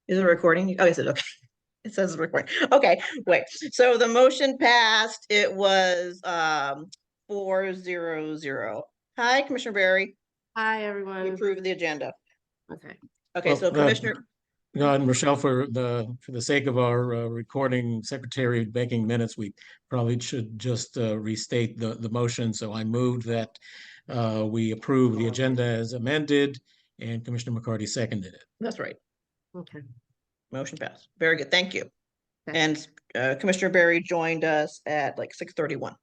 Is it recording? Oh, yes, it okay. It says recording. Okay, wait. So the motion passed. It was 4-0-0. Hi, Commissioner Barry. Hi, We everyone. approve the agenda. Okay. Okay, so Commissioner, God, Michelle, for the sake of our recording secretary making minutes, we probably should just restate the motion. So I moved that we approve the agenda as amended, and Commissioner McCarty seconded it. that's right. Okay. Motion passed. Very good. Thank you. Okay. And Commissioner Barry joined us at like 6:31.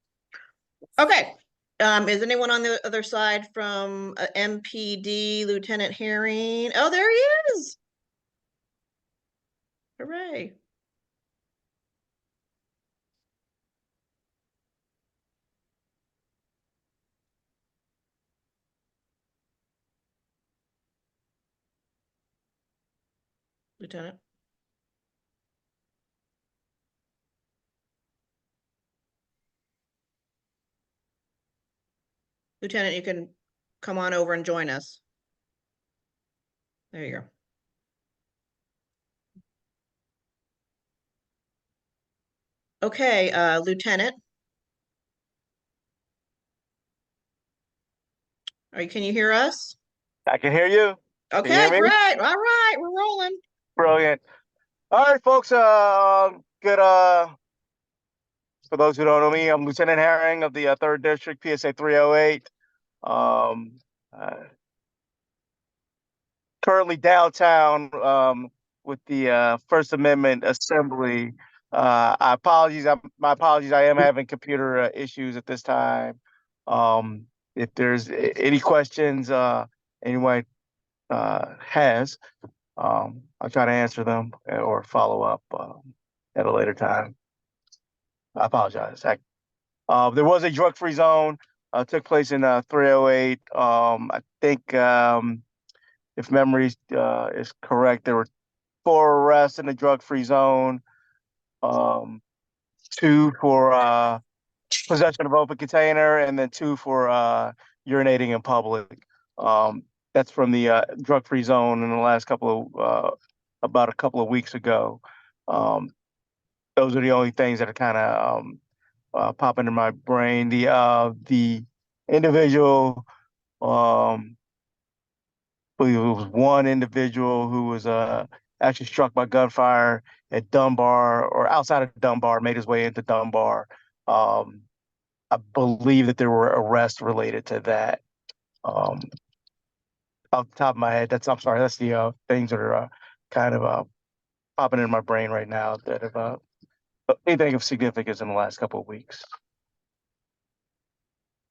Okay. Is anyone on the other side from MPD, Lieutenant Herring? Oh, there he is. Hooray. Lieutenant. Lieutenant, you can come on over and join us. There you go. Okay, Lieutenant. Can you hear us? I can hear you. Okay, hear me? great. All right, we're rolling. Brilliant. All right, folks. Good. For those who don't know me, I'm Lieutenant Herring of the 3rd District, PSA 308. Currently downtown with the First Amendment Assembly. My apologies. I am having computer issues at this time. If there's any questions anyone has, I'll try to answer them or follow up at a later time. I apologize. There was a drug-free zone took place in 308. I think if memory is correct, there were 4 arrests in the drug-free zone, 2 for possession of open container, and then 2 for urinating in public. That's from the drug-free zone in the last about a couple of weeks ago. Those are the only things that are kind of popping in my brain. The individual, I believe it was one individual who was actually struck by gunfire at Dunbar or outside of Dunbar, made his way into Dunbar. I believe that there were arrests related to that. Off the top of my head, I'm sorry, that's the things that are kind of popping in my brain right now that have anything of significance in the last couple of weeks.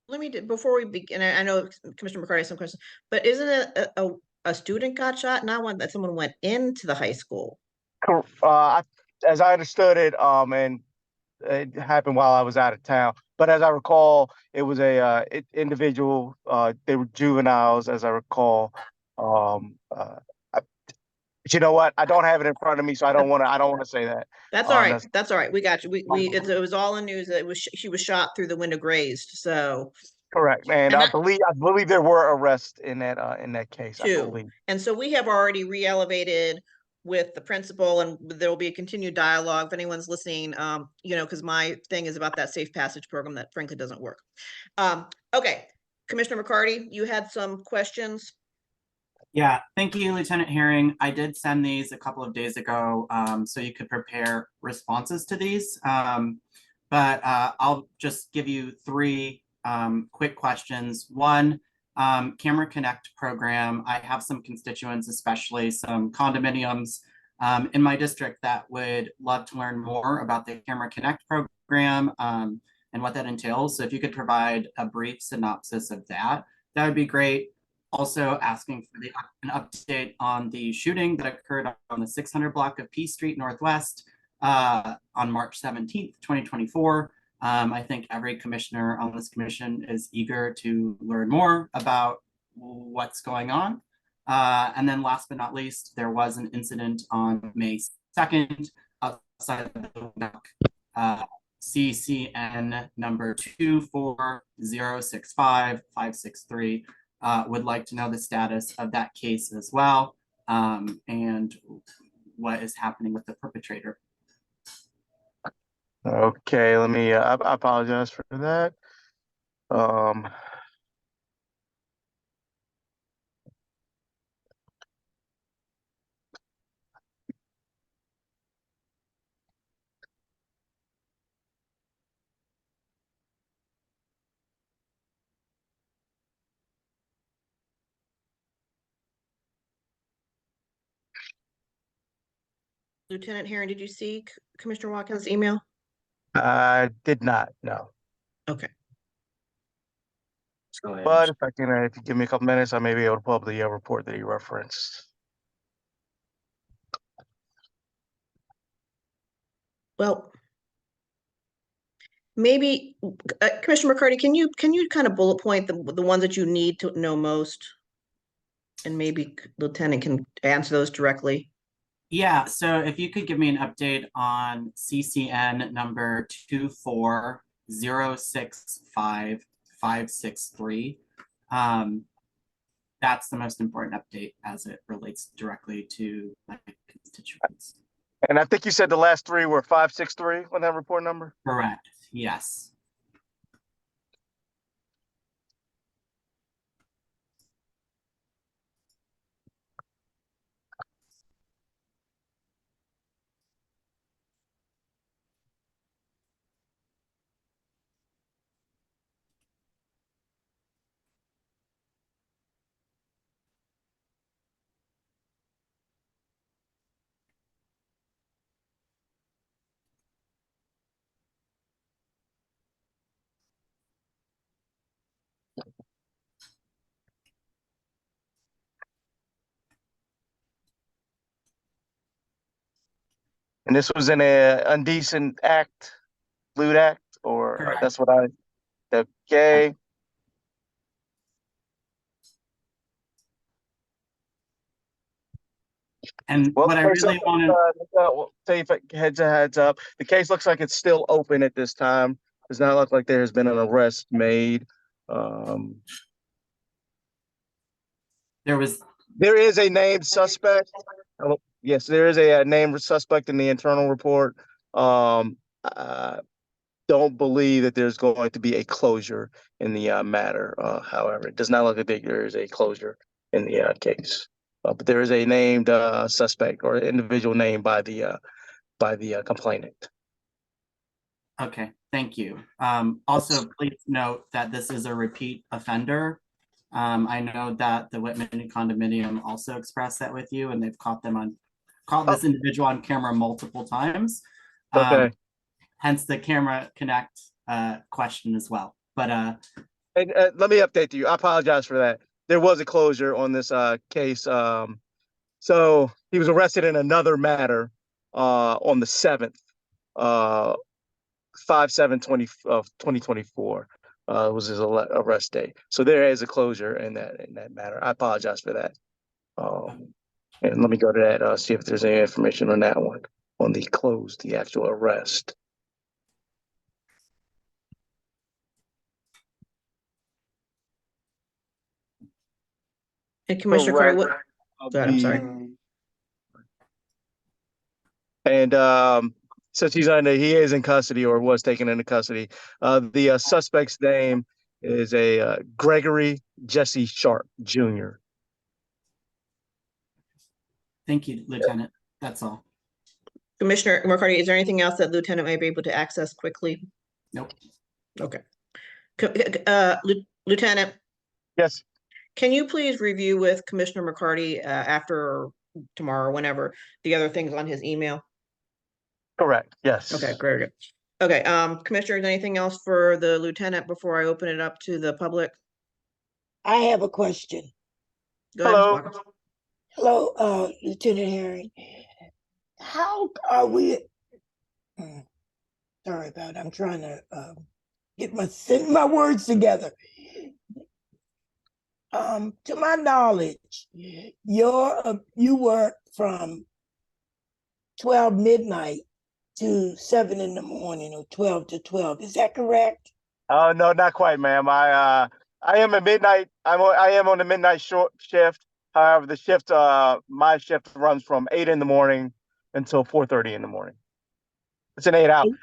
Let me before we begin. I know Commissioner McCarty has some questions, but isn't it a student got shot, not one that someone went into the high school? As I understood it, and it happened while I was out of town. But as I recall, it was a individual. They were juveniles, as I recall. But you know what? I don't have it in front of me, so I don't want to say that. That's all right. That's all right. We got you. It was all in news that it was she was shot through the window, grazed. So correct, and I believe there were arrests in that case. Too. I believe. And so we have already re-elevated with the principal, and there will be a continued dialogue if anyone's listening. Because my thing is about that safe passage program that frankly doesn't work. Okay, Commissioner McCarty, you had some questions. Yeah, thank you, Lieutenant Herring. I did send these a couple of days ago, so you could prepare responses to these. But I'll just give you 3 quick questions. One, Camera Connect program. I have some constituents, especially some condominiums in my district, that would love to learn more about the Camera Connect program and what that entails. So if you could provide a brief synopsis of that, that would be great. Also asking for an update on the shooting that occurred on the 600 block of P Street Northwest on March 17th, 2024. I think every commissioner on this commission is eager to learn more about what's going on. And then last but not least, there was an incident on May 2nd outside of the block, CCN number 24065-563. Would like to know the status of that case as well, and what is happening with the perpetrator. Okay, let me, I apologize for that. Um, Lieutenant Herring, did you see Commissioner Watkins' email? I did not, no. Okay. Let's go ahead. But if you give me a couple minutes, I may be able to pull up the report that he referenced. Well, maybe Commissioner McCarty, can you kind of bullet point the ones that you need to know most? And maybe Lieutenant can answer those directly. Yeah, so if you could give me an update on CCN number 240655563. That's the most important update as it relates directly to my constituents. And I think you said the last three were 563 on that report number? Correct, yes. And this was in a indecent act, lewd act, or Correct. that's what okay. And Well, what I really wanted, tell you if heads up, the case looks like it's still open at this time. Does not look like there has been an arrest made. there was, There is a named suspect. Yes, there is a named suspect in the internal report. I don't believe that there's going to be a closure in the matter. However, it does not look like there is a closure in the case. But there is a named suspect or individual named by the complainant. okay, thank you. Also, please note that this is a repeat offender. I know that the Whitman condominium also expressed that with you, and they've caught this individual on camera multiple times. Okay. Hence the camera connect question as well. But And let me update you. I apologize for that. There was a closure on this case. So he was arrested in another matter on the 7th, 5/7/2024 was his arrest date. So there is a closure in that matter. I apologize for that. And let me go to that, see if there's any information on that one, on the actual arrest. And Commissioner Carter, what? Go ahead, I'm sorry. And since he is in custody or was taken into custody, the suspect's name is a Gregory Jesse Sharp Jr. thank you, Lieutenant. That's all. Commissioner McCarty, is there anything else that Lieutenant may be able to access quickly? Nope. Okay. Lieutenant, Yes. can you please review with Commissioner McCarty after tomorrow, whenever, the other things on his email? Correct. Yes. Okay, great. Okay, Commissioner, anything else for the lieutenant before I open it up to the public? I have a question. Go ahead, Ms. Walker. Hello, Lieutenant Herring. How are we? Sorry about it. I'm trying to get my words together. To my knowledge, you work from 12 midnight to 7 in the morning, or 12 to 12. Is that correct? Oh no, not quite, ma'am. I am a midnight. I am on the midnight short shift. However, the shift my shift runs from 8 in the morning until 4:30 in the morning. It's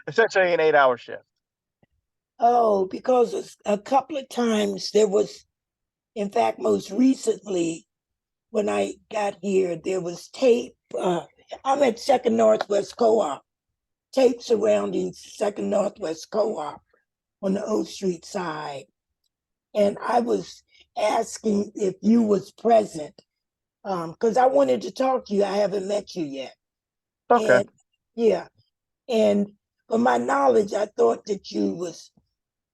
essentially an 8-hour shift. Oh, because a couple of times there was, in fact, most recently when I got here, there was tape. I'm at Second Northwest Co-op, tape surrounding Second Northwest Co-op on the O Street side. And I was asking if you was present, because I wanted to talk to you. I haven't met you yet. Okay. And yeah, and from my knowledge, I thought that you was,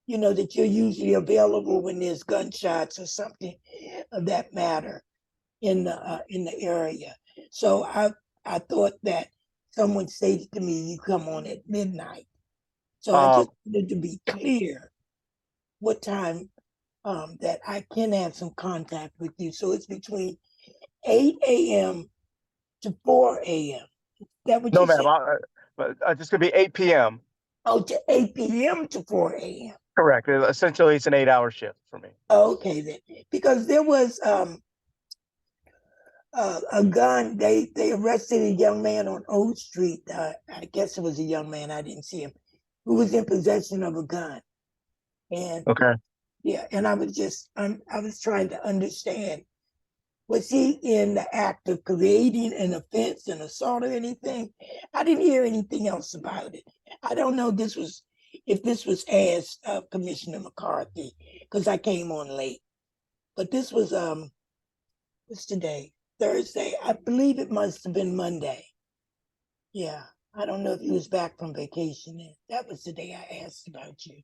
that you're usually available when there's gunshots or something of that matter in the area. So I thought that someone stated to me you come on at midnight. So I just wanted to be clear what time that I can have some contact with you. So it's between 8 a.m. to 4 a.m. That what No, you ma'am. said? But it's gonna be 8 p.m. Oh, to 8 p.m. to 4 a.m. Correct. Essentially, it's an 8-hour shift for me. Okay, then, because there was a gun. They arrested a young man on O Street. I guess it was a young man. I didn't see him, who was in possession of a gun. And Okay. yeah, and I was trying to understand, was he in the act of creating an offense, an assault, or anything? I didn't hear anything else about it. I don't know if this was asked of Commissioner McCarthy, because I came on late. But this was what's today? Thursday. I believe it must have been Monday. Yeah. I don't know if you was back from vacation then. That was the day I asked about you.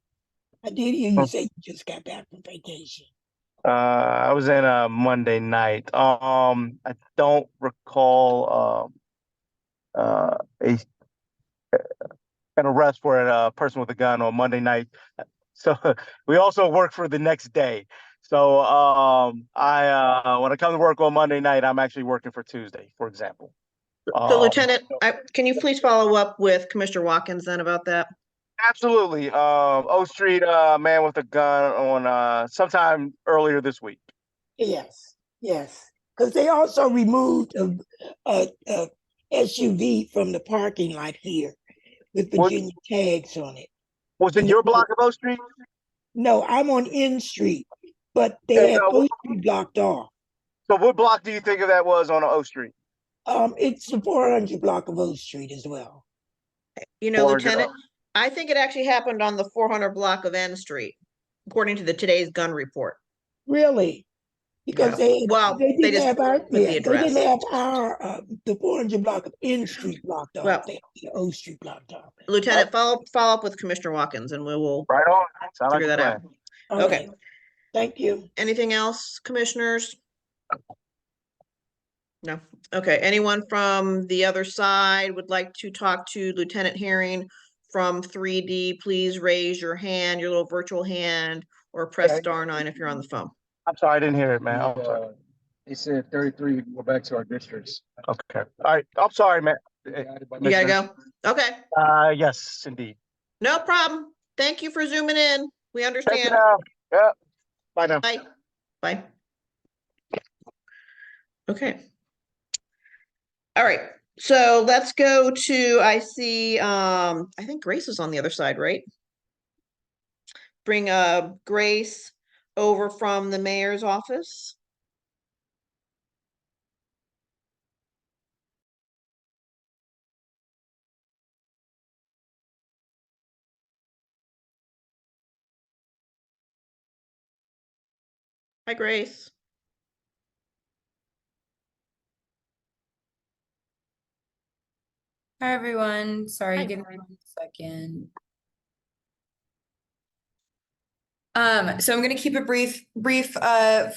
I did hear you say you just got back from vacation. I was in Monday night. I don't recall a an arrest for a person with a gun on Monday night. So we also work for the next day. So I when I come to work on Monday night, I'm actually working for Tuesday, for example. So Lieutenant, can you please follow up with Commissioner Watkins then about that? Absolutely. O Street man with a gun on sometime earlier this week. Yes, yes. Because they also removed a SUV from the parking lot here with Was, Virginia tags on it. was it your block of O Street? No, I'm on N Street, but they And, had O Street blocked off. so what block do you think of that was on O Street? It's the 400 block of O Street as well. You know, 400. Lieutenant, I think it actually happened on the 400 block of N Street, according to the today's gun report. Really? Because Yeah. Well, they they didn't just have our put the they address. didn't have our the 400 block of N Street blocked off. Well, They had the O Street blocked off. Lieutenant, follow up with Commissioner Watkins and we will Right on. Sound like figure a that out. plan. Okay. Thank you. Anything else, commissioners? No. Okay. Anyone from the other side would like to talk to Lieutenant Herring from 3D? Please raise your hand, your little virtual hand, or press *9 if you're on the phone. I'm sorry, I didn't hear it, man. I'm sorry. He said 33, go back to our districts. Okay. All right. I'm sorry, man. You gotta go? Okay. Yes, indeed. No problem. Thank you for zooming in. We Check it understand. out. Yeah. Bye now. Bye. Bye. Okay. All right. So let's go to, I see, I think Grace is on the other side, right? Bring Grace over from the mayor's office. Hi, Grace. Hi, everyone. Sorry, Hi. give me 1 second. So I'm gonna keep it brief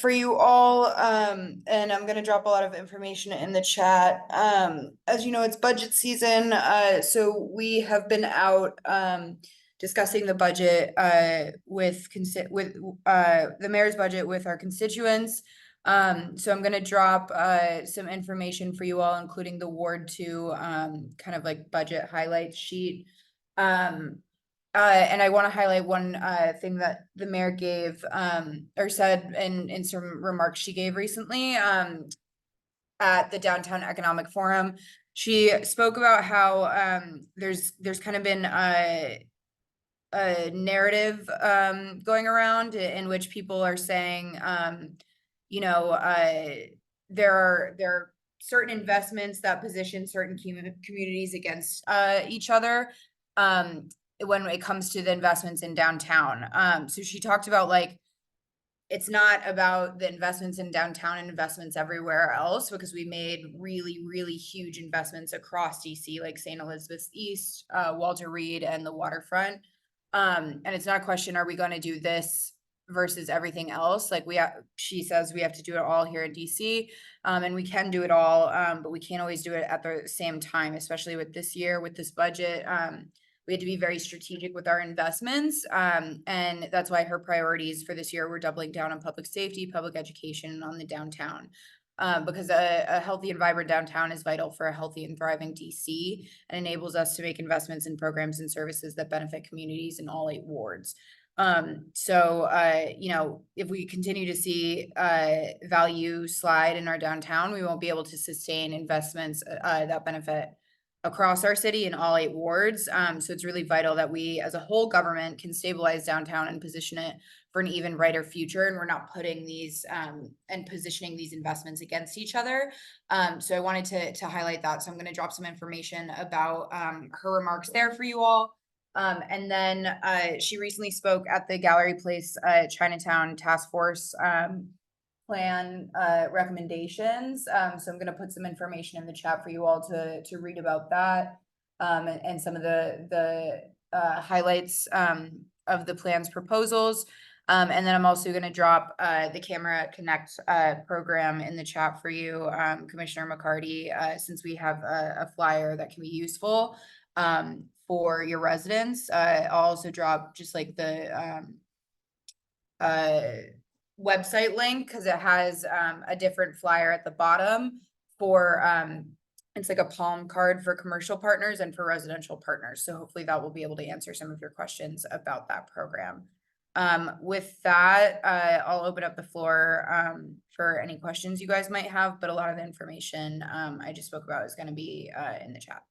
for you all, and I'm gonna drop a lot of information in the chat. As you know, it's budget season, so we have been out discussing the budget with the mayor's budget with our constituents. So I'm gonna drop some information for you all, including the Ward 2 kind of like budget highlights sheet. And I want to highlight one thing that the mayor gave or said in some remarks she gave recently. at the Downtown Economic Forum. She spoke about how there's kind of been a narrative going around in which people are saying, you know, there are certain investments that position certain communities against each other when it comes to the investments in downtown. So she talked about, like, it's not about the investments in downtown and investments everywhere else, because we made really, really huge investments across DC, like St. Elizabeth's East, Walter Reed, and the waterfront. And it's not a question, are we going to do this versus everything else? Like, she says we have to do it all here in DC, and we can do it all, but we can't always do it at the same time, especially with this year, with this budget. We had to be very strategic with our investments. And that's why her priorities for this year were doubling down on public safety, public education, and on the downtown. Because a healthy and vibrant downtown is vital for a healthy and thriving DC, and enables us to make investments in programs and services that benefit communities in all 8 wards. You know, if we continue to see value slide in our downtown, we won't be able to sustain investments that benefit across our city in all 8 wards. So it's really vital that we as a whole government can stabilize downtown and position it for an even brighter future. And we're not putting these and positioning these investments against each other. So I wanted to highlight that. So I'm going to drop some information about her remarks there for you all. And then she recently spoke at the Gallery Place Chinatown Task Force plan recommendations. So I'm going to put some information in the chat for you all to read about that, and some of the highlights of the plan's proposals. And then I'm also going to drop the Camera Connect program in the chat for you, Commissioner McCarty, since we have a flyer that can be useful for your residents. I'll also drop just like the website link, because it has a different flyer at the bottom for it's like a palm card for commercial partners and for residential partners. So hopefully that will be able to answer some of your questions about that program. With that, I'll open up the floor for any questions you guys might have, but a lot of the information I just spoke about is going to be in the chat.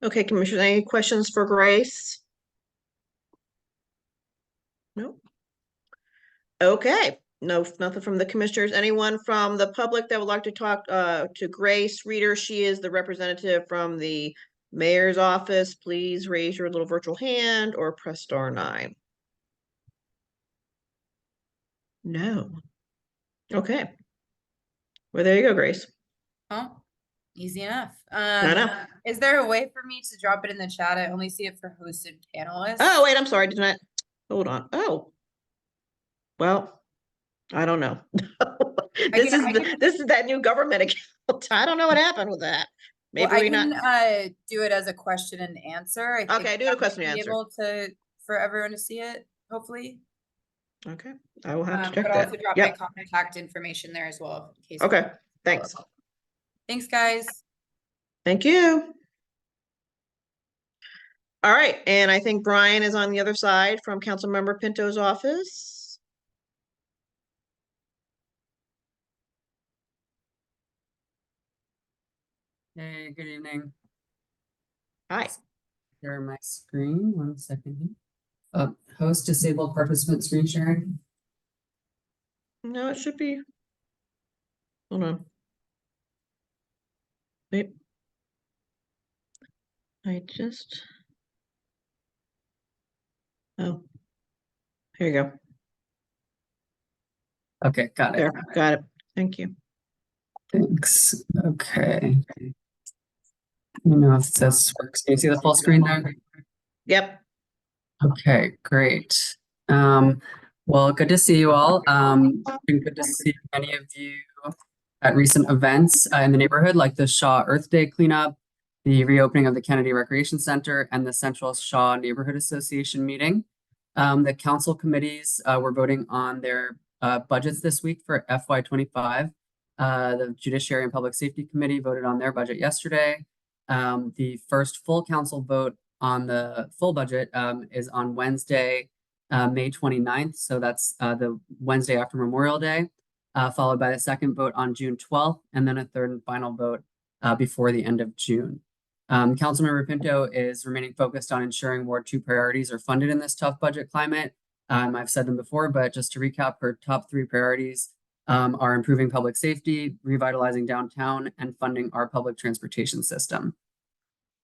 Okay, Commissioner, any questions for Grace? No. Okay, no, nothing from the commissioners. Anyone from the public that would like to talk to Grace Reader? She is the representative from the mayor's office. Please raise your little virtual hand or press *9. No. Okay. Well, there you go, Grace. Oh, easy enough. I know. Is there a way for me to drop it in the chat? I only see it for hosted panelists. Oh, wait, I'm sorry. Did not. Hold on. Oh. Well, I don't know. This is that new government account. I don't know what happened with that. Maybe well, we I can not. Do it as a question and answer. I think Okay, do a question and be answer. able for everyone to see it, hopefully. Okay, I will have to check but that. also drop my contact information there as well in case. Okay, thanks. Thanks, guys. Thank you. All right, and I think Brian is on the other side from Councilmember Pinto's office. Hey, good evening. Hi. Share my screen, 1 second. Host disabled participant screen sharing. No, it should be. Hold on. Wait. I just. Oh. Here you go. Okay, got it. There, got it. Thank you. Thanks. Okay. Let me know if this works. Can you see the full screen there? Yep. Okay, great. Well, good to see you all. And good to see many of you at recent events in the neighborhood, like the Shaw Earth Day cleanup, the reopening of the Kennedy Recreation Center, and the Central Shaw Neighborhood Association meeting. The council committees were voting on their budgets this week for FY25. The Judiciary and Public Safety Committee voted on their budget yesterday. The first full council vote on the full budget is on Wednesday, May 29th. So that's the Wednesday after Memorial Day. followed by the second vote on June 12th, and then a third and final vote before the end of June. Councilmember Pinto is remaining focused on ensuring Ward 2 priorities are funded in this tough budget climate. I've said them before, but just to recap, her top 3 priorities are improving public safety, revitalizing downtown, and funding our public transportation system.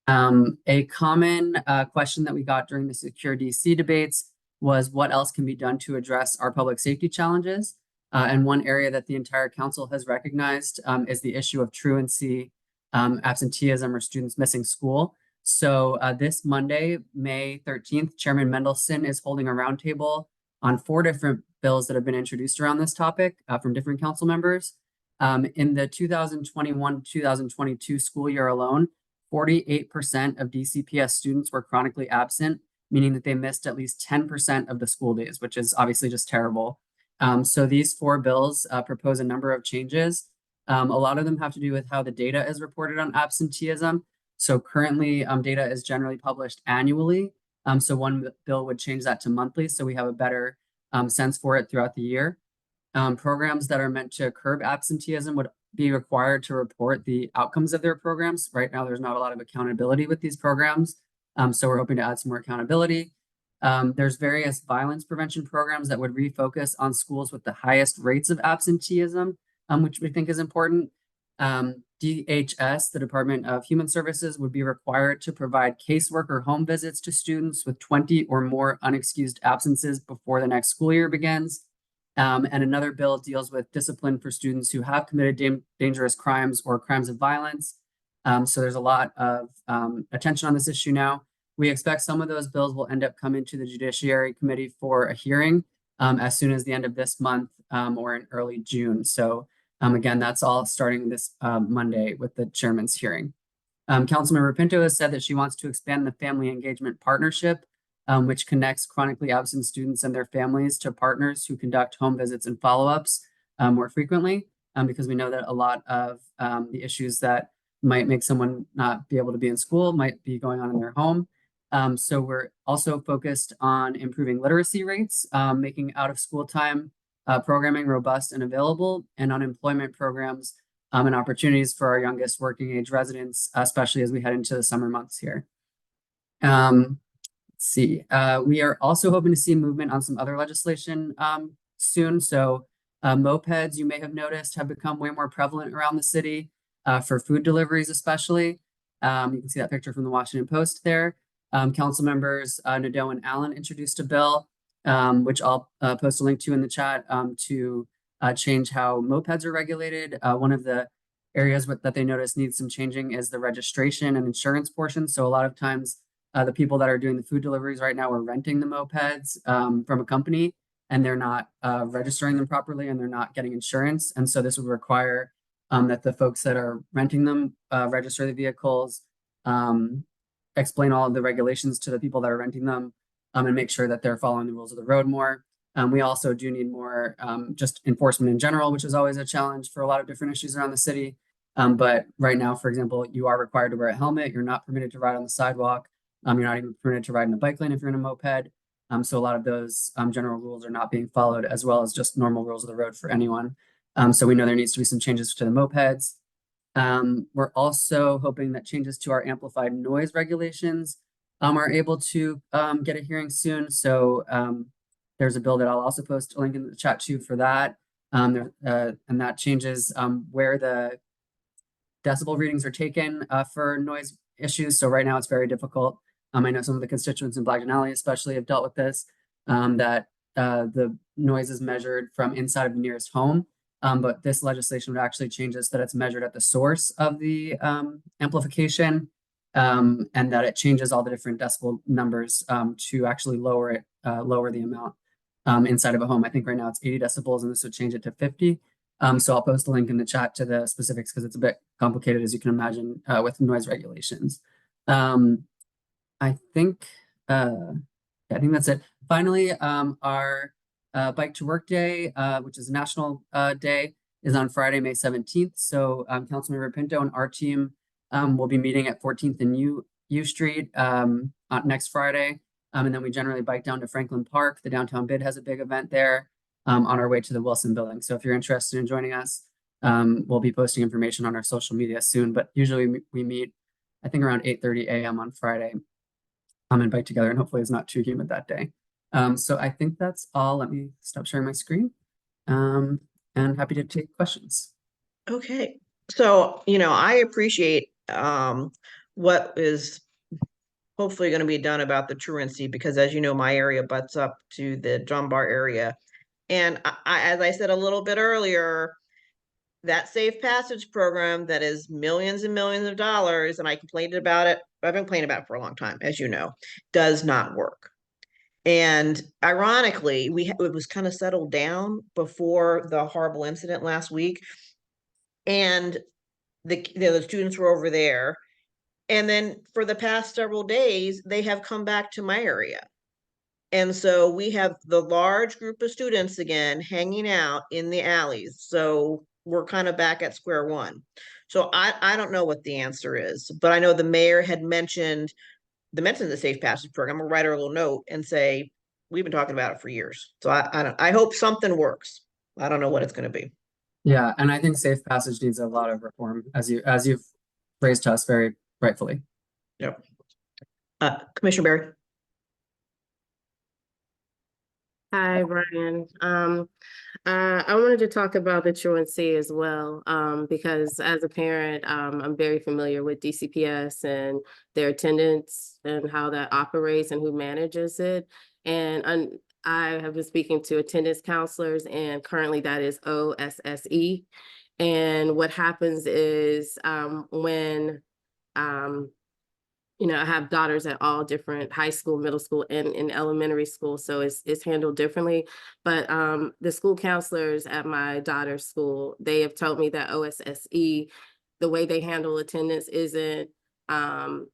A common question that we got during the Secure DC debates was what else can be done to address our public safety challenges. And one area that the entire council has recognized is the issue of truancy, absenteeism, or students missing school. So this Monday, May 13th, Chairman Mendelson is holding a roundtable on 4 different bills that have been introduced around this topic from different council members. In the 2021-2022 school year alone, 48% of DCPS students were chronically absent, meaning that they missed at least 10% of the school days, which is obviously just terrible. So these 4 bills propose a number of changes. A lot of them have to do with how the data is reported on absenteeism. So currently, data is generally published annually. So one bill would change that to monthly, so we have a better sense for it throughout the year. Programs that are meant to curb absenteeism would be required to report the outcomes of their programs. Right now, there's not a lot of accountability with these programs. So we're hoping to add some more accountability. There's various violence prevention programs that would refocus on schools with the highest rates of absenteeism, which we think is important. DHS, the Department of Human Services, would be required to provide caseworker home visits to students with 20 or more unexcused absences before the next school year begins. And another bill deals with discipline for students who have committed dangerous crimes or crimes of violence. So there's a lot of attention on this issue now. We expect some of those bills will end up coming to the Judiciary Committee for a hearing as soon as the end of this month or in early June. So again, that's all starting this Monday with the chairman's hearing. Councilmember Pinto has said that she wants to expand the Family Engagement Partnership, which connects chronically absent students and their families to partners who conduct home visits and follow-ups more frequently, because we know that a lot of the issues that might make someone not be able to be in school might be going on in their home. So we're also focused on improving literacy rates, making out-of-school time programming robust and available, and unemployment programs and opportunities for our youngest working age residents, especially as we head into the summer months here. Let's see. We are also hoping to see movement on some other legislation soon. So mopeds, you may have noticed, have become way more prevalent around the city for food deliveries, especially. You can see that picture from the Washington Post there. Council members Nadeau and Allen introduced a bill, which I'll post a link to in the chat, to change how mopeds are regulated. One of the areas that they notice needs some changing is the registration and insurance portion. So a lot of times the people that are doing the food deliveries right now are renting the mopeds from a company, and they're not registering them properly, and they're not getting insurance. And so this would require that the folks that are renting them register the vehicles, explain all of the regulations to the people that are renting them, and make sure that they're following the rules of the road more. We also do need more just enforcement in general, which is always a challenge for a lot of different issues around the city. But right now, for example, you are required to wear a helmet. You're not permitted to ride on the sidewalk. You're not even permitted to ride in a bike lane if you're in a moped. So a lot of those general rules are not being followed, as well as just normal rules of the road for anyone. So we know there needs to be some changes to the mopeds. We're also hoping that changes to our amplified noise regulations are able to get a hearing soon. So there's a bill that I'll also post a link in the chat too for that. And that changes where the decibel readings are taken for noise issues. So right now it's very difficult. I know some of the constituents in Blackton Alley especially have dealt with this, that the noise is measured from inside of the nearest home. But this legislation would actually change this, that it's measured at the source of the amplification, and that it changes all the different decibel numbers to actually lower it, lower the amount inside of a home. I think right now it's 80 decibels, and this would change it to 50. So I'll post a link in the chat to the specifics because it's a bit complicated, as you can imagine, with noise regulations. I think that's it. Finally, our Bike to Work Day, which is a national day, is on Friday, May 17th. So Councilmember Pinto and our team will be meeting at 14th and U Street next Friday. And then we generally bike down to Franklin Park. The downtown bid has a big event there. on our way to the Wilson building. So if you're interested in joining us, we'll be posting information on our social media soon, but usually we meet, I think, around 8:30 a.m. on Friday and bike together, and hopefully it's not too humid that day. So I think that's all. Let me stop sharing my screen. And happy to take questions. Okay, so, I appreciate what is hopefully going to be done about the truancy, because as you know, my area butts up to the Dunbar area. And as I said a little bit earlier, that safe passage program that is millions and millions of dollars, and I complained about it, I've been complaining about it for a long time, as you know, does not work. And ironically, it was kind of settled down before the horrible incident last week. And the students were over there. And then for the past several days, they have come back to my area. And so we have the large group of students again hanging out in the alleys. So we're kind of back at square one. So I don't know what the answer is, but I know the mayor had mentioned the safe passage program. I'll write her a little note and say, we've been talking about it for years. So I hope something works. I don't know what it's going to be. Yeah, and I think safe passage needs a lot of reform, as you've raised to us very rightfully. Yep. Commissioner Barry. Hi, Brian. I wanted to talk about the truancy as well, because as a parent, I'm very familiar with DCPS and their attendance and how that operates and who manages it. And I have been speaking to attendance counselors, and currently that is OSSE. And what happens is when I have daughters at all different high school, middle school, and in elementary school, so it's handled differently. But the school counselors at my daughter's school, they have told me that OSSE, the way they handle attendance isn't in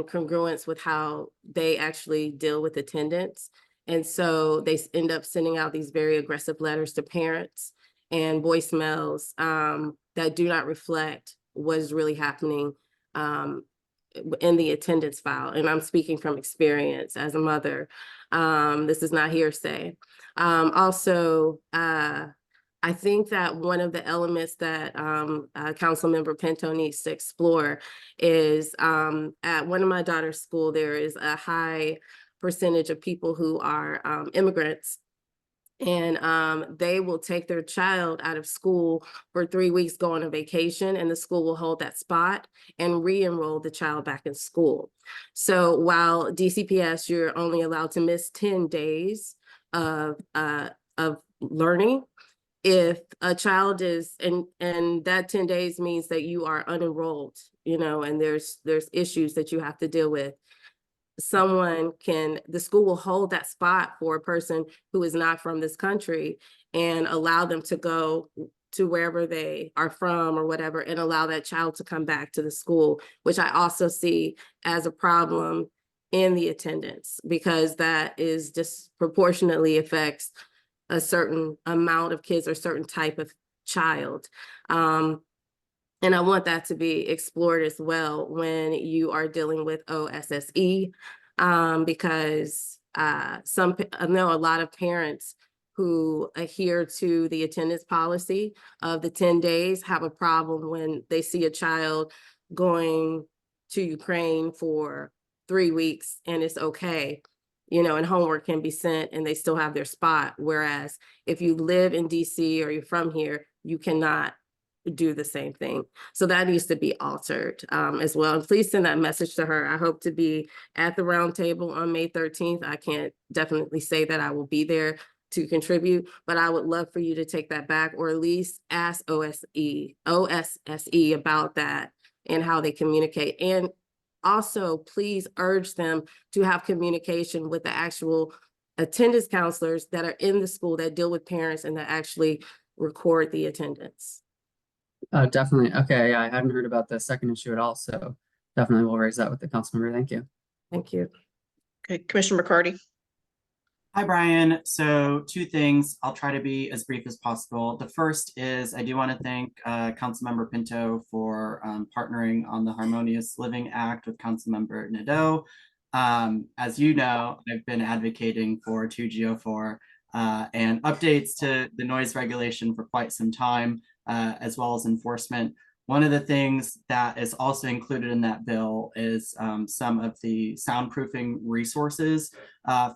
congruence with how they actually deal with attendance. And so they end up sending out these very aggressive letters to parents and voicemails that do not reflect what is really happening in the attendance file. And I'm speaking from experience as a mother. This is not hearsay. Also, I think that one of the elements that Councilmember Pinto needs to explore is at one of my daughter's school, there is a high percentage of people who are immigrants. And they will take their child out of school for 3 weeks, go on a vacation, and the school will hold that spot and re-enroll the child back in school. So while DCPS, you're only allowed to miss 10 days of learning, if a child is, and that 10 days means that you are unenrolled, and there's issues that you have to deal with. The school will hold that spot for a person who is not from this country and allow them to go to wherever they are from or whatever, and allow that child to come back to the school, which I also see as a problem in the attendance, because that is disproportionately affects a certain amount of kids or certain type of child. And I want that to be explored as well when you are dealing with OSSE, because I know a lot of parents who adhere to the attendance policy of the 10 days have a problem when they see a child going to Ukraine for 3 weeks and it's okay, and homework can be sent and they still have their spot. Whereas if you live in DC or you're from here, you cannot do the same thing. So that needs to be altered as well. And please send that message to her. I hope to be at the round table on May 13th. I can't definitely say that I will be there to contribute, but I would love for you to take that back, or at least ask OSSE about that and how they communicate. And also please urge them to have communication with the actual attendance counselors that are in the school that deal with parents and that actually record the attendance. Definitely. Okay, yeah, I hadn't heard about the second issue at all, so definitely we'll raise that with the council member. Thank you. Thank you. Okay, Commissioner McCarty. Hi, Brian. So 2 things. I'll try to be as brief as possible. The first is I do want to thank Councilmember Pinto for partnering on the Harmonious Living Act with Councilmember Nadeau. As you know, I've been advocating for 2GO4 and updates to the noise regulation for quite some time, as well as enforcement. One of the things that is also included in that bill is some of the soundproofing resources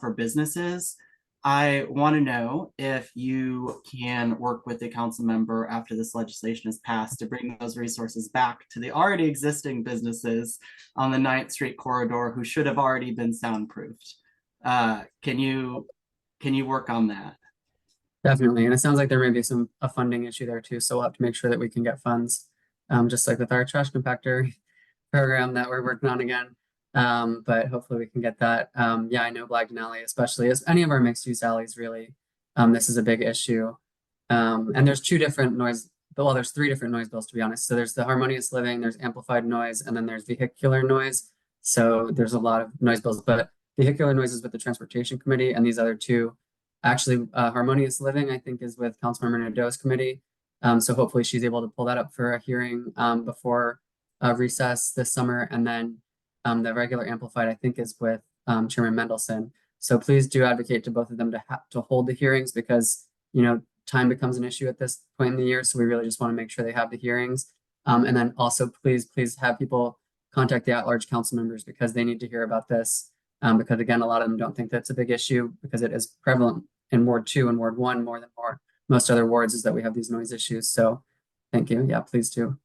for businesses. I want to know if you can work with the council member after this legislation is passed to bring those resources back to the already existing businesses on the 9th Street corridor who should have already been soundproofed. Can you work on that? Definitely. And it sounds like there may be a funding issue there too. So we'll have to make sure that we can get funds, just like with our trash compactor program that we're working on again. But hopefully we can get that. Yeah, I know Blagden Alley, especially as any of our mixed use alleys, really, this is a big issue. And there's two different well, there's three different noise bills, to be honest. So there's the harmonious living, there's amplified noise, and then there's vehicular noise. So there's a lot of noise bills, but vehicular noise is with the transportation committee, and these other two, actually, harmonious living, I think, is with Councilmember Nadeau's committee. So hopefully she's able to pull that up for a hearing before recess this summer. And then the regular amplified, I think, is with Chairman Mendelson. So please do advocate to both of them to hold the hearings, because, you know, time becomes an issue at this point in the year. So we really just want to make sure they have the hearings. And then also please have people contact the at-large council members, because they need to hear about this. Because again, a lot of them don't think that's a big issue, because it is prevalent in Ward 2 and Ward 1 more than most other wards, is that we have these noise issues. So thank you. Yeah, please do.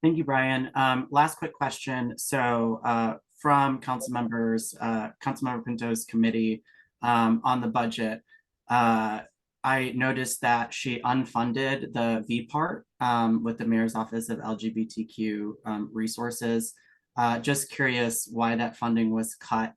Thank you, Brian. Last quick question. So from council members, Councilmember Pinto's committee on the budget, I noticed that she unfunded the V part with the Mayor's Office of LGBTQ Resources. Just curious why that funding was cut.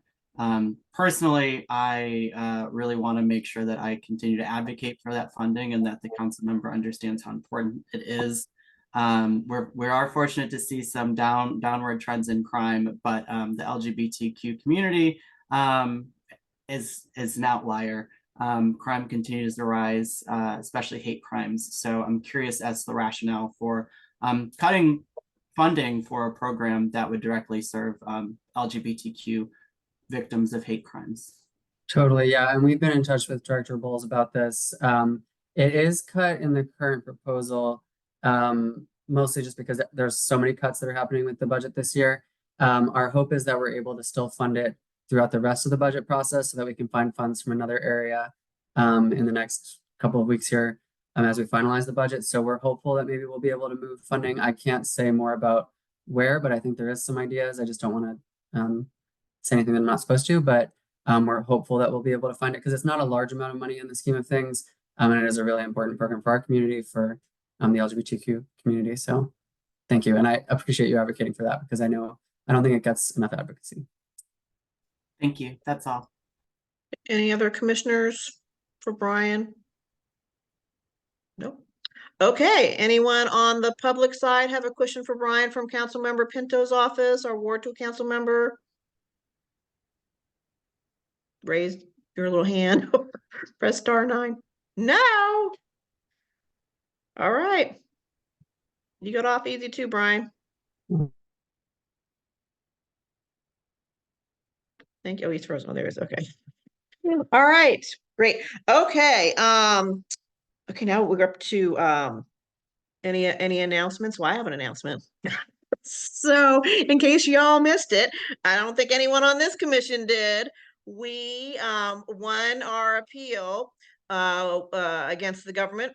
Personally, I really want to make sure that I continue to advocate for that funding, and that the council member understands how important it is. We are fortunate to see some downward trends in crime, but the LGBTQ community is an outlier. Crime continues to rise, especially hate crimes. So I'm curious as to the rationale for cutting funding for a program that would directly serve LGBTQ victims of hate crimes. Totally, yeah. And we've been in touch with Director Bowles about this. It is cut in the current proposal, mostly just because there's so many cuts that are happening with the budget this year. Our hope is that we're able to still fund it throughout the rest of the budget process, so that we can find funds from another area in the next couple of weeks here as we finalize the budget. So we're hopeful that maybe we'll be able to move funding. I can't say more about where, but I think there is some ideas. I just don't want to say anything that I'm not supposed to, but we're hopeful that we'll be able to find it, because it's not a large amount of money in the scheme of things. And it is a really important program for our community, for the LGBTQ community. So thank you. And I appreciate you advocating for that, because I don't think it gets enough advocacy. Thank you. That's all. Any other commissioners for Brian? Nope. Okay, anyone on the public side have a question for Brian from Councilmember Pinto's office, or Ward 2 council member? Raise your little hand. Press *9. No. All right. You got off easy too, Brian. Thank you. Oh, he's frozen. Oh, there he is. Okay. All right. Great. Okay. Okay, now we're up to any announcements? Well, I have an announcement. So in case y'all missed it, I don't think anyone on this commission did. We won our appeal against the government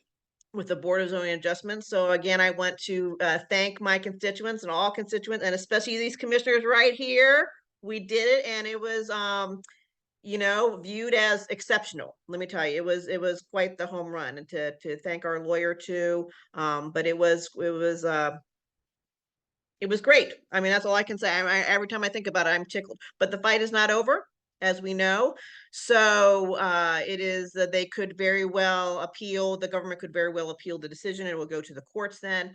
with the Board of Zoning Adjustments. So again, I want to thank my constituents and all constituents, and especially these commissioners right here. We did it, and it was you know, viewed as exceptional. Let me tell you, it was quite the home run, and to thank our lawyer too. But it was great. I mean, that's all I can say. Every time I think about it, I'm tickled. But the fight is not over, as we know. So it is that they could very well appeal. The government could very well appeal the decision. It will go to the courts then,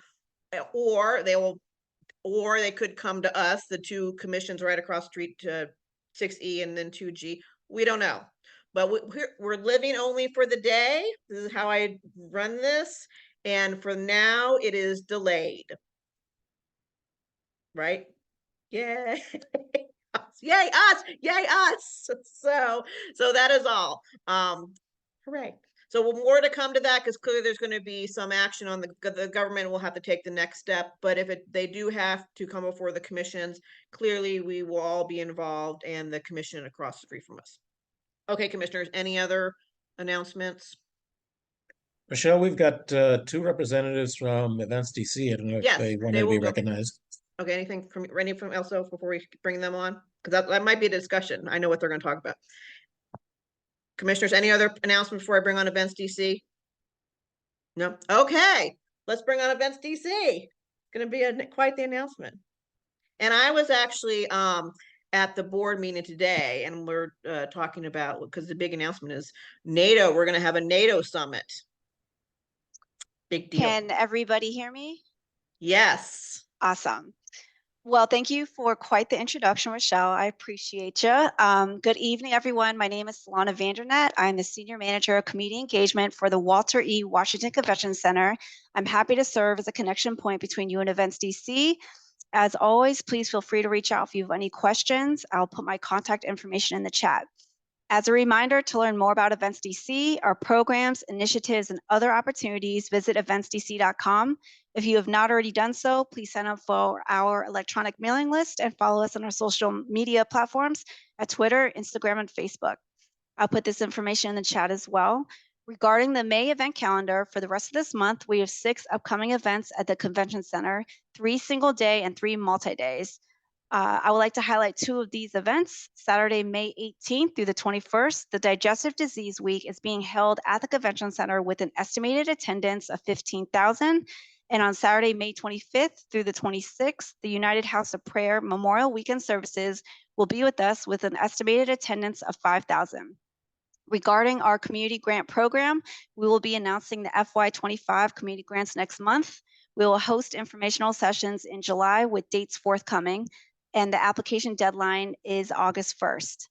or they could come to us, the two commissions right across the street, to 6E and then 2G. We don't know. But we're living only for the day. This is how I run this. And for now, it is delayed. Right? Yay. Yay us. Yay us. So that is all. Hooray. So more to come to that, because clearly there's going to be some action on the government will have to take the next step. But if they do have to come before the commissions, clearly we will all be involved, and the commission across the street from us. Okay, commissioners, any other announcements? Michelle, we've got two representatives from Events DC. I don't know if Yes, they they wanted to will be go. recognized. Okay, anything from Elso before we bring them on? Because that might be a discussion. I know what they're going to talk about. Commissioners, any other announcements before I bring on Events DC? No? Okay, let's bring on Events DC. It's going to be quite the announcement. And I was actually at the board meeting today, and we're talking about, because the big announcement is NATO. We're going to have a NATO summit. Big deal. Can everybody hear me? Yes. Awesome. Well, thank you for quite the introduction, Rochelle. I appreciate you. Good evening, everyone. My name is Solana Vandernet. I'm the Senior Manager of Community Engagement for the Walter E. Washington Convention Center. I'm happy to serve as a connection point between you and Events DC. As always, please feel free to reach out if you have any questions. I'll put my contact information in the chat. As a reminder, to learn more about Events DC, our programs, initiatives, and other opportunities, visit eventsdc.com. If you have not already done so, please sign up for our electronic mailing list and follow us on our social media platforms at Twitter, Instagram, and Facebook. I'll put this information in the chat as well. Regarding the May event calendar, for the rest of this month, we have 6 upcoming events at the Convention Center, 3 single day and 3 multi-days. I would like to highlight 2 of these events. Saturday, May 18th through the 21st, the Digestive Disease Week is being held at the Convention Center with an estimated attendance of 15,000. And on Saturday, May 25th through the 26th, the United House of Prayer Memorial Weekend Services will be with us with an estimated attendance of 5,000. Regarding our community grant program, we will be announcing the FY25 community grants next month. We will host informational sessions in July with dates forthcoming, and the application deadline is August 1st.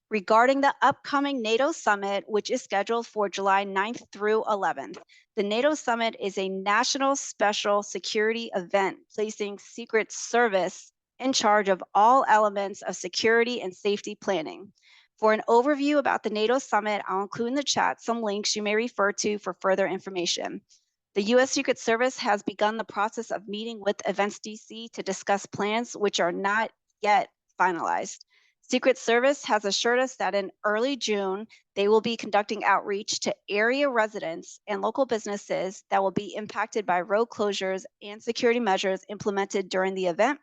Regarding the upcoming NATO Summit, which is scheduled for July 9th through 11th, the NATO Summit is a national special security event placing Secret Service in charge of all elements of security and safety planning. For an overview about the NATO Summit, I'll include in the chat some links you may refer to for further information. The U.S. Secret Service has begun the process of meeting with Events DC to discuss plans which are not yet finalized. Secret Service has assured us that in early June, they will be conducting outreach to area residents and local businesses that will be impacted by road closures and security measures implemented during the event.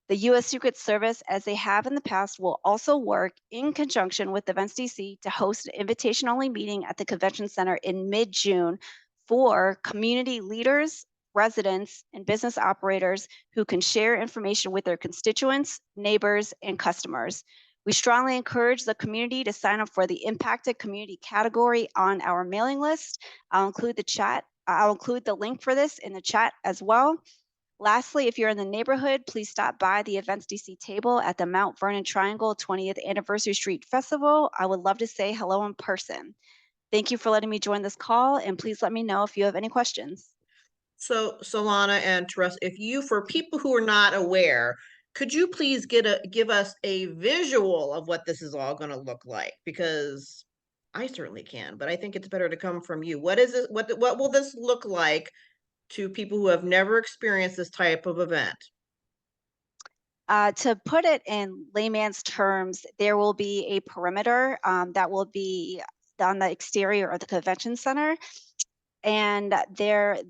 The U.S. Secret Service, as they have in the past, will also work in conjunction with Events DC to host an invitation-only meeting at the Convention Center in mid-June for community leaders, residents, and business operators who can share information with their constituents, neighbors, and customers. We strongly encourage the community to sign up for the impacted community category on our mailing list. I'll include the link for this in the chat as well. Lastly, if you're in the neighborhood, please stop by the Events DC table at the Mount Vernon Triangle 20th Anniversary Street Festival. I would love to say hello in person. Thank you for letting me join this call, and please let me know if you have any questions. So Solana and Teresa, for people who are not aware, could you please give us a visual of what this is all going to look like? Because I certainly can, but I think it's better to come from you. What is it? What will this look like to people who have never experienced this type of event? To put it in layman's terms, there will be a perimeter that will be on the exterior of the convention center, and to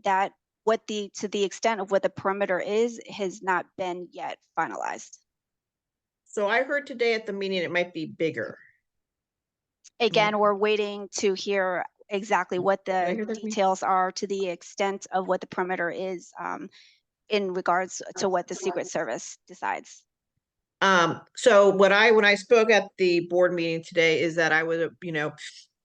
the extent of what the perimeter is has not been yet finalized. So I heard today at the meeting it might be bigger. Again, we're waiting to hear exactly what the details are to the extent of what the perimeter is in regards to what the Secret Service decides. So when I spoke at the board meeting today is that I would,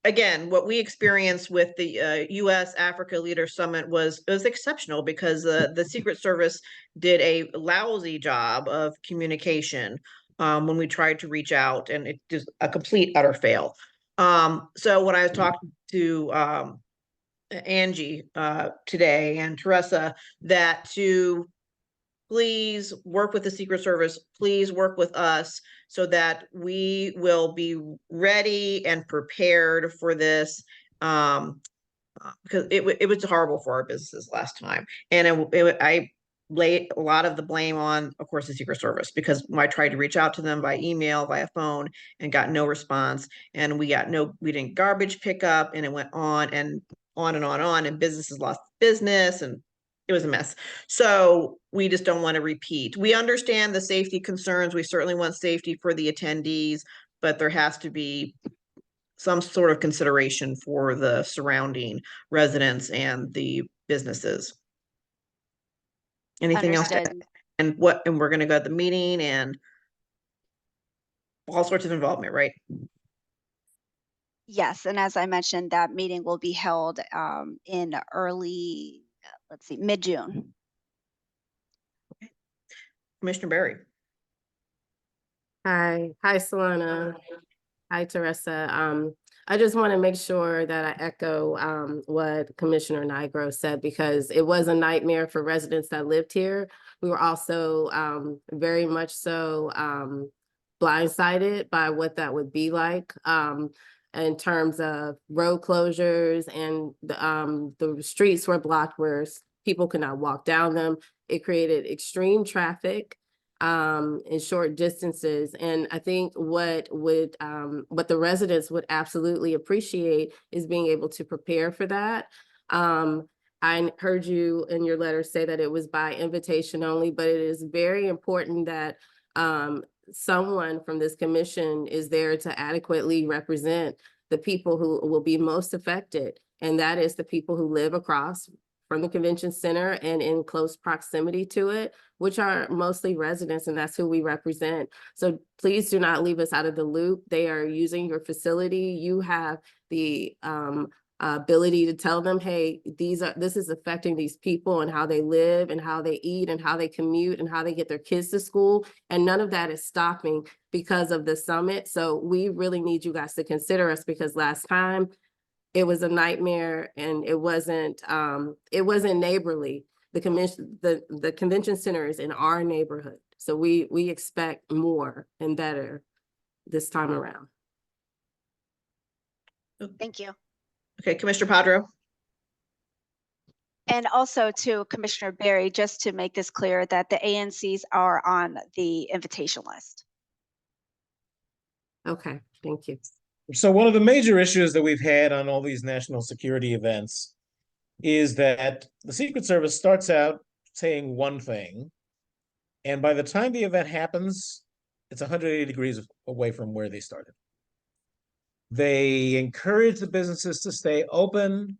again, what we experienced with the U.S. Africa Leader Summit was exceptional because the Secret Service did a lousy job of communication when we tried to reach out, and it just a complete utter fail. So when I was talking to Angie today and Teresa, that to please work with the Secret Service, please work with us so that we will be ready and prepared for this. Because it was horrible for our businesses last time. And I lay a lot of the blame on, of course, the Secret Service, because I tried to reach out to them by email, via phone, and got no response. And we didn't garbage pickup, and it went on and on and on and on, and businesses lost business, and it was a mess. So we just don't want to repeat. We understand the safety concerns. We certainly want safety for the attendees, but there has to be some sort of consideration for the surrounding residents and the businesses. Anything else? Understood. And we're gonna go to the meeting and all sorts of involvement, right? Yes, and as I mentioned, that meeting will be held in early, let's see, mid-June. Commissioner Barry. Hi, Solana. Hi, Teresa. I just want to make sure that I echo what Commissioner Nigro said, because it was a nightmare for residents that lived here. We were also very much so blindsided by what that would be like in terms of road closures, and the streets were blocked where people could not walk down them. It created extreme traffic in short distances. And I think what the residents would absolutely appreciate is being able to prepare for that. I heard you in your letter say that it was by invitation only, but it is very important that someone from this commission is there to adequately represent the people who will be most affected. And that is the people who live across from the convention center and in close proximity to it, which are mostly residents, and that's who we represent. So please do not leave us out of the loop. They are using your facility. You have the ability to tell them, hey, this is affecting these people and how they live and how they eat and how they commute and how they get their kids to school. And none of that is stopping because of the summit. So we really need you guys to consider us, because last time it was a nightmare and it wasn't neighborly. The convention center is in our neighborhood. So we expect more and better this time around. Thank you. Okay, Commissioner Padro. And also to Commissioner Barry, just to make this clear that the ANCs are on the invitation list. Okay, thank you. So one of the major issues that we've had on all these national security events is that the Secret Service starts out saying one thing, and by the time the event happens, it's 180 degrees away from where they started. They encourage the businesses to stay open,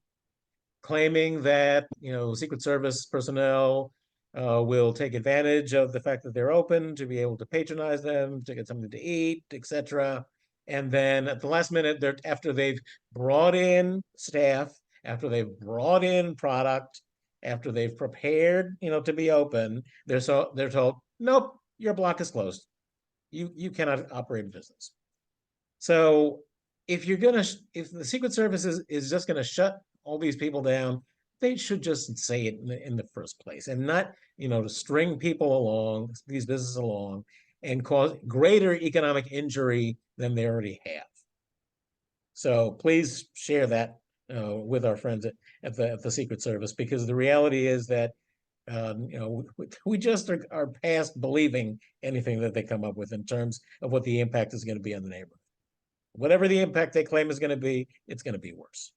claiming that, Secret Service personnel will take advantage of the fact that they're open to be able to patronize them, to get something to eat, etc. And then at the last minute, after they've brought in staff, after they've brought in product, after they've prepared, to be open, they're told, nope, your block is closed. You cannot operate a business. So if the Secret Service is just gonna shut all these people down, they should just say it in the first place, and not, to string people along, these businesses along, and cause greater economic injury than they already have. So please share that with our friends at the Secret Service, because the reality is that we just are past believing anything that they come up with in terms of what the impact is going to be on the neighborhood. Whatever the impact they claim is going to be, it's going to be worse.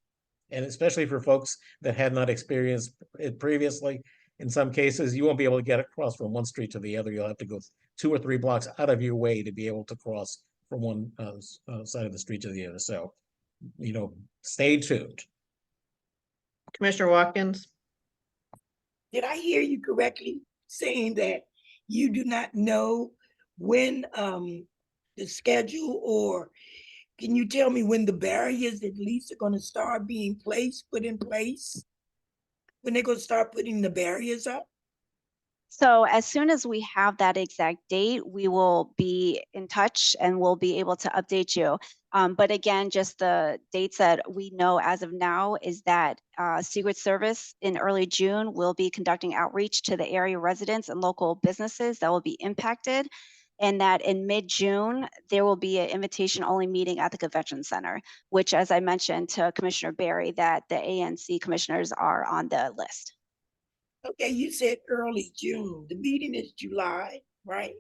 And especially for folks that had not experienced it previously, in some cases, you won't be able to get across from one street to the other. You'll have to go 2 or 3 blocks out of your way to be able to cross from one side of the street to the other. So, stay tuned. Commissioner Watkins. Did I hear you correctly saying that you do not know when the schedule, or can you tell me when the barriers at least are going to start being put in place? When they're going to start putting the barriers up? So as soon as we have that exact date, we will be in touch and we'll be able to update you. But again, just the dates that we know as of now is that Secret Service in early June will be conducting outreach to the area residents and local businesses that will be impacted. and that in mid-June, there will be an invitation-only meeting at the convention center, which, as I mentioned to Commissioner Barry, that the ANC commissioners are on the list. Okay, you said early June. The meeting is July, right?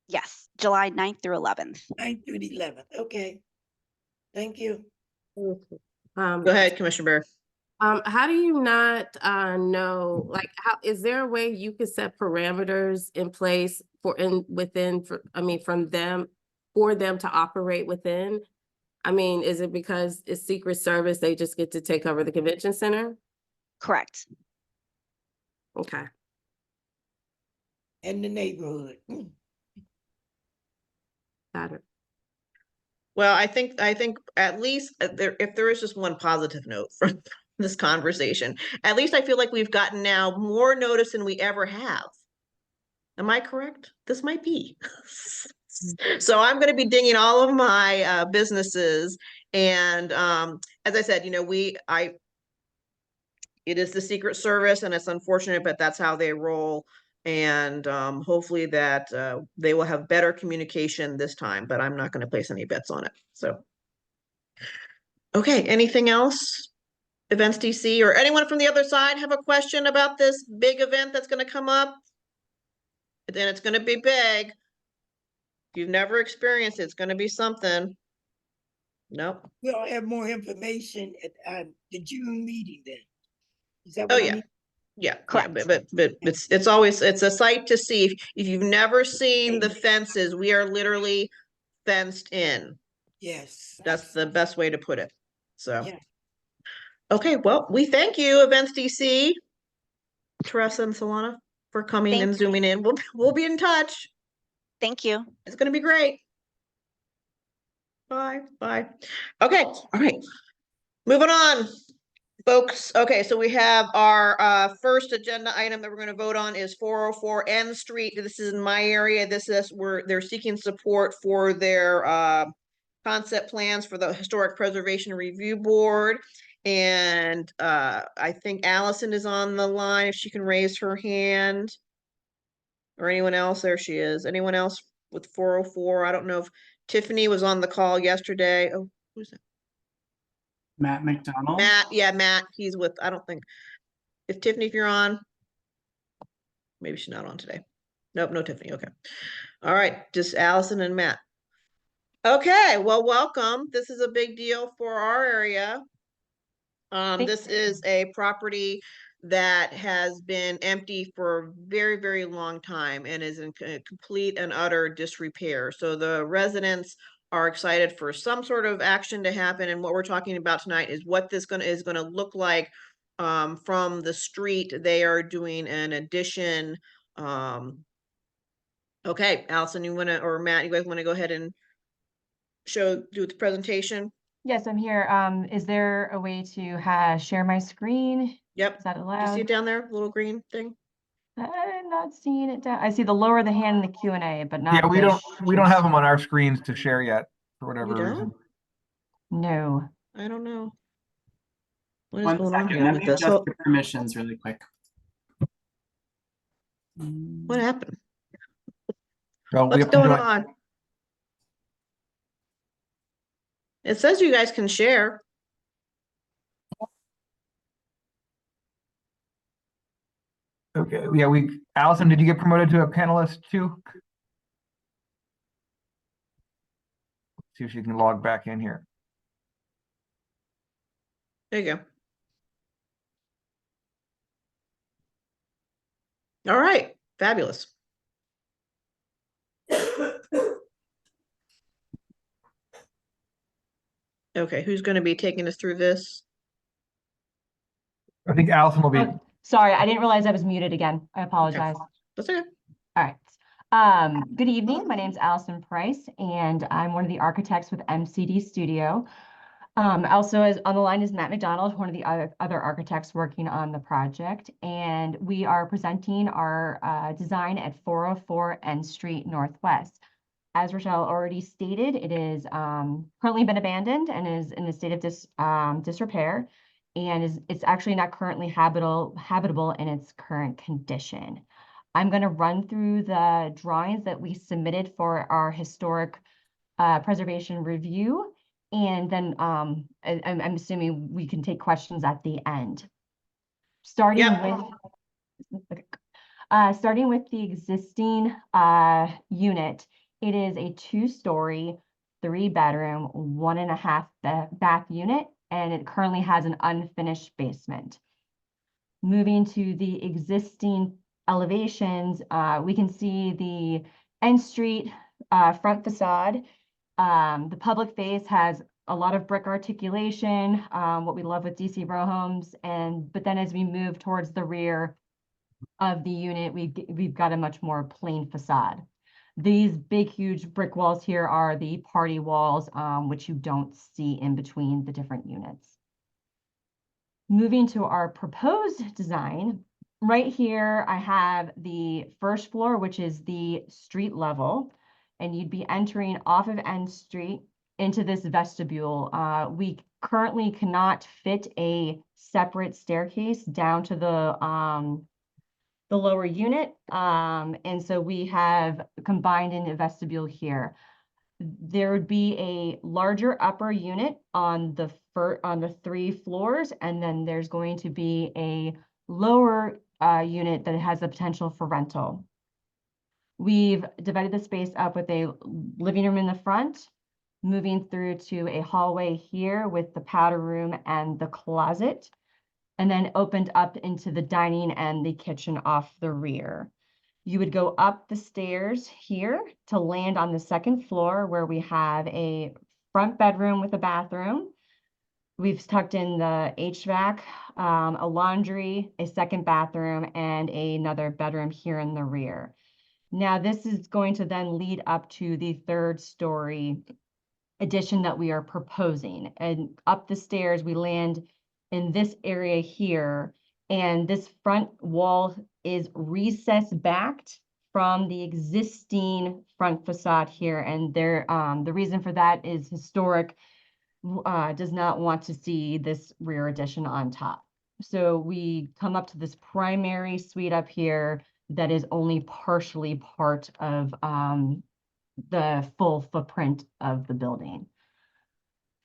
Yes, July 9th through 11th. 9th through the 11th. Okay. Thank you. Go ahead, Commissioner Barry. How do you not know, like, how is there a way you could set parameters in place for from them for them to operate within? I mean, is it because it's Secret Service, they just get to take over the convention center? Correct. Okay. And the neighborhood. Got it. Well, I think at least if there is just one positive note from this conversation, at least I feel like we've gotten now more notice than we ever have. Am I correct? This might be. So I'm going to be dinging all of my businesses, and as I said, it is the Secret Service, and it's unfortunate, but that's how they roll. And hopefully that they will have better communication this time, but I'm not going to place any bets on it. So, okay, anything else? Events DC or anyone from the other side have a question about this big event that's going to come up? Then it's going to be big. If you've never experienced it, it's going to be something. Nope. We'll have more information at the June meeting then. Is that Oh what I yeah. need? Yeah, Correct. but it's always, it's a sight to see. If you've never seen the fences, we are literally fenced in. Yes. That's the best way to put it. So, Yeah. okay, well, we thank you, Events DC, Teresa and Solana, for coming Thank and you. zooming in. We'll be in touch. Thank you. It's gonna be great. Bye, bye. Okay, all right. Moving on, folks. Okay, so we have our first agenda item that we're going to vote on is 404 N Street. This is in my area. This is where they're seeking support for their concept plans for the Historic Preservation Review Board. And I think Allison is on the line, if she can raise her hand. Or anyone else? There she is. Anyone else with 404? I don't know if Tiffany was on the call yesterday. Oh, who's that? Matt McDonald. Matt, yeah, Matt, he's with, I don't think, if Tiffany, if you're on, maybe she's not on today. Nope, no Tiffany, okay. All right, just Allison and Matt. Okay, well, welcome. This is a big deal for our area. This is a property that has been empty for a very, very long time and is in complete and utter disrepair. So the residents are excited for some sort of action to happen. And what we're talking about tonight is what this is going to look like from the street. They are doing an addition. Okay, Allison, you want to, or Matt, you guys want to go ahead and do the presentation? Yes, I'm here. Is there a way to share my screen? Yep. Is that Do you allowed? see it down there, little green thing? I'm not seeing it down. I see the lower the hand in the Q&A, but not. Yeah, we the don't have them on our screens to share yet for You whatever don't? reason. No. I don't know. What is One going on second, here let with me this? adjust the permissions really quick. What happened? So we What's have to going join. on? It says you guys can share. Okay, yeah, Allison, did you get promoted to a panelist too? See if she can log back in here. There you go. All right, fabulous. Okay, who's going to be taking us through this? I think Allison will be. Oh, sorry, I didn't realize I was muted again. I apologize. That's okay. All right. Good evening. My name is Allison Price, and I'm one of the architects with MCD Studio. Also on the line is Matt McDonald, one of the other architects working on the project. And we are presenting our design at 404 N Street Northwest. As Rochelle already stated, it is currently been abandoned and is in a state of disrepair, and it's actually not currently habitable in its current condition. I'm going to run through the drawings that we submitted for our historic preservation review. And then I'm assuming we can take questions at the end. Starting with the existing unit, it is a 2-story, 3-bedroom, 1.5 bath unit, and it currently has an unfinished basement. Moving to the existing elevations, we can see the end street front facade. The public face has a lot of brick articulation, what we love with DC row homes, but then as we move towards the rear of the unit, we've got a much more plain facade. These big, huge brick walls here are the party walls, which you don't see in between the different units. Moving to our proposed design, right here, I have the first floor, which is the street level, and you'd be entering off of N Street into this vestibule. We currently cannot fit a separate staircase down to the lower unit, and so we have combined in a vestibule here. There would be a larger upper unit on the 3 floors, and then there's going to be a lower unit that has the potential for rental. We've divided the space up with a living room in the front, moving through to a hallway here with the powder room and the closet, and then opened up into the dining and the kitchen off the rear. You would go up the stairs here to land on the 2nd floor, where we have a front bedroom with a bathroom. We've tucked in the HVAC, a laundry, a 2nd bathroom, and another bedroom here in the rear. Now, this is going to then lead up to the 3rd story addition that we are proposing. And up the stairs, we land in this area here, and this front wall is recessed backed from the existing front facade here. And the reason for that is historic does not want to see this rear addition on top. So we come up to this primary suite up here that is only partially part of the full footprint of the building.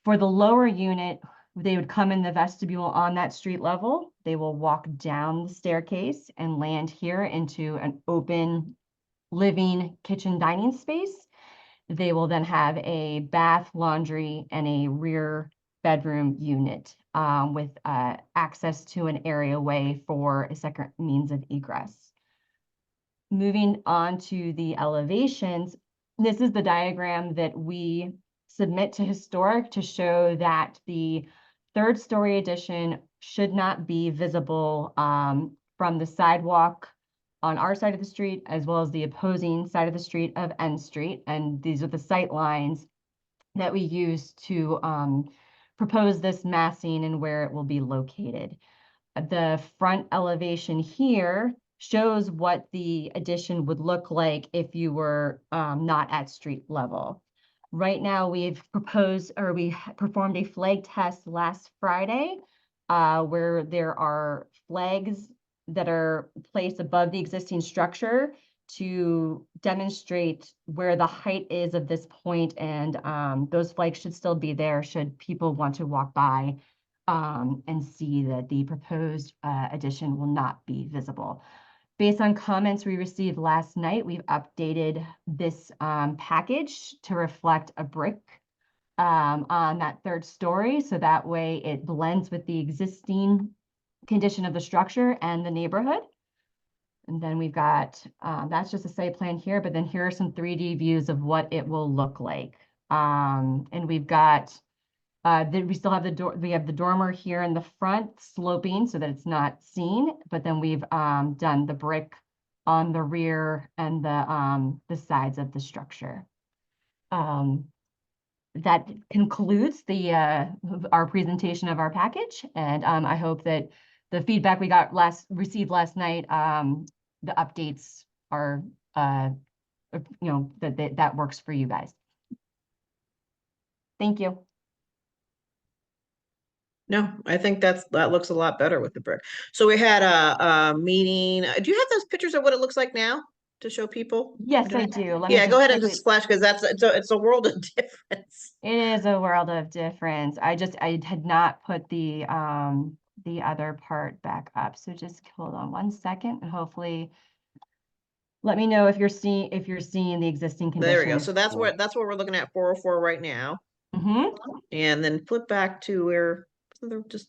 For the lower unit, they would come in the vestibule on that street level. They will walk down the staircase and land here into an open living, kitchen, dining space. They will then have a bath, laundry, and a rear bedroom unit with access to an areaway for a second means of egress. Moving on to the elevations, this is the diagram that we submit to historic to show that the 3rd story addition should not be visible from the sidewalk on our side of the street, as well as the opposing side of the street of N Street. And these are the sight lines that we use to propose this massing and where it will be located. The front elevation here shows what the addition would look like if you were not at street level. Right now, we performed a flag test last Friday, where there are flags that are placed above the existing structure to demonstrate where the height is of this point, and those flags should still be there should people want to walk by and see that the proposed addition will not be visible. Based on comments we received last night, we've updated this package to reflect a brick on that 3rd story, so that way it blends with the existing condition of the structure and the neighborhood. And then we've got, that's just a site plan here, but then here are some 3D views of what it will look like. And we've got, we still have the door, we have the dormer here in the front sloping so that it's not seen, but then we've done the brick on the rear and the sides of the structure. That concludes our presentation of our package, and I hope that the feedback we received last night, the updates are that works for you guys. Thank you. No, I think that looks a lot better with the brick. So we had a meeting. Do you have those pictures of what it looks like now to show people? Yes, I do. Let me Yeah, just go ahead and quickly. just flash because it's a world of difference. It is a world of difference. I had not put the other part back up. So just hold on one second and hopefully let me know if you're seeing the existing conditions. There we go. So that's what we're looking at 404 right now. Mm-hmm. And then flip back to where just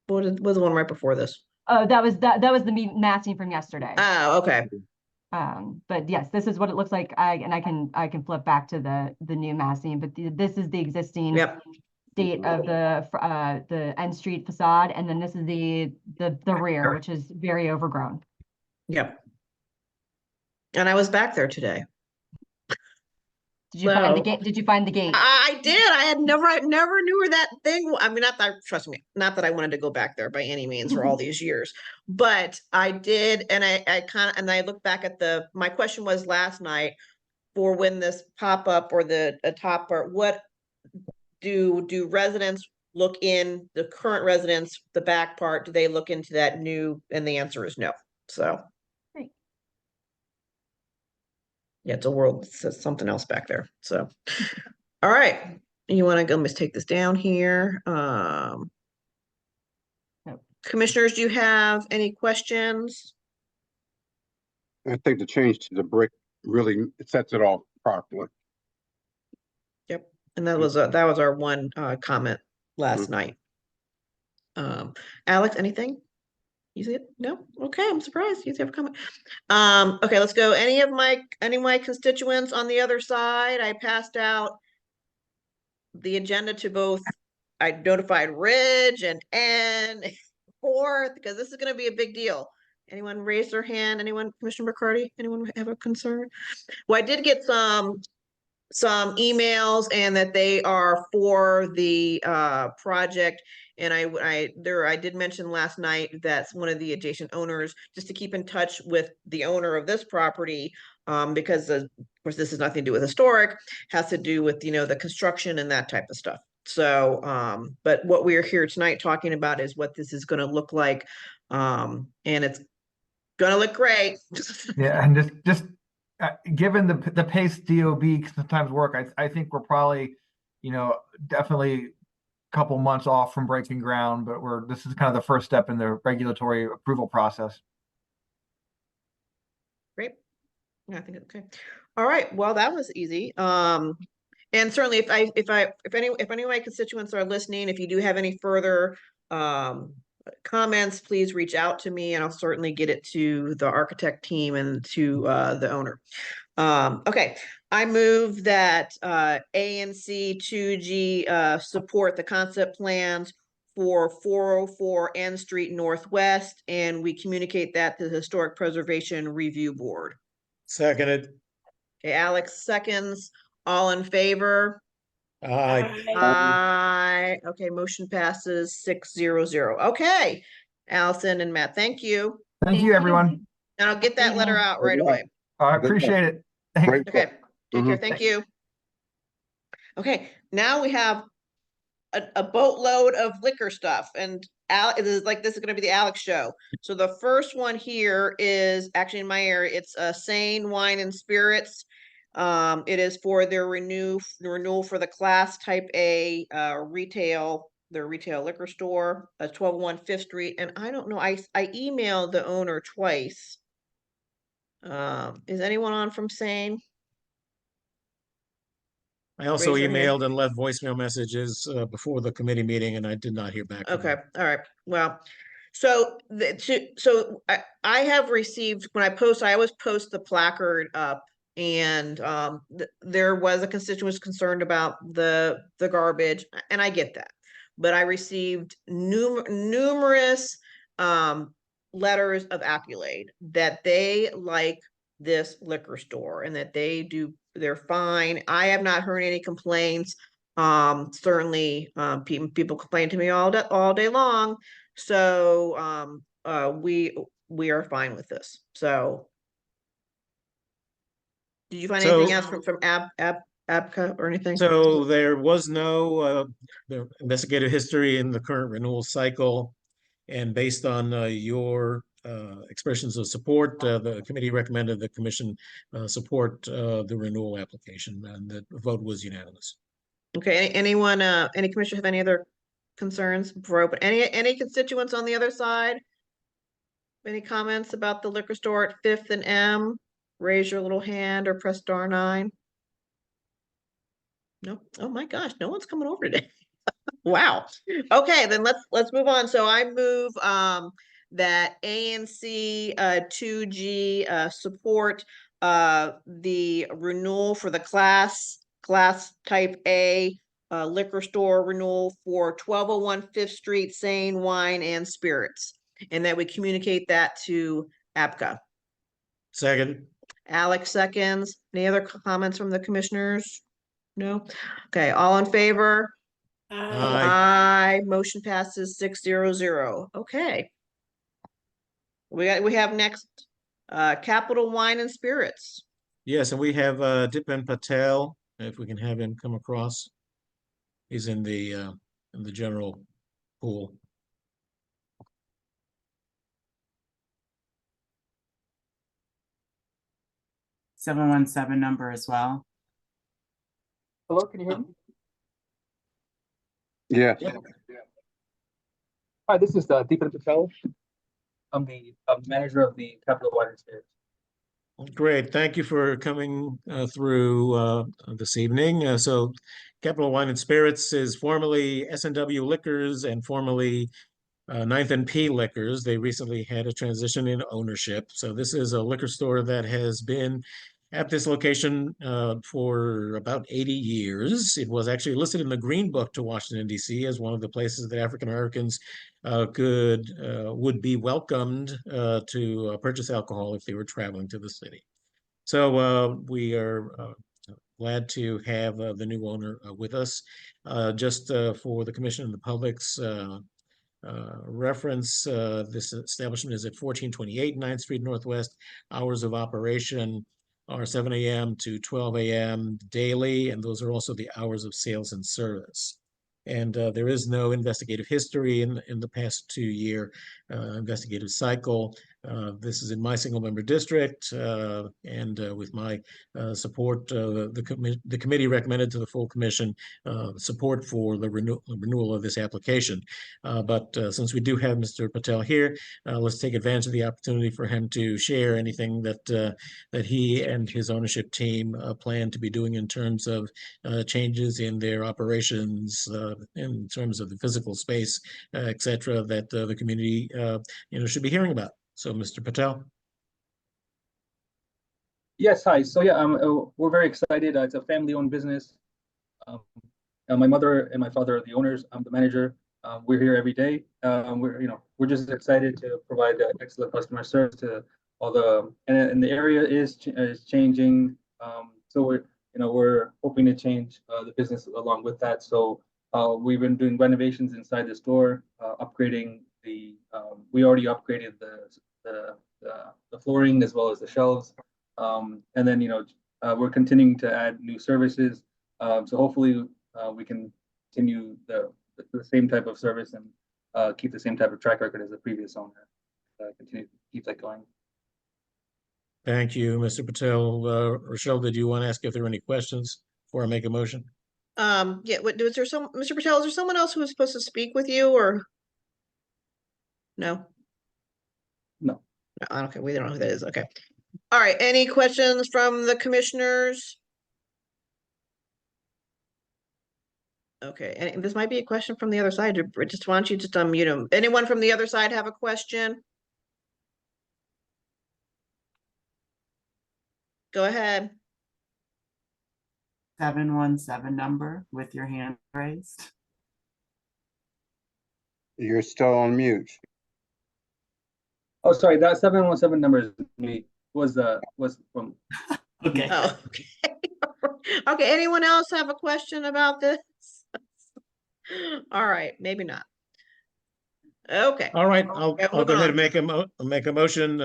what was the one right before this? Oh, that was the massing from yesterday. Oh, okay. But yes, this is what it looks like. I can flip back to the new massing, but this is the existing state of the end street facade, and then this is the rear, which is very overgrown. Yep. And I was back there today. Did you find the gate? Did you find the gate? I did. I never knew where that thing. I mean, trust me, not that I wanted to go back there by any means for all these years, but I did. And I look back at my question was last night for when this pop up or the top part, what do residents look in the current residents, the back part, do they look into that new? And the answer is no. So. Great. Yeah, it's a world, it's something else back there. So, all right. You want to go, let's take this down here. Commissioners, do you have any questions? I think the change to the brick really sets it off properly. Yep. And that was our one comment last night. Alex, anything? You see it? No? Okay, I'm surprised. You have a comment. Okay, let's go. Any of my constituents on the other side? I passed out the agenda to both. I notified Ridge and Fourth because this is going to be a big deal. Anyone raise their hand? Anyone, Commissioner McCarty? Anyone have a concern? Well, I did get some emails and that they are for the project. And I did mention last night that's one of the adjacent owners, just to keep in touch with the owner of this property, because of course this has nothing to do with historic, has to do with the construction and that type of stuff. So but what we're here tonight talking about is what this is going to look like, and it's going to look great. Yeah, and just given the pace DOB sometimes work, I think we're probably, definitely a couple months off from breaking ground, but this is kind of the first step in the regulatory approval process. Great. Yeah, I think it's okay. All right. Well, that was easy. And certainly if any of my constituents are listening, if you do have any further comments, please reach out to me and I'll certainly get it to the architect team and to the owner. Okay, I move that ANC 2G support the concept plans for 404 N Street Northwest, and we communicate that to the Historic Preservation Review Board. Seconded. Okay, Alex seconds. All in favor? Aye. Aye. Okay, motion passes 6-0-0. Okay, Allison and Matt, thank you. Thank you, everyone. And I'll get that letter out right away. I appreciate it. Thanks. Okay, take care. Thank you. Okay, now we have a boatload of liquor stuff, and this is going to be the Alex show. So the first one here is actually in my area. It's Sane Wine and Spirits. It is for their renewal for the Class Type A retail liquor store, 1201 5th Street. And I don't know, I emailed the owner twice. Is anyone on from Sane? I also Raise your hand. emailed and left voicemail messages before the committee meeting, and I did not hear back. Okay, all right. Well, so I have received, when I always post the placard up, and there was a constituent concerned about the garbage, and I get that, but I received numerous letters of accolade that they like this liquor store and that they're fine. I have not heard any complaints. Certainly people complain to me all day long. So we are fine with this. So did you find anything else from ABCA or anything? So there was no the investigative history in the current renewal cycle. And based on your expressions of support, the committee recommended the commission support the renewal application, and the vote was unanimous. Okay, anyone, any commissioner have any other concerns before I open? Any constituents on the other side? Any comments about the liquor store at Fifth and M? Raise your little hand or press *9. No, oh my gosh, no one's coming over today. Wow. Okay, then let's move on. So I move that ANC 2G support the renewal for the class type A liquor store renewal for 1201 Fifth Street, Seine Wine and Spirits, and that we communicate that to APCA. Second. Alex seconds. Any other comments from the commissioners? No? Okay, all in favor? Aye. Aye. Motion passes 600. Okay. We have next Capital Wine and Spirits. Yes, and we have Dipen Patel, if we can have him come across. He's in the general pool. #717 number as well. Hello, can you hear me? Yeah. Hi, this is Deepan Patel. I'm the manager of the Capital Wine and Spirits. Great, thank you for coming through this evening. So Capital Wine and Spirits is formerly S&W Liquors and formerly Ninth and P Liquors. They recently had a transition in ownership. So this is a liquor store that has been at this location for about 80 years. It was actually listed in the Green Book to Washington, D.C. as one of the places that African Americans would be welcomed to purchase alcohol if they were traveling to the city. So we are glad to have the new owner with us. Just for the commission and the public's reference, this establishment is at 1428 9th Street Northwest. Hours of operation are 7 a.m. to 12 a.m. daily, and those are also the hours of sales and service. And there is no investigative history in the past 2-year investigative cycle. This is in my single member district, and with my support, the committee recommended to the full commission support for the renewal of this application. But since we do have Mr. Patel here, let's take advantage of the opportunity for him to share anything that he and his ownership team plan to be doing in terms of changes in their operations, in terms of the physical space, et cetera, that the community should be hearing about. So, Mr. Patel. Yes, hi. So yeah, we're very excited. It's a family-owned business. My mother and my father are the owners. I'm the manager. We're here every day. We're just excited to provide excellent customer service to all the, and the area is changing. So we're hoping to change the business along with that. So we've been doing renovations inside the store, upgrading we already upgraded the flooring as well as the shelves. And then, we're continuing to add new services. So hopefully we can continue the same type of service and keep the same type of track record as the previous owner. Continue to keep that going. Thank you, Mr. Patel. Rochelle, did you want to ask if there are any questions before I make a motion? Yeah, Mr. Patel, is there someone else who was supposed to speak with you, or? No? No. Okay, we don't know who that is. Okay. All right, any questions from the commissioners? Okay, and this might be a question from the other side. Just why don't you just unmute them? Anyone from the other side have a question? Go ahead. 717 number with your hand raised. You're still on mute. Oh, sorry, that 717 number is me. Was from. Okay. Oh, okay. Okay, anyone else have a question about this? All right, maybe not. Okay. All right, Yeah, I'll go moving ahead on. and make a motion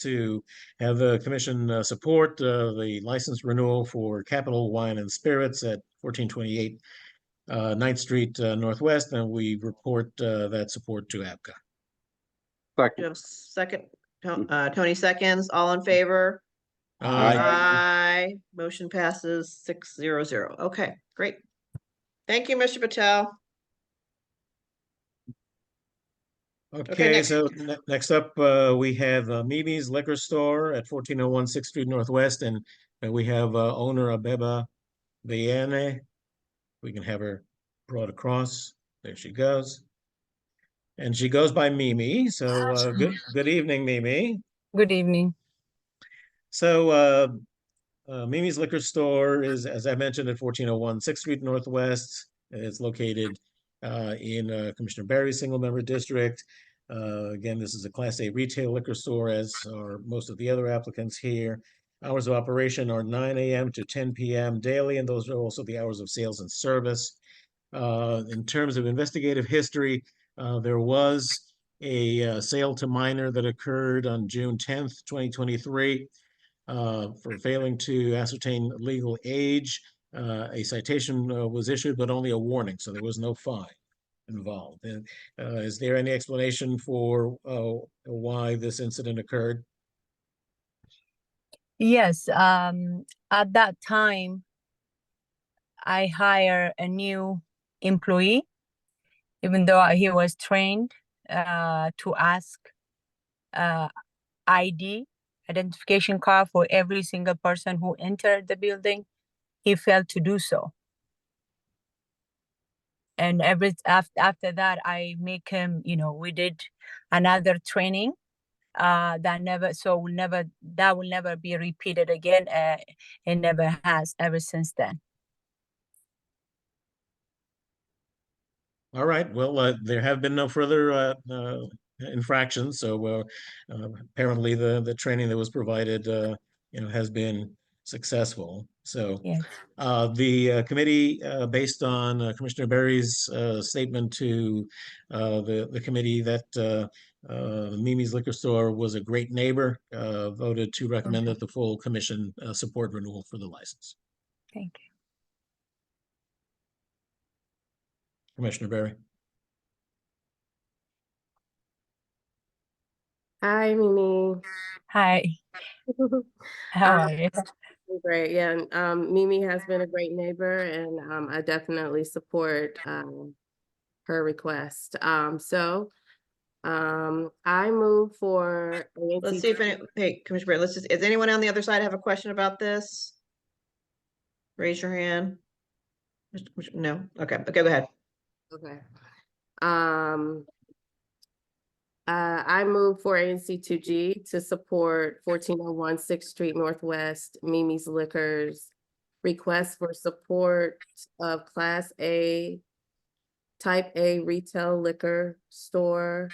to have the commission support the license renewal for Capital Wine and Spirits at 1428 9th Street Northwest, and we report that support to APCA. Do you Second. have a second? Tony seconds, all in favor? Aye. Motion passes 600. Okay, great. Thank you, Mr. Patel. Okay, Okay, next. so next up, we have Mimi's Liquor Store at 1401 6th Street Northwest, and we have owner Abeba Bayane. We can have her brought across. There she goes. And she goes by Mimi. So good evening, Mimi. Good evening. So Mimi's Liquor Store is, as I mentioned, at 1401 6th Street Northwest. It's located in Commissioner Barry's single-member district. Again, this is a Class A retail liquor store, as are most of the other applicants here. Hours of operation are 9 a.m. to 10 p.m. daily, and those are also the hours of sales and service. In terms of investigative history, there was a sale to minor that occurred on June 10th, 2023. For failing to ascertain legal age. A citation was issued, but only a warning, so there was no fine involved. And is there any explanation for why this incident occurred? Yes, at that time, I hired a new employee, even though he was trained to ask ID, identification card for every single person who entered the building. He failed to do so. And after that, I make him, we did another training that will never be repeated again. It never has ever since then. All right, well, there have been no further infractions, so apparently the training that was provided, has been successful. So Yes. the committee, based on Commissioner Berry's statement to the committee that Mimi's Liquor Store was a great neighbor, voted to recommend that the full commission support renewal for the license. Thank you. Commissioner Berry. Hi, Mimi. Hi. How are you? Great. Yeah. Mimi has been a great neighbor, and I definitely support her request. I move for ANC. Let's see if hey, Commissioner Barrett, is anyone on the other side have a question about this? Raise your hand. No, okay, go ahead. Okay. I move for ANC2G to support 1401 6th Street Northwest, Mimi's Liquors request for support of Class A, Type A retail liquor store.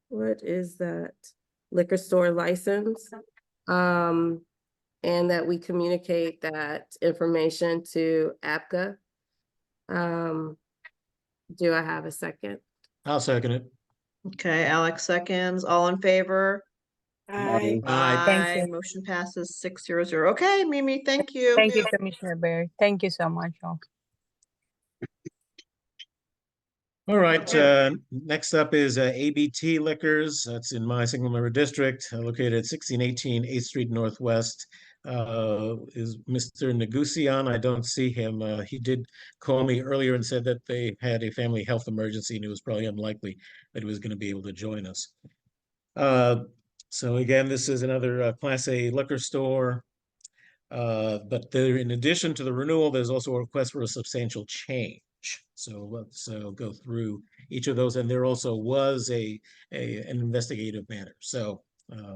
What is that? Liquor store license. And that we communicate that information to APCA. Do I have a second? I'll second it. Okay, Alex seconds, all in favor? Aye. Thank you. Motion passes 600. Okay, Mimi, thank you. Thank you, Commissioner Barry. Thank you so much. All right, next up is ABT Liquors. That's in my single member district, located at 1618 8th Street Northwest. Is Mr. Negusian. I don't see him. He did call me earlier and said that they had a family health emergency and it was probably unlikely that he was going to be able to join us. So again, this is another Class A liquor store. But there, in addition to the renewal, there's also a request for a substantial change. So let's go through each of those. And there also was an investigative matter. So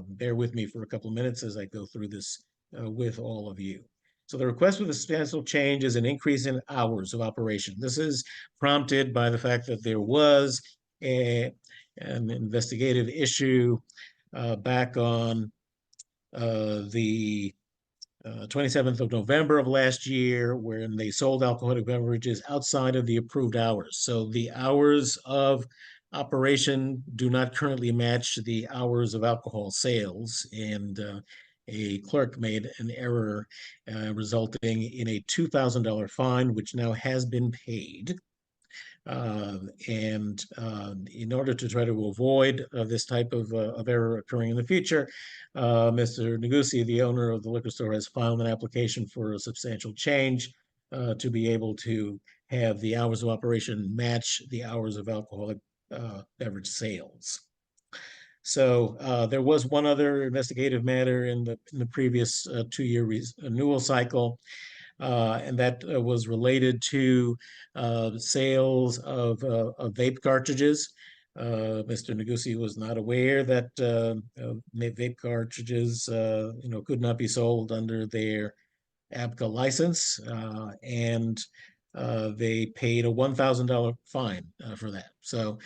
bear with me for a couple of minutes as I go through this with all of you. So the request for the substantial change is an increase in hours of operation. This is prompted by the fact that there was an investigative issue back on the 27th of November of last year, when they sold alcoholic beverages outside of the approved hours. So the hours of operation do not currently match the hours of alcohol sales. And a clerk made an error, resulting in a $2,000 fine, which now has been paid. And in order to try to avoid this type of error occurring in the future, Mr. Negussi, the owner of the liquor store, has filed an application for a substantial change to be able to have the hours of operation match the hours of alcoholic beverage sales. So there was one other investigative matter in the previous 2-year renewal cycle. And that was related to sales of vape cartridges. Mr. Negussi was not aware that vape cartridges, could not be sold under their ABCA license, and they paid a $1,000 fine for that. So,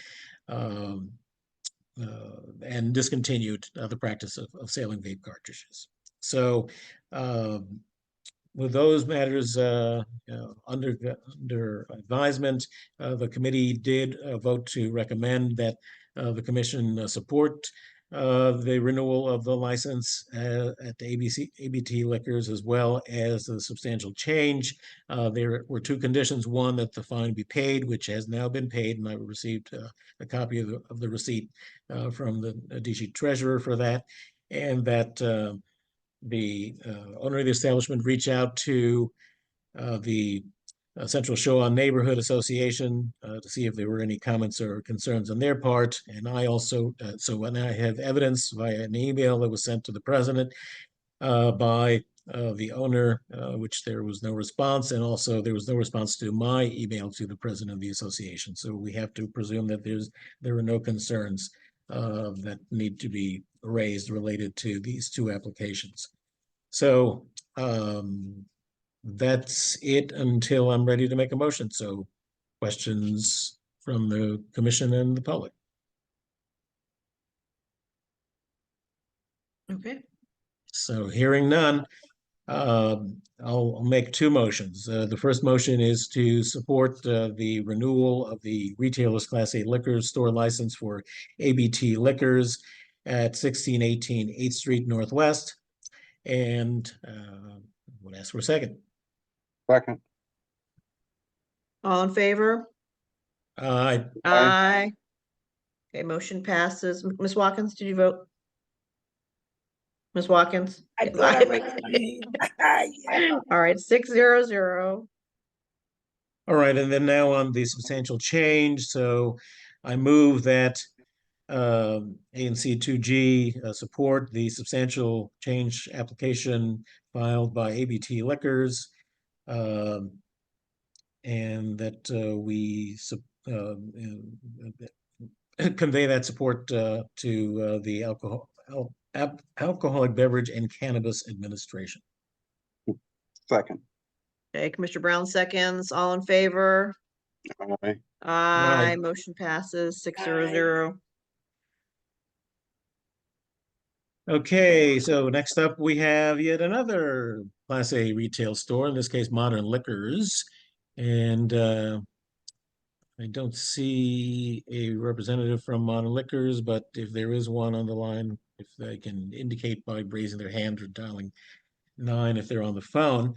and discontinued the practice of selling vape cartridges. So, with those matters under advisement, the committee did vote to recommend that the commission support the renewal of the license at the ABT Liquors, as well as the substantial change. There were 2 conditions: one, that the fine be paid, which has now been paid, and I received a copy of the receipt from the DC treasurer for that, and that the owner of the establishment reach out to the Central Showa Neighborhood Association to see if there were any comments or concerns on their part. And I also, so when I have evidence via an email that was sent to the president by the owner, which there was no response, and also there was no response to my email to the president of the association. So we have to presume that there are no concerns that need to be raised related to these 2 applications. So that's it until I'm ready to make a motion. So questions from the commission and the public? Okay. So hearing none, I'll make 2 motions. The first motion is to support the renewal of the retailer's Class A liquor store license for ABT Liquors at 1618 8th Street Northwest. And would ask for a second. Second. All in favor? Aye. Aye. Okay, motion passes. Ms. Watkins, did you vote? Ms. Watkins? I Yes, thought I raised my hand. Yeah. All right, 6-0-0. All right, and then now on the substantial change. So I move that ANC 2G support the substantial change application filed by ABT Liquors, and that we convey that support to the Alcoholic Beverage and Cannabis Administration. Second. Okay, Commissioner Brown seconds. All in favor? Aye. Aye. Motion passes 6-0-0. Okay, so next up we have yet another Class A retail store, in this case Modern Liquors. And I don't see a representative from Modern Liquors, but if there is one on the line, if they can indicate by raising their hand or dialing 9 if they're on the phone.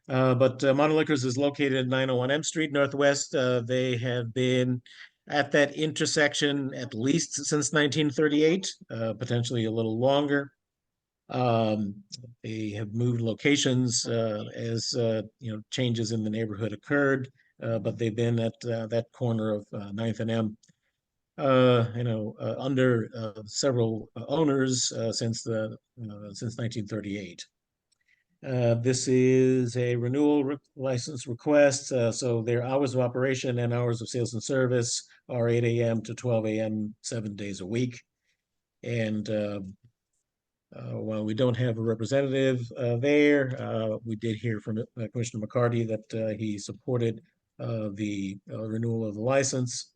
But Modern Liquors is located at 901 M Street Northwest. They have been at that intersection at least since 1938, potentially a little longer. They have moved locations as changes in the neighborhood occurred, but they've been at that corner of 9th and M, under several owners since 1938. This is a renewal license request. So their hours of operation and hours of sales and service are 8 a.m. to 12 a.m. 7 days a week. And while we don't have a representative there, we did hear from Commissioner McCarty that he supported the renewal of the license.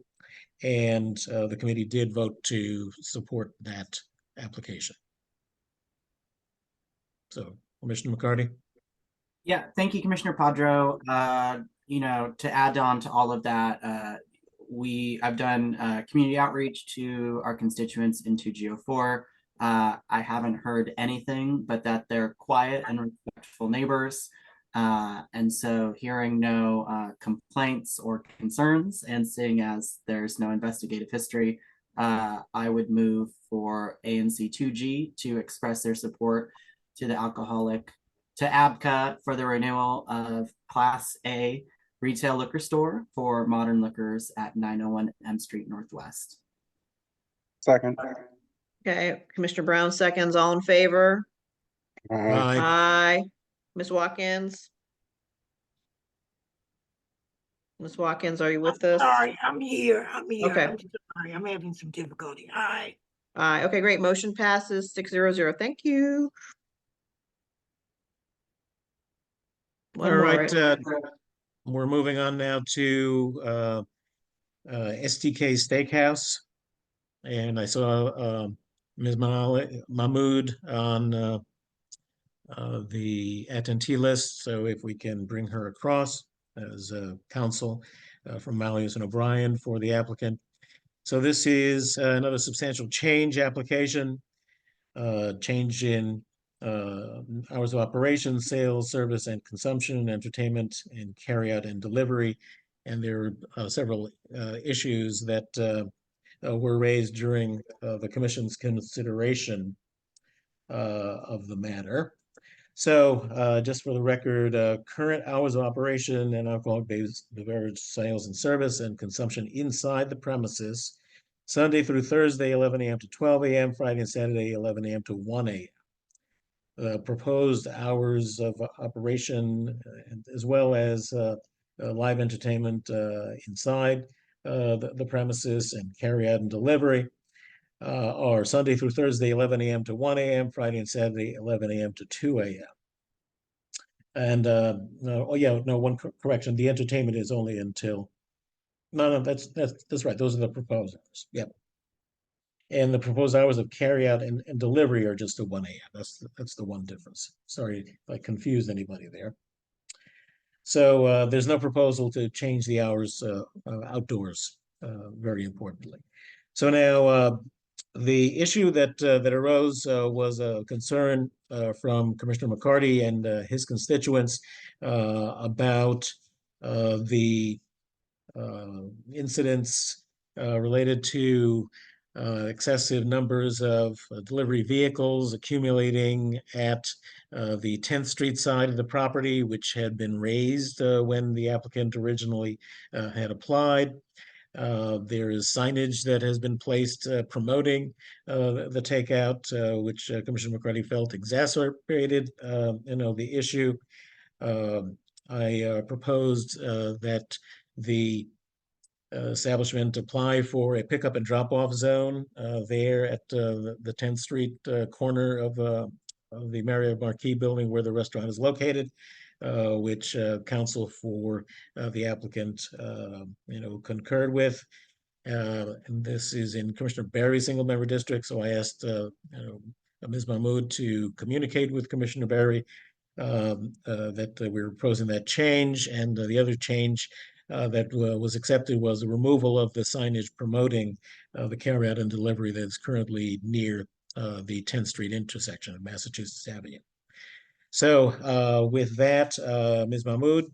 And the committee did vote to support that application. So, Commissioner McCarty? Yeah, thank you, Commissioner Padro. You know, to add on to all of that, I've done community outreach to our constituents in 2G04. I haven't heard anything but that they're quiet and respectful neighbors. And so hearing no complaints or concerns, and seeing as there's no investigative history, I would move for ANC 2G to express their support to the to ABCA for the renewal of Class A retail liquor store for Modern Liquors at 901 M Street Northwest. Second. Okay, Commissioner Brown seconds, all in favor? Aye. Aye. Ms. Watkins? Ms. Watkins, are you with us? Sorry, I'm here. Okay. I'm sorry. I'm having some difficulty. Aye. Aye. Okay, great. Motion passes 600. Thank you. One All more, right, we're moving on now to STK Steakhouse. And I saw Ms. Mahmood on the attendee list. So if we can bring her across as counsel from Malleus and O'Brien for the applicant. So this is another substantial change application, change in hours of operation, sales, service, and consumption, entertainment, and carryout and delivery. And there are several issues that were raised during the commission's consideration of the matter. So just for the record, current hours of operation and alcohol-based beverage sales and service and consumption inside the premises, Sunday through Thursday, 11 a.m. to 12 a.m., Friday and Saturday, 11 a.m. to 1 a.m. Proposed hours of operation, as well as live entertainment inside the premises and carry out and delivery, are Sunday through Thursday, 11 a.m. to 1 a.m., Friday and Saturday, 11 a.m. to 2 a.m. And one correction, the entertainment is only until, no, that's right. Those are the proposed hours. Yep. And the proposed hours of carry out and delivery are just to 1 a.m. That's the one difference. Sorry if I confused anybody there. So there's no proposal to change the hours outdoors, very importantly. So now the issue that arose was a concern from Commissioner McCarty and his constituents about the incidents related to excessive numbers of delivery vehicles accumulating at the 10th Street side of the property, which had been raised when the applicant originally had applied. There is signage that has been placed promoting the takeout, which Commissioner McCarty felt exacerbated, the issue. I proposed that the establishment apply for a pickup and drop-off zone there at the 10th Street corner of the Marriott Marquis building where the restaurant is located, which counsel for the applicant, concurred with. And this is in Commissioner Barry's single member district. So I asked Ms. Mahmood to communicate with Commissioner Barry that we were proposing that change. And the other change that was accepted was the removal of the signage promoting the carryout and delivery that is currently near the 10th Street intersection of Massachusetts Avenue. So with that, Ms. Mahmood,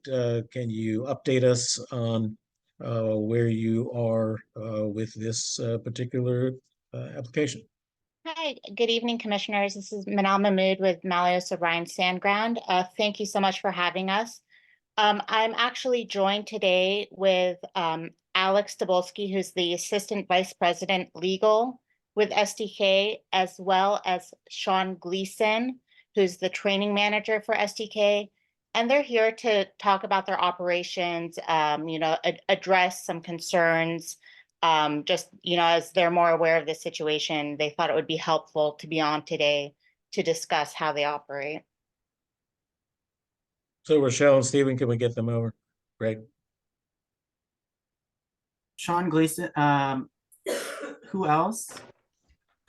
can you update us on where you are with this particular application? Hi, good evening, commissioners. This is Manal Mahmood with Malleus O'Brien Sandground. Thank you so much for having us. I'm actually joined today with Alex Tobolsky, who's the Assistant Vice President Legal with STK, as well as Sean Gleason, who's the Training Manager for STK. And they're here to talk about their operations, address some concerns. As they're more aware of the situation, they thought it would be helpful to be on today to discuss how they operate. So Rochelle and Stephen, can we get them over? Great. Sean Gleason, who else?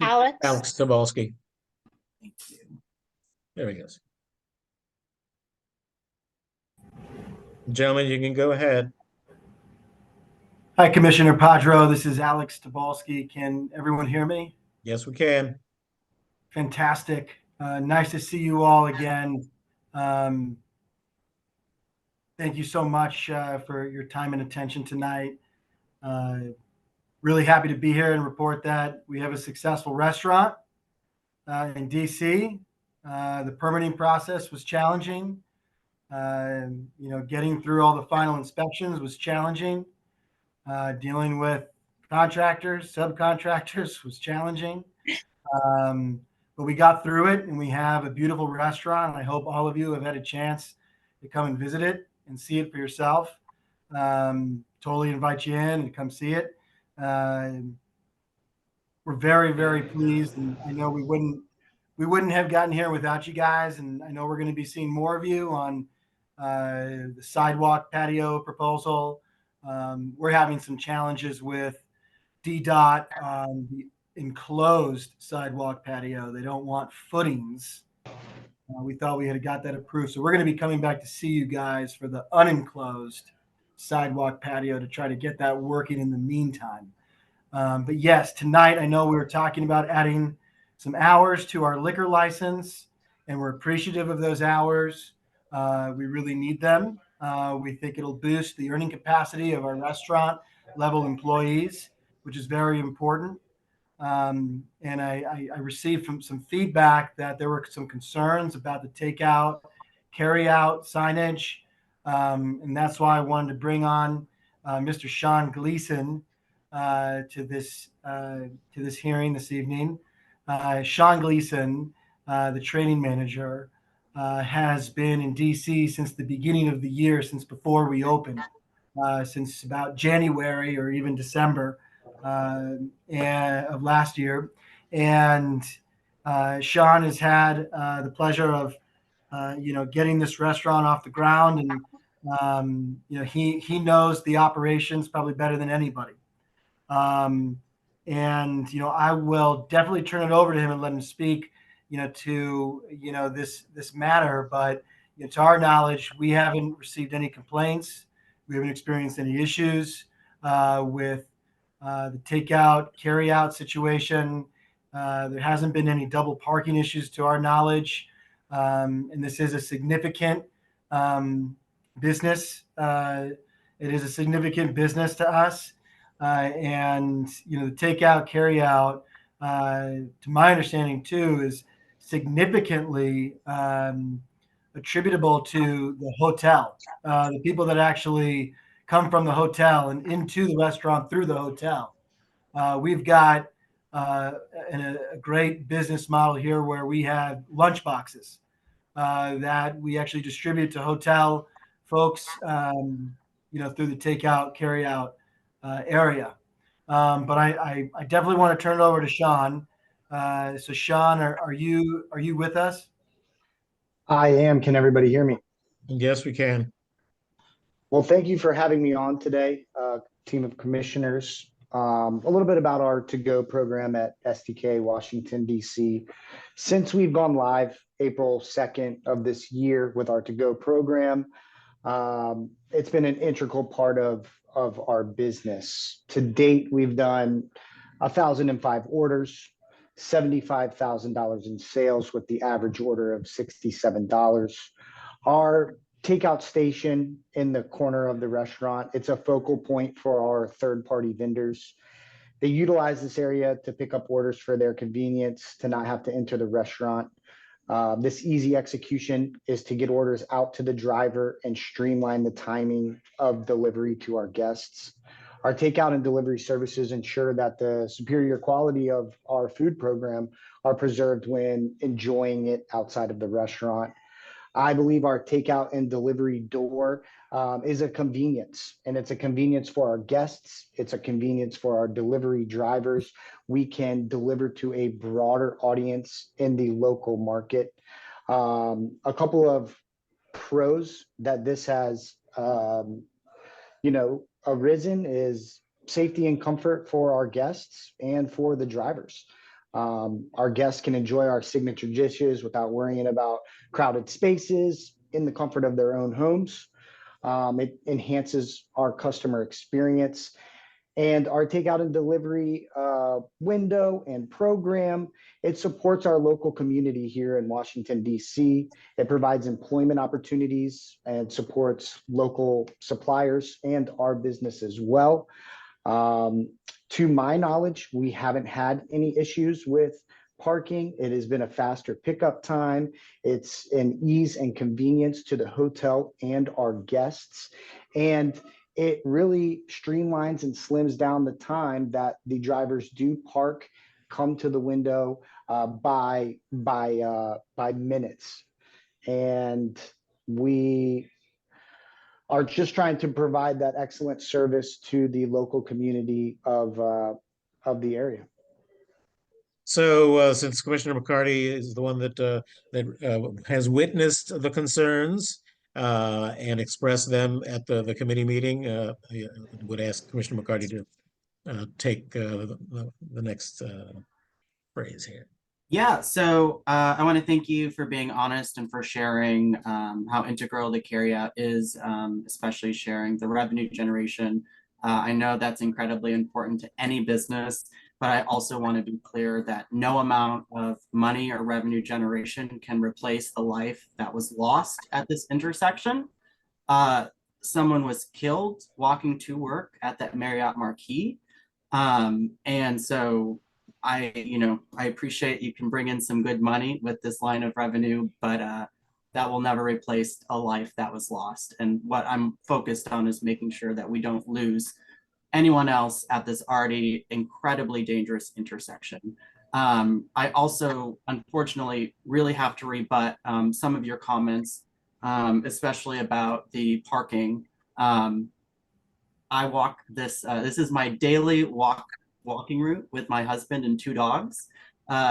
Alex Tobolsky. Thank you. There he goes. Gentlemen, you can go ahead. Hi, Commissioner Padro. This is Alex Tobolsky. Can everyone hear me? Yes, we can. Fantastic. Nice to see you all again. Thank you so much for your time and attention tonight. Really happy to be here and report that we have a successful restaurant in DC. The permitting process was challenging. Getting through all the final inspections was challenging. Dealing with contractors, subcontractors was challenging. But we got through it, and we have a beautiful restaurant. I hope all of you have had a chance to come and visit it and see it for yourself. Totally invite you in and come see it. We're very, very pleased, and I know we wouldn't have gotten here without you guys. And I know we're going to be seeing more of you on the sidewalk patio proposal. We're having some challenges with DDOT on the enclosed sidewalk patio. They don't want footings. We thought we had got that approved. So we're going to be coming back to see you guys for the unenclosed sidewalk patio to try to get that working in the meantime. But yes, tonight I know we were talking about adding some hours to our liquor license, and we're appreciative of those hours. We really need them. We think it'll boost the earning capacity of our restaurant level employees, which is very important. And I received some feedback that there were some concerns about the takeout, carry out signage. And that's why I wanted to bring on Mr. Sean Gleason to this hearing this evening. Sean Gleason, the training manager, has been in DC since the beginning of the year, since before we opened, since about January or even December of last year. And Sean has had the pleasure of getting this restaurant off the ground, and he knows the operations probably better than anybody. And I will definitely turn it over to him and let him speak to this matter. But to our knowledge, we haven't received any complaints. We haven't experienced any issues with the takeout, carry out situation. There hasn't been any double parking issues to our knowledge. And this is a significant business. It is a significant business to us. And the takeout, carry out, to my understanding too, is significantly attributable to the hotel. The people that actually come from the hotel and into the restaurant through the hotel. We've got a great business model here where we have lunch boxes that we actually distribute to hotel folks, through the takeout, carry out area. But I definitely want to turn it over to Sean. So Sean, are you with us? I am. Can everybody hear me? Yes, we can. Well, thank you for having me on today, team of commissioners. A little bit about our to-go program at STK Washington, D.C. Since we've gone live April 2nd of this year with our to-go program, it's been an integral part of our business. To date, we've done 1,005 orders, $75,000 in sales with the average order of $67. Our takeout station in the corner of the restaurant, it's a focal point for our third-party vendors. They utilize this area to pick up orders for their convenience, to not have to enter the restaurant. This easy execution is to get orders out to the driver and streamline the timing of delivery to our guests. Our takeout and delivery services ensure that the superior quality of our food program are preserved when enjoying it outside of the restaurant. I believe our takeout and delivery door is a convenience, and it's a convenience for our guests. It's a convenience for our delivery drivers. We can deliver to a broader audience in the local market. A couple of pros that this has, arisen is safety and comfort for our guests and for the drivers. Our guests can enjoy our signature dishes without worrying about crowded spaces in the comfort of their own homes. It enhances our customer experience. And our takeout and delivery window and program, it supports our local community here in Washington, D.C. It provides employment opportunities and supports local suppliers and our business as well. To my knowledge, we haven't had any issues with parking. It has been a faster pickup time. It's an ease and convenience to the hotel and our guests. And it really streamlines and slims down the time that the drivers do park, come to the window by minutes. And we are just trying to provide that excellent service to the local community of the area. So since Commissioner McCarty is the one that has witnessed the concerns and expressed them at the committee meeting, I would ask Commissioner McCarty to take the next phrase here. Yeah, so I want to thank you for being honest and for sharing how integral the carryout is, especially sharing the revenue generation. I know that's incredibly important to any business, but I also want to be clear that no amount of money or revenue generation can replace the life that was lost at this intersection. Someone was killed walking to work at that Marriott Marquis. And so I appreciate you can bring in some good money with this line of revenue, but that will never replace a life that was lost. And what I'm focused on is making sure that we don't lose anyone else at this already incredibly dangerous intersection. I also, unfortunately, really have to rebut some of your comments, especially about the parking. I walk this, this is my daily walking route with my husband and 2 dogs.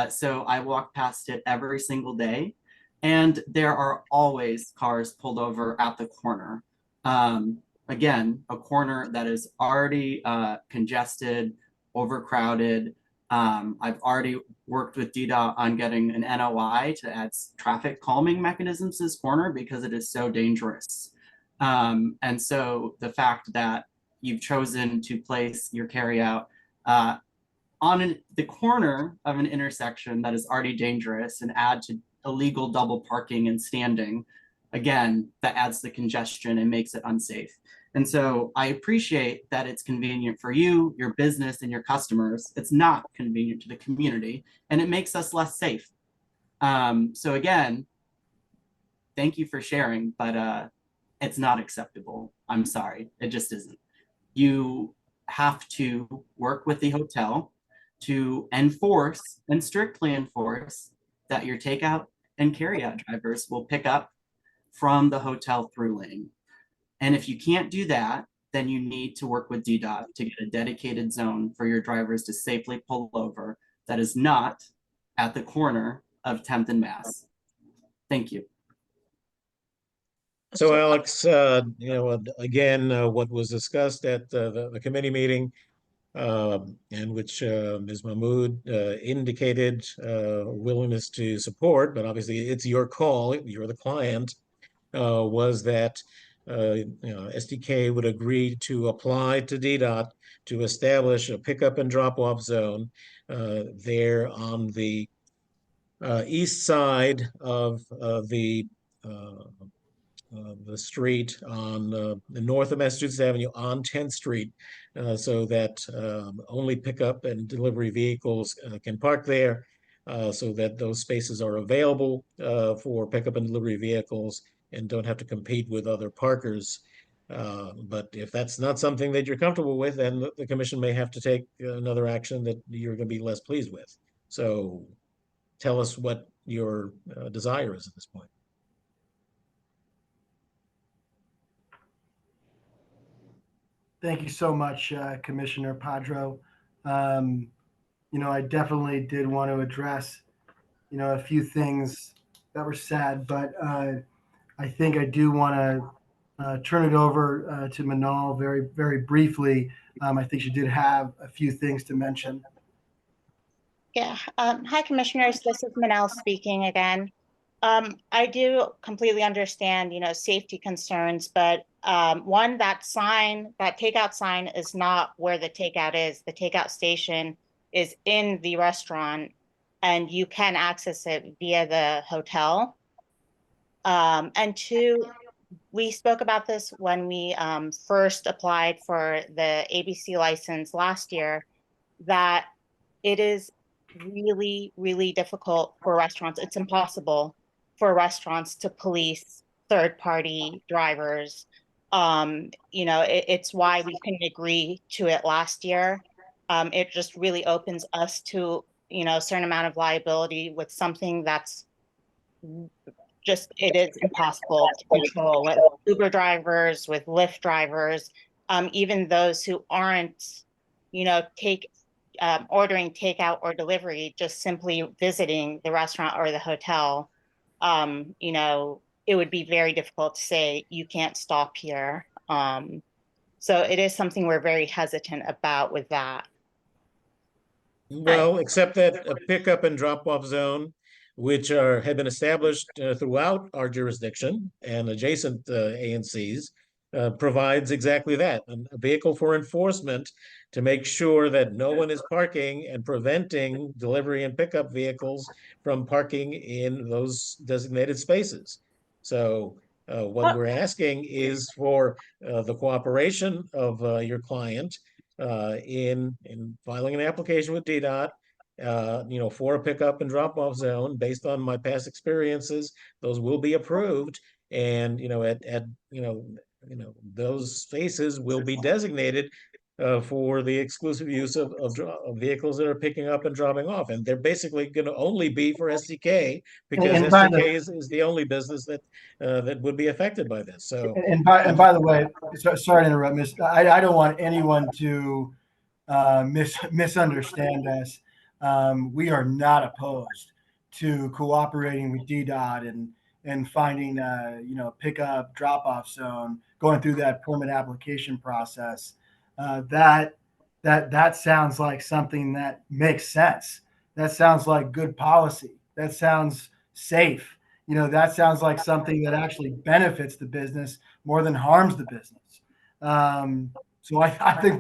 So I walk past it every single day, and there are always cars pulled over at the corner. Again, a corner that is already congested, overcrowded. I've already worked with DDOT on getting an NOI to add traffic calming mechanisms to this corner because it is so dangerous. And so the fact that you've chosen to place your carryout on the corner of an intersection that is already dangerous and add to illegal double parking and standing, again, that adds the congestion and makes it unsafe. And so I appreciate that it's convenient for you, your business, and your customers. It's not convenient to the community, and it makes us less safe. So again, thank you for sharing, but it's not acceptable. I'm sorry, it just isn't. You have to work with the hotel to enforce and strictly enforce that your takeout and carryout drivers will pick up from the hotel through lane. And if you can't do that, then you need to work with DDOT to get a dedicated zone for your drivers to safely pull over that is not at the corner of 10th and Mass. Thank you. So Alex, again, what was discussed at the committee meeting, in which Ms. Mahmood indicated willingness to support, but obviously it's your call, you're the client, was that SDK would agree to apply to DDOT to establish a pickup and drop-off zone there on the east side of the street on the north of Massachusetts Avenue on 10th Street, so that only pickup and delivery vehicles can park there, so that those spaces are available for pickup and delivery vehicles and don't have to compete with other parkers. But if that's not something that you're comfortable with, then the commission may have to take another action that you're going to be less pleased with. So tell us what your desire is at this point. Thank you so much, Commissioner Padro. I definitely did want to address, a few things that were said, but I think I do want to turn it over to Manal very, very briefly. I think she did have a few things to mention. Yeah. Hi, Commissioners. This is Manal speaking again. I do completely understand, safety concerns, but one, that takeout sign is not where the takeout is. The takeout station is in the restaurant and you can access it via the hotel. And two, we spoke about this when we first applied for the ABC license last year, that it is really, really difficult for restaurants. It's impossible for restaurants to police third-party drivers. It's why we couldn't agree to it last year. It just really opens us to, a certain amount of liability with something that's it is impossible to control with Uber drivers, with Lyft drivers, even those who aren't, ordering takeout or delivery, just simply visiting the restaurant or the hotel. It would be very difficult to say you can't stop here. So it is something we're very hesitant about with that. Well, except that a pickup and drop-off zone, which have been established throughout our jurisdiction and adjacent ANCs, provides exactly that, a vehicle for enforcement to make sure that no one is parking and preventing delivery and pickup vehicles from parking in those designated spaces. So what we're asking is for the cooperation of your client in filing an application with DDOT, for a pickup and drop off zone. Based on my past experiences, those will be approved, and those spaces will be designated for the exclusive use of vehicles that are picking up and dropping off, and they're basically going to only be for SDK, because And by SDK is the only business that would be affected by this. So, by the way, sorry to interrupt, Miss. I don't want anyone to misunderstand us. We are not opposed to cooperating with DDOT and finding pickup drop off zone, going through that permit application process. That sounds like something that makes sense. That sounds like good policy. That sounds safe. That sounds like something that actually benefits the business more than harms the business. So I think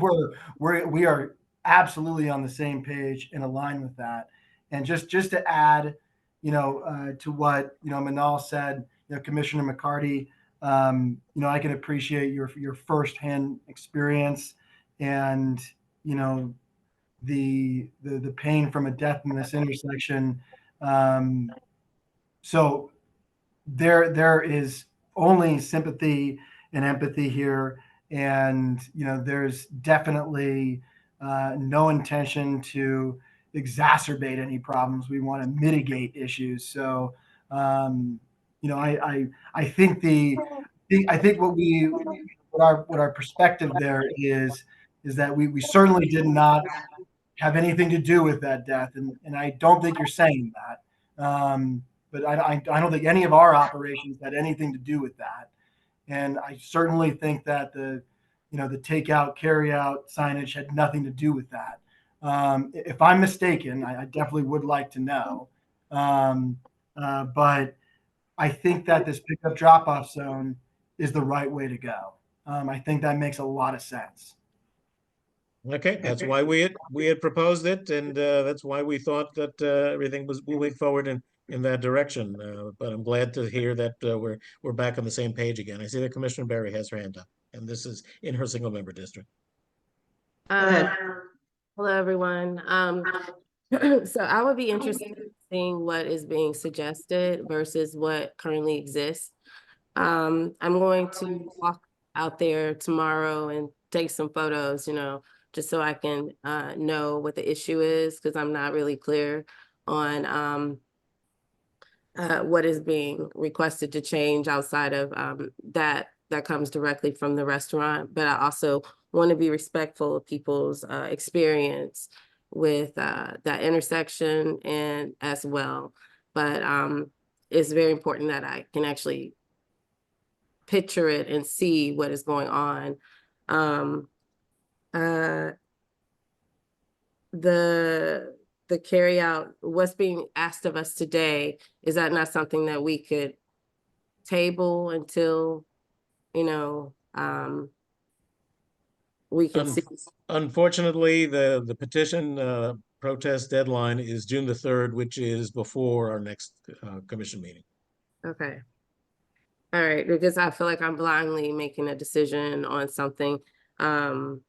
we are absolutely on the same page and aligned with that. And just to add, to what Manal said, Commissioner McCarty, I can appreciate your firsthand experience and the pain from a death in this intersection. So there is only sympathy and empathy here, and there's definitely no intention to exacerbate any problems. We want to mitigate issues. So I think what our perspective there is that we certainly did not have anything to do with that death, and I don't think you're saying that. But I don't think any of our operations had anything to do with that. And I certainly think that the takeout, carry out signage had nothing to do with that. If I'm mistaken, I definitely would like to know. But I think that this pickup drop off zone is the right way to go. I think that makes a lot of sense. okay, that's why we had proposed it, and that's why we thought that everything was moving forward in that direction. But I'm glad to hear that we're back on the same page again. I see that Commissioner Berry has her hand up, and this is in her single member district. ahead. Hello, everyone. So I would be interested in seeing what is being suggested versus what currently exists. I'm going to walk out there tomorrow and take some photos, just so I can know what the issue is, because I'm not really clear on what is being requested to change outside of that comes directly from the restaurant. But I also want to be respectful of people's experience with that intersection and as well. But it's very important that I can actually picture it and see what is going on. The the carry out, what's being asked of us today, is that not something that we could table until, you know, we can see? Unfortunately, the petition protest deadline is June the 3rd, which is before our next commission meeting. Okay. All right, because I feel like I'm blindly making a decision on something, and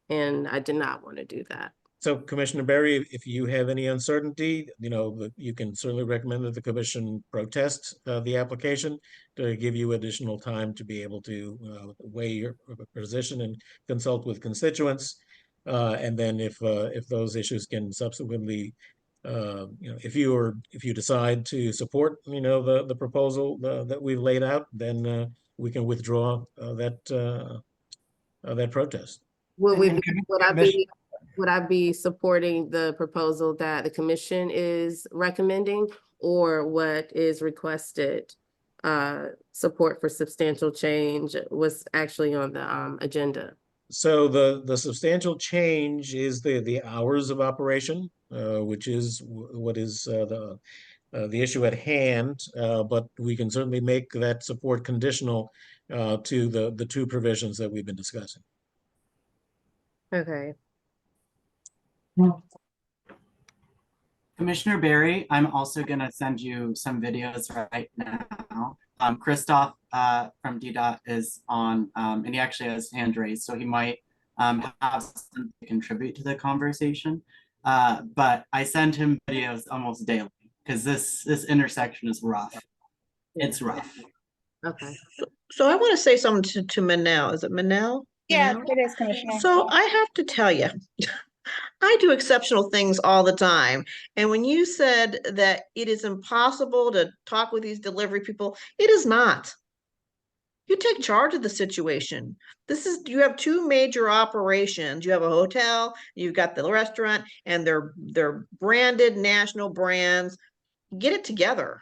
I did not want to do that. So Commissioner Berry, if you have any uncertainty, you know, you can certainly recommend that the commission protest the application to give you additional time to be able to weigh your position and consult with constituents. And then if those issues can subsequently, you know, if you decide to support, you know, the proposal that we've laid out, then we can withdraw that protest. Would Commission- would I be supporting the proposal that the commission is recommending, or what is requested? Support for substantial change was actually on the agenda. So the substantial change is the hours of operation, which is what is the issue at hand. But we can certainly make that support conditional to the two provisions that we've been discussing. Okay. Commissioner Barry, I'm also gonna send you some videos right now. Christoph from DDOT is on, and he actually has hand raised, so he might have something to contribute to the conversation. But I send him videos almost daily because this intersection is rough. It's rough. Okay. So I want to say something to Manel. Is it Manel? Yeah, Manel? it is, Commissioner. So I have to tell you, I do exceptional things all the time. And when you said that it is impossible to talk with these delivery people, it is not. You take charge of the situation. You have two major operations. You have a hotel, you've got the restaurant, and they're branded national brands. Get it together.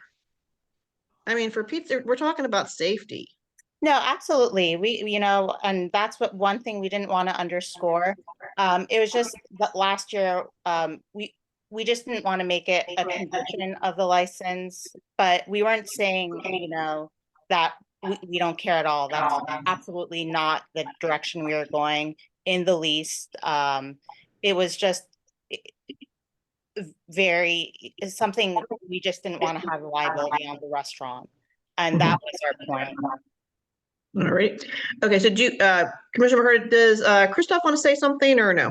I mean, for pizza, we're talking about safety. No, absolutely. You know, and that's what one thing we didn't want to underscore. It was just that last year, we just didn't want to make it a condition of the license, but we weren't saying, you know, that we don't care at all. That's absolutely not the direction we are going in the least. It was just something we just didn't want to have a liability on the restaurant. And that was our point. All right. Okay, so Commissioner McCurt, does Christoph want to say something or no?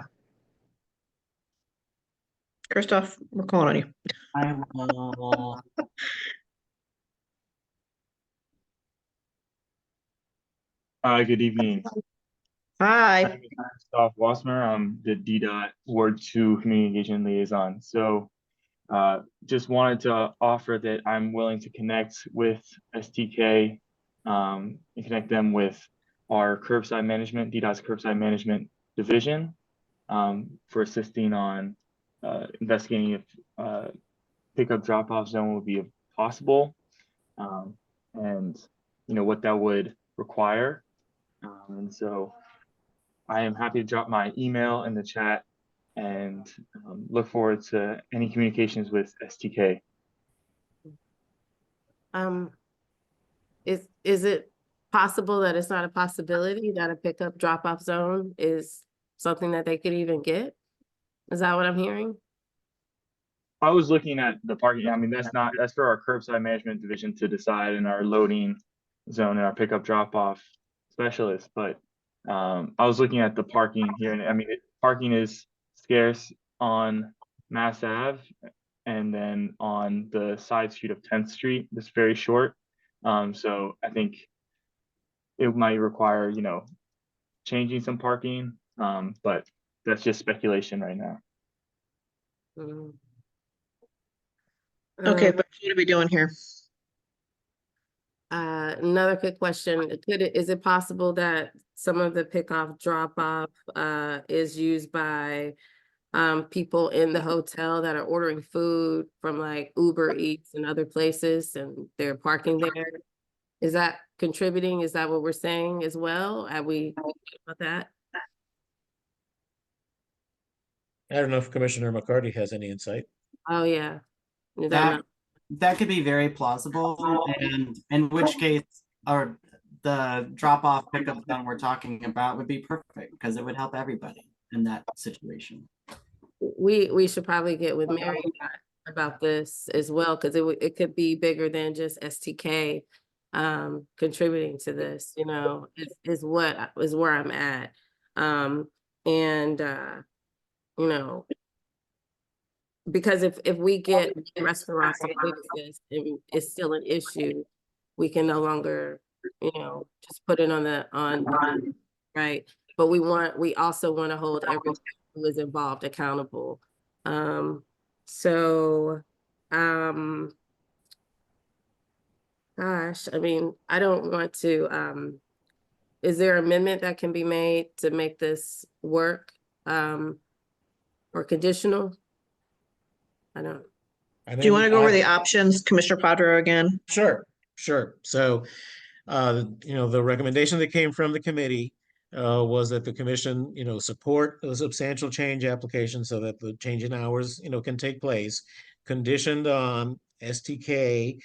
Christoph, we're calling on you. I will. Good evening. Hi. My name is Christoph Wassmer. I'm the DDOT Ward 2 Community Engagement Liaison. So just wanted to offer that I'm willing to connect with STK and connect them with our curbside management, DDOT's curbside management division, for assisting on investigating if pickup drop-off zone would be possible, and you know what that would require. And so I am happy to drop my email in the chat and look forward to any communications with STK. Is it possible that it's not a possibility that a pickup drop-off zone is something that they could even get? Is that what I'm hearing? I was looking at the parking. I mean, that's for our curbside management division to decide, in our loading zone and our pickup drop-off specialist. But I was looking at the parking here, and I mean, parking is scarce on Mass Ave, and then on the side street of 10th Street, it's very short. So I think it might require, you know, changing some parking, but that's just speculation right now. Okay, but what are we doing here? Another quick question. Is it possible that some of the pickoff drop-off is used by people in the hotel that are ordering food from like Uber Eats and other places, and they're parking there? Is that contributing? Is that what we're saying as well? Are we about that? I don't know if Commissioner McCarty has any insight. Oh, yeah. You don't That know. that could be very plausible, and in which case, or the drop-off pickup zone we're talking about would be perfect because it would help everybody in that situation. We should probably get with Mary about this as well, because it could be bigger than just STK contributing to this, you know, is where I'm at. And you know, because if we get restaurants to fix this and it's still an issue, we can no longer, you know, just put it on right. But we also want to hold everyone who is involved accountable. So gosh, I mean, I don't want to is there an amendment that can be made to make this work? Or conditional? I don't. Do you want to go over the options, Commissioner Padro, again? Sure. So, you know, the recommendation that came from the committee was that the commission, you know, support a substantial change application so that the change in hours, you know, can take place, conditioned on STK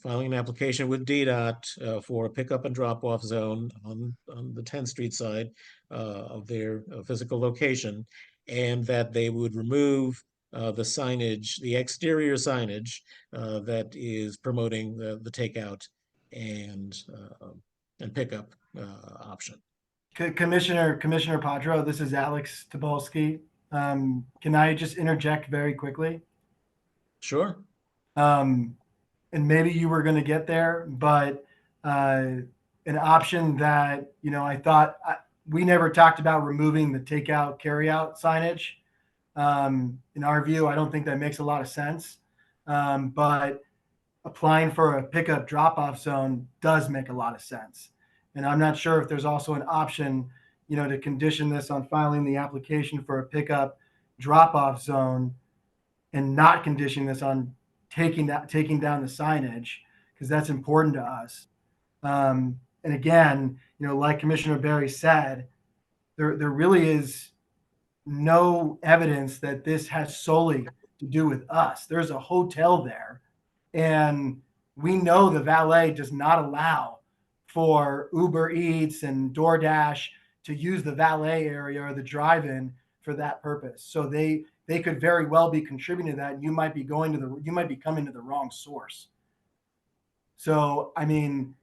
filing an application with DDOT for a pickup and drop off zone on the 10th Street side of their physical location, and that they would remove the signage, the exterior signage that is promoting the takeout and pickup option. Commissioner Padro, this is Alex Tobolsky. Can I just interject very quickly? Sure. And maybe you were going to get there, but an option that, you know, I thought we never talked about removing the takeout carryout signage. In our view, I don't think that makes a lot of sense. But applying for a pickup drop-off zone does make a lot of sense. And I'm not sure if there's also an option, you know, to condition this on filing the application for a pickup drop-off zone and not condition this on taking down the signage, because that's important to us. And again, you know, like Commissioner Barry said, there really is no evidence that this has solely to do with us. There's a hotel there, and we know the valet does not allow for Uber Eats and DoorDash to use the valet area or the drive-in for that purpose. So they could very well be contributing to that. And you might be coming to the wrong source. So, I mean,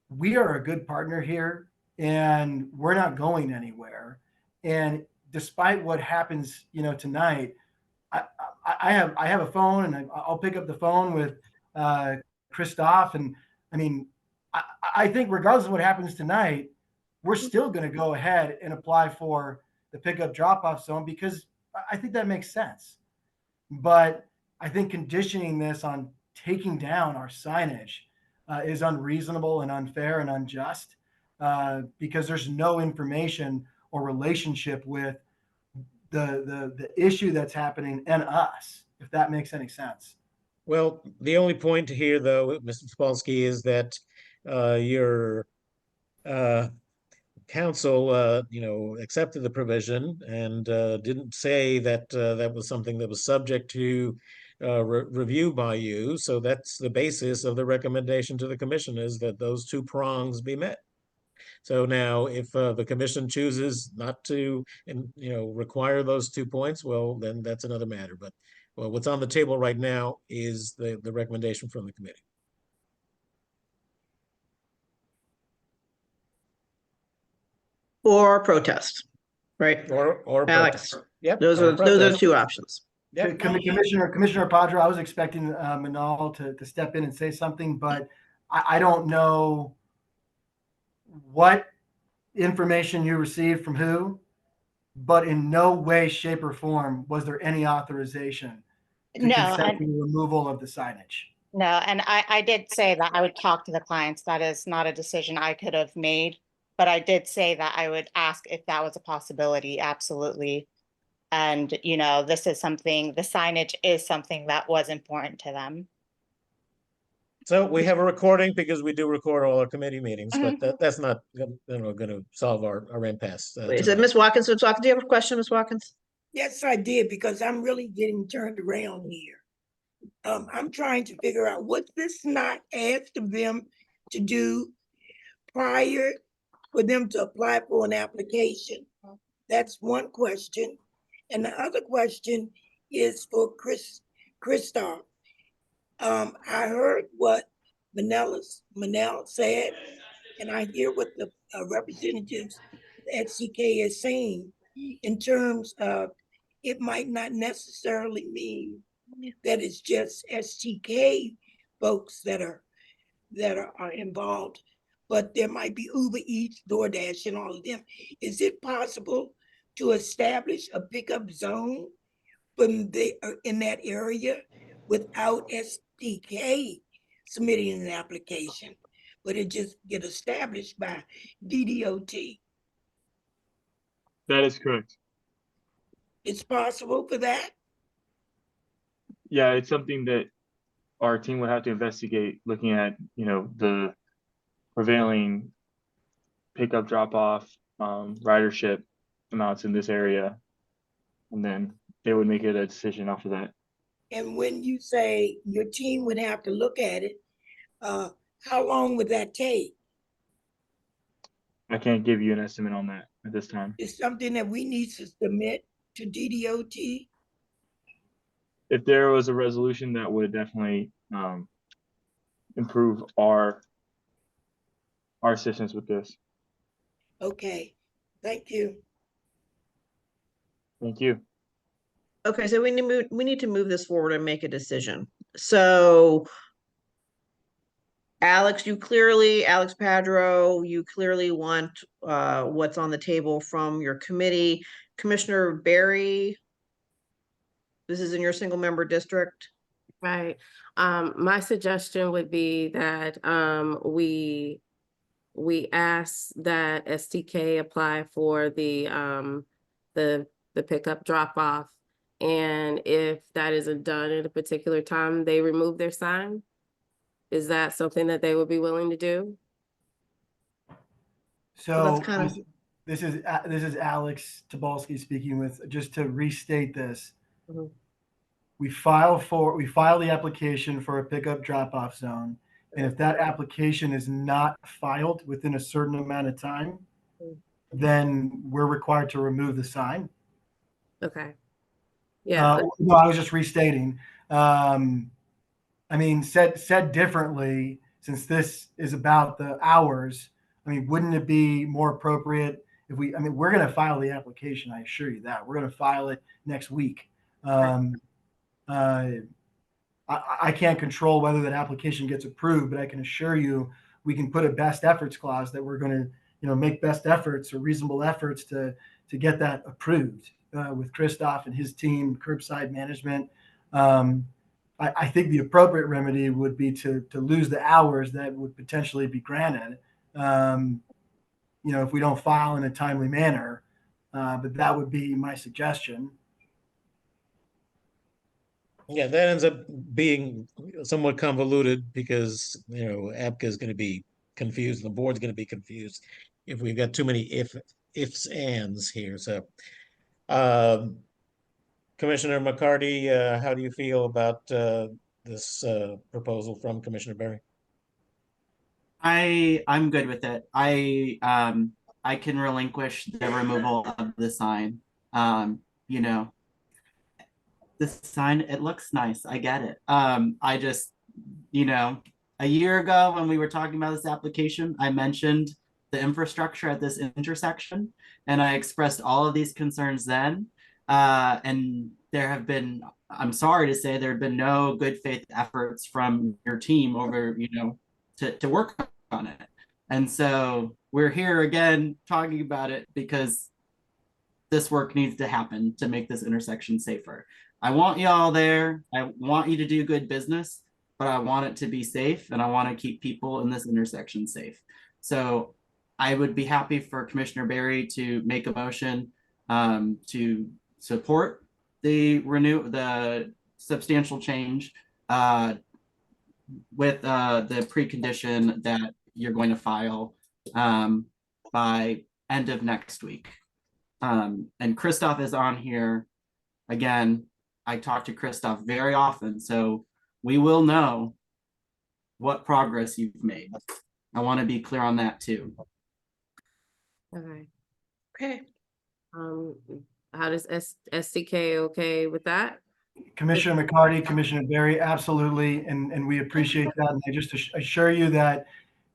we are a good partner here, and we're not going anywhere. And despite what happens, you know, tonight, I have a phone, and I'll pick up the phone with Christoph, and I mean, I think regardless of what happens tonight, we're still going to go ahead and apply for the pickup drop-off zone because I think that makes sense. But I think conditioning this on taking down our signage is unreasonable and unfair and unjust because there's no information or relationship with the issue that's happening and us, if that makes any sense. Well, the only point here, though, Mr. Spolsky, is that your council, you know, accepted the provision and didn't say that that was something that was subject to review by you. So that's the basis of the recommendation to the commission, is that those two prongs be met. So now, if the commission chooses not to, you know, require those 2 points, well, then that's another matter. But well, what's on the table right now is the recommendation from the committee. Or protest, right? Or Alex. protest. Yep. Those are two options. Yep. Commissioner Padro, I was expecting Manal to step in and say something, but I don't know what information you received from who, but in no way, shape, or form was there any authorization to consent to the removal of the signage. No, and I did say that I would talk to the clients. That is not a decision I could have made, but I did say that I would ask if that was a possibility. Absolutely. And, you know, this is something, the signage is something that was important to them. So we have a recording because we do record all our committee meetings, but that's not, you know, going to solve our impasse. Is it Ms. Watkins? Do you have a question, Ms. Watkins? Yes, I did, because I'm really getting turned around here. I'm trying to figure out, was this not asked of them to do prior for them to apply for an application? That's one question. And the other question is for Christoph. I heard what Manel said, and I hear what the representatives at CK is saying in terms of it might not necessarily mean that it's just STK folks that are involved, but there might be Uber Eats, DoorDash, and all of them. Is it possible to establish a pickup zone in that area without STK submitting an application, but it just get established by DDOT? That is correct. It's possible for that? Yeah, it's something that our team would have to investigate, looking at, the prevailing pickup drop-off ridership amounts in this area, and then they would make it a decision after that. And when you say your team would have to look at it, how long would that take? I can't give you an estimate on that at this time. It's something that we need to submit to DDOT. If there was a resolution, that would definitely improve our assistance with this. Okay, thank you. Thank you. Okay, so we need to move this forward and make a decision. So Alex Padro, you clearly want what's on the table from your committee. Commissioner Barry, this is in your single member district. Right. My suggestion would be that we ask that STK apply for the pickup drop off, and if that isn't done at a particular time, they remove their sign. Is that something that they would be willing to do? So that's kind of this is Alex Tobolsky speaking with, just to restate this. Mhm. We file the application for a pickup drop-off zone. And if that application is not filed within a certain amount of time, then we're required to remove the sign. Okay. Yeah. No, I was just restating. I mean, said differently, since this is about the hours, I mean, wouldn't it be more appropriate if we're going to file the application, I assure you that. We're going to file it next week. I can't control whether that application gets approved, but I can assure you we can put a best efforts clause that we're going to, make best efforts or reasonable efforts to get that approved with Christoph and his team, curbside management. I think the appropriate remedy would be to lose the hours that would potentially be granted, if we don't file in a timely manner. But that would be my suggestion. Yeah, that ends up being somewhat convoluted because, APCA is going to be confused, the board's going to be confused if we've got too many ifs, ands here. So, Commissioner McCarty, how do you feel about this proposal from Commissioner Berry? I'm good with it. I can relinquish the removal of the sign. The sign, it looks nice. I get it. I just, a year ago when we were talking about this application, I mentioned the infrastructure at this intersection, and I expressed all of these concerns then. And there have been, I'm sorry to say, there have been no good faith efforts from your team over, to work on it. And so we're here again talking about it because this work needs to happen to make this intersection safer. I want you all there. I want you to do good business, but I want it to be safe, and I want to keep people in this intersection safe. So I would be happy for Commissioner Berry to make a motion to support the substantial change with the precondition that you're going to file by end of next week. And Christoph is on here again, I talk to Christoph very often, so we will know what progress you've made. I want to be clear on that too. Okay. Okay. How does STK okay with that? Commissioner McCarty, Commissioner Berry, absolutely, and we appreciate that. And I just assure you that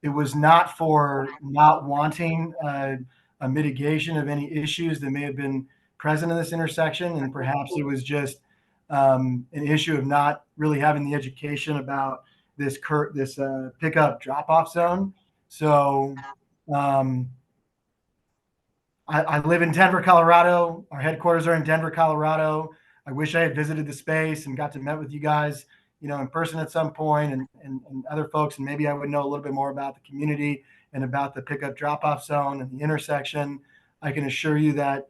it was not for not wanting a mitigation of any issues that may have been present in this intersection, and perhaps it was just an issue of not really having the education about this pickup drop-off zone. So I live in Denver, Colorado. Our headquarters are in Denver, Colorado. I wish I had visited the space and got to meet with you guys, in person at some point, and other folks, and maybe I would know a little bit more about the community and about the pickup drop-off zone and the intersection. I can assure you that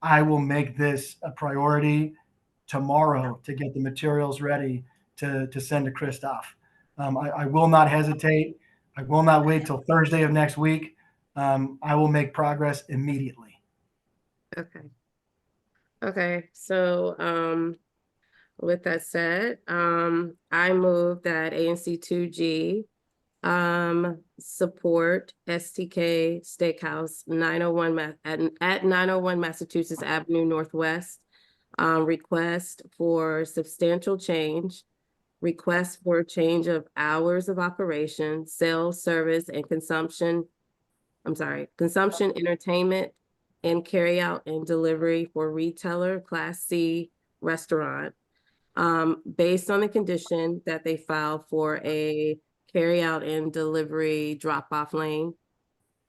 I will make this a priority tomorrow to get the materials ready to send to Christoph. I will not hesitate. I will not wait till Thursday of next week. I will make progress immediately. Okay. Okay, so with that said, I move that ANC 2G support STK Steakhouse 901 at 901 Massachusetts Avenue Northwest, request for substantial change, request for change of hours of operation, sales, service, and consumption, entertainment, and carry out and delivery for retailer Class C restaurant, based on the condition that they file for a carry out and delivery drop-off lane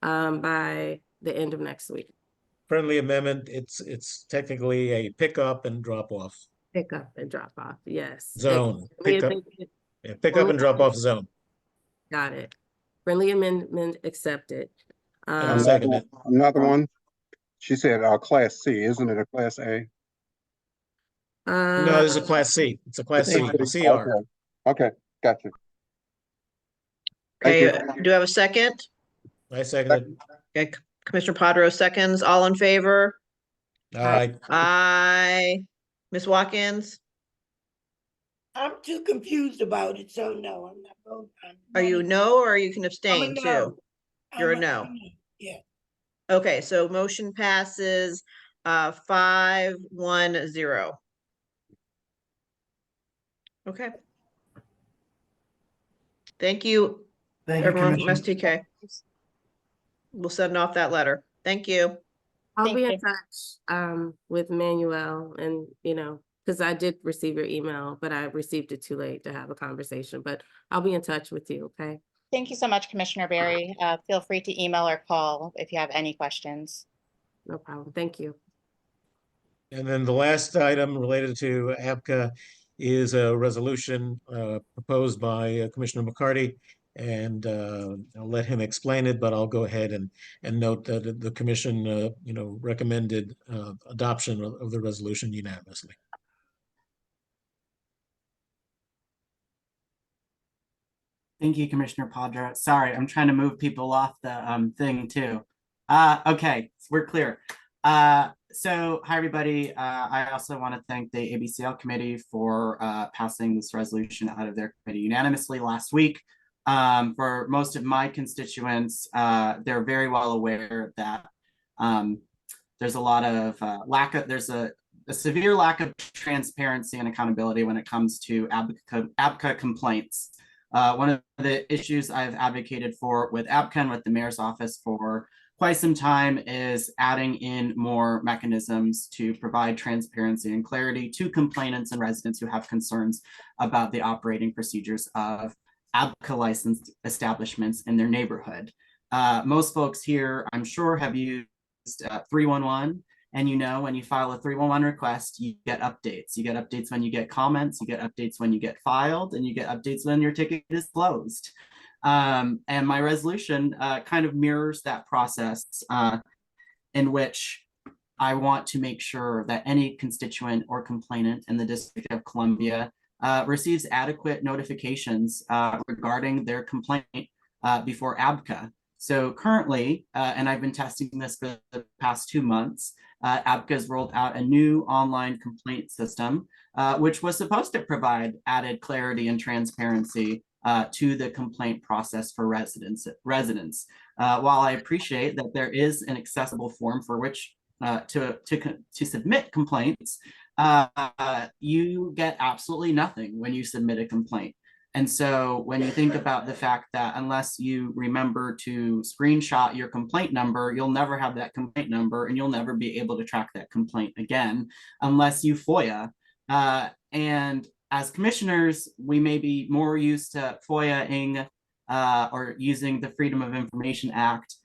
by the end of next week. Friendly amendment, it's technically a pickup and drop off Pick up and drop off, yes. zone. Friendly Pick up and drop off zone. Got it. Friendly amendment accepted. I'll second it. Another one. She said, Class C, isn't it a Class A? No, this is a Class C. It's a Class C, CR. Okay, got you. Okay, do I have a second? I second it. Okay, Commissioner Padro seconds. All in favor? Aye. Aye. Ms. Watkins? I'm too confused about it, so no, I'm not voting. Are you no, or you can abstain no. too? You're a no. Yeah. Okay, so motion passes 5-1-0. Okay. Thank you, Thank you, everyone from Commissioner. STK. We'll send off that letter. Thank you. I'll be in touch with Manuel, and because I did receive your email, but I received it too late to have a conversation, but I'll be in touch with you, okay? Thank you so much, Commissioner Berry. Feel free to email or call if you have any questions. No problem. Thank you. And then the last item related to ABCA is a resolution proposed by Commissioner McCarty. And I'll let him explain it, but I'll go ahead and note that the commission, recommended adoption of the resolution unanimously. Thank you, Commissioner Padra. Sorry, I'm trying to move people off the thing too. Okay, so we're clear. So hi, everybody. I also want to thank the ABCL committee for passing this resolution out of their committee unanimously last week. For most of my constituents, they're very well aware that there's a lot of there's a severe lack of transparency and accountability when it comes to ABCA complaints. One of the issues I've advocated for with ABCA and with the mayor's office for quite some time is adding in more mechanisms to provide transparency and clarity to complainants and residents who have concerns about the operating procedures of ABCA licensed establishments in their neighborhood. Most folks here, I'm sure, have used 311, and when you file a 311 request, you get updates. You get updates when you get comments, you get updates when you get filed, and you get updates when your ticket is closed. And my resolution kind of mirrors that process in which I want to make sure that any constituent or complainant in the District of Columbia receives adequate notifications regarding their complaint before ABCA. So currently, and I've been testing this for the past 2 months, ABCA's rolled out a new online complaint system, which was supposed to provide added clarity and transparency to the complaint process for residents. While I appreciate that there is an accessible form for which to submit complaints, you get absolutely nothing when you submit a complaint. And so when you think about the fact that unless you remember to screenshot your complaint number, you'll never have that complaint number and you'll never be able to track that complaint again unless you FOIA. And as commissioners, we may be more used to FOIA-ing or using the Freedom of Information Act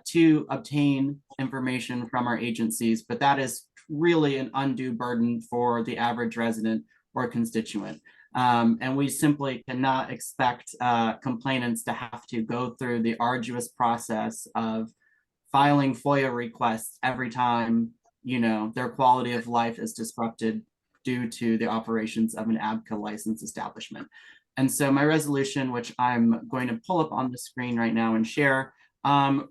to obtain information from our agencies, but that is really an undue burden for the average resident or constituent. And we simply cannot expect complainants to have to go through the arduous process of filing FOIA requests every time, you know, their quality of life is disrupted due to the operations of an ABCA licensed establishment. And so my resolution, which I'm going to pull up on the screen right now and share,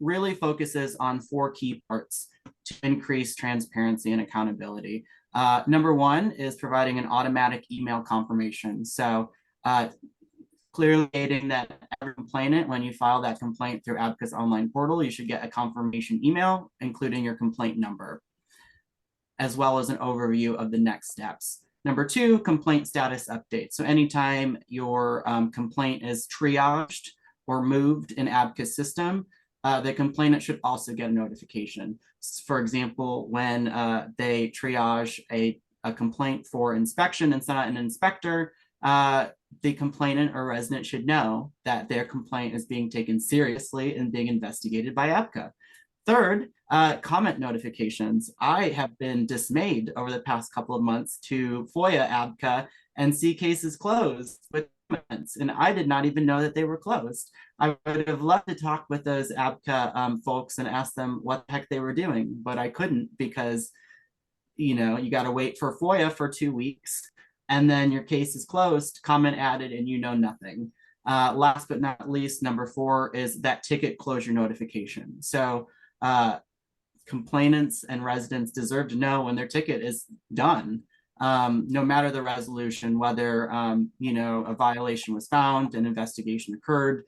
really focuses on 4 key parts to increase transparency and accountability. Number 1 is providing an automatic email confirmation. So clearly stating that every complainant, when you file that complaint through ABCA's online portal, you should get a confirmation email, including your complaint number, as well as an overview of the next steps. Number 2, complaint status update. So anytime your complaint is triaged or moved in ABCA's system, the complainant should also get a notification. For example, when they triage a complaint for inspection and send out an inspector, the complainant or resident should know that their complaint is being taken seriously and being investigated by ABCA. Third, comment notifications. I have been dismayed over the past couple of months to FOIA ABCA and see cases closed with comments, and I did not even know that they were closed. I would have loved to talk with those ABCA folks and ask them what the heck they were doing, but I couldn't because, you know, you got to wait for FOIA for 2 weeks, and then your case is closed, comment added, and you know nothing. Last but not least, number 4 is that ticket closure notification. So complainants and residents deserve to know when their ticket is done, no matter the resolution, whether you know, a violation was found, an investigation occurred.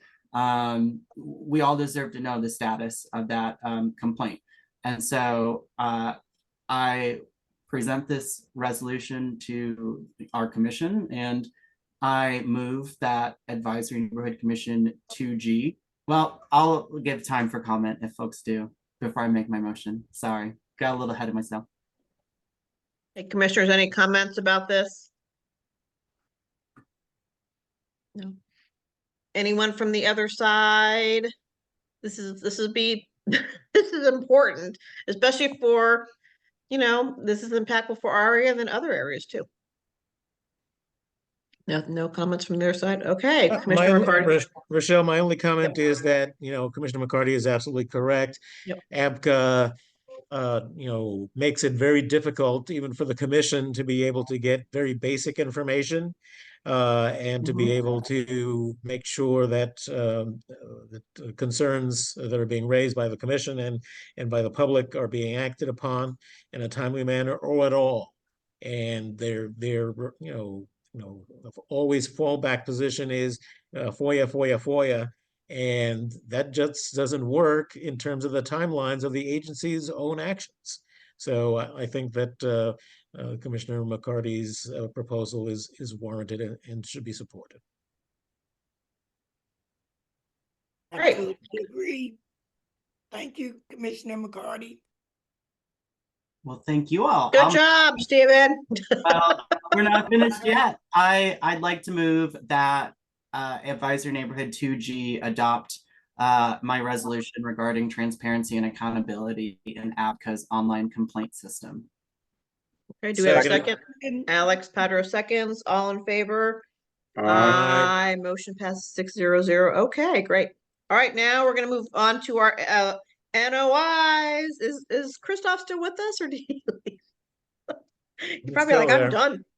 We all deserve to know the status of that complaint. And so I present this resolution to our commission, and I move that Advisory Neighborhood Commission 2G. Well, I'll give time for comment if folks do before I make my motion. Sorry, got a little ahead of myself. Hey, commissioners, any comments about this? No. Anyone from the other side? This is this is important, especially for, you know, this is impactful for our area than other areas too. No comments from their side. Okay, Commissioner McCarty. Rochelle, my only comment is that, you know, Commissioner McCarty is absolutely correct. Yep. ABCA, you know, makes it very difficult even for the commission to be able to get very basic information and to be able to make sure that that concerns that are being raised by the commission and by the public are being acted upon in a timely manner or at all. And their you know, always fallback position is FOIA. And that just doesn't work in terms of the timelines of the agency's own actions. So I think that Commissioner McCarty's proposal is warranted and should be supported. Great. Absolutely agree. Thank you, Commissioner McCarty. Well, thank you all. Good job, Stephen. Well, we're not finished yet. I'd like to move that Advisory Neighborhood 2G adopt my resolution regarding transparency and accountability in ABCA's online complaint system. Okay, do we have a second? Alex Padro seconds. All in favor? Aye. Motion passes 6-0-0. Okay, great. All right, now we're going to move on to our NOIs. Is Christoph still with us, or did he leave? You're probably like, I'm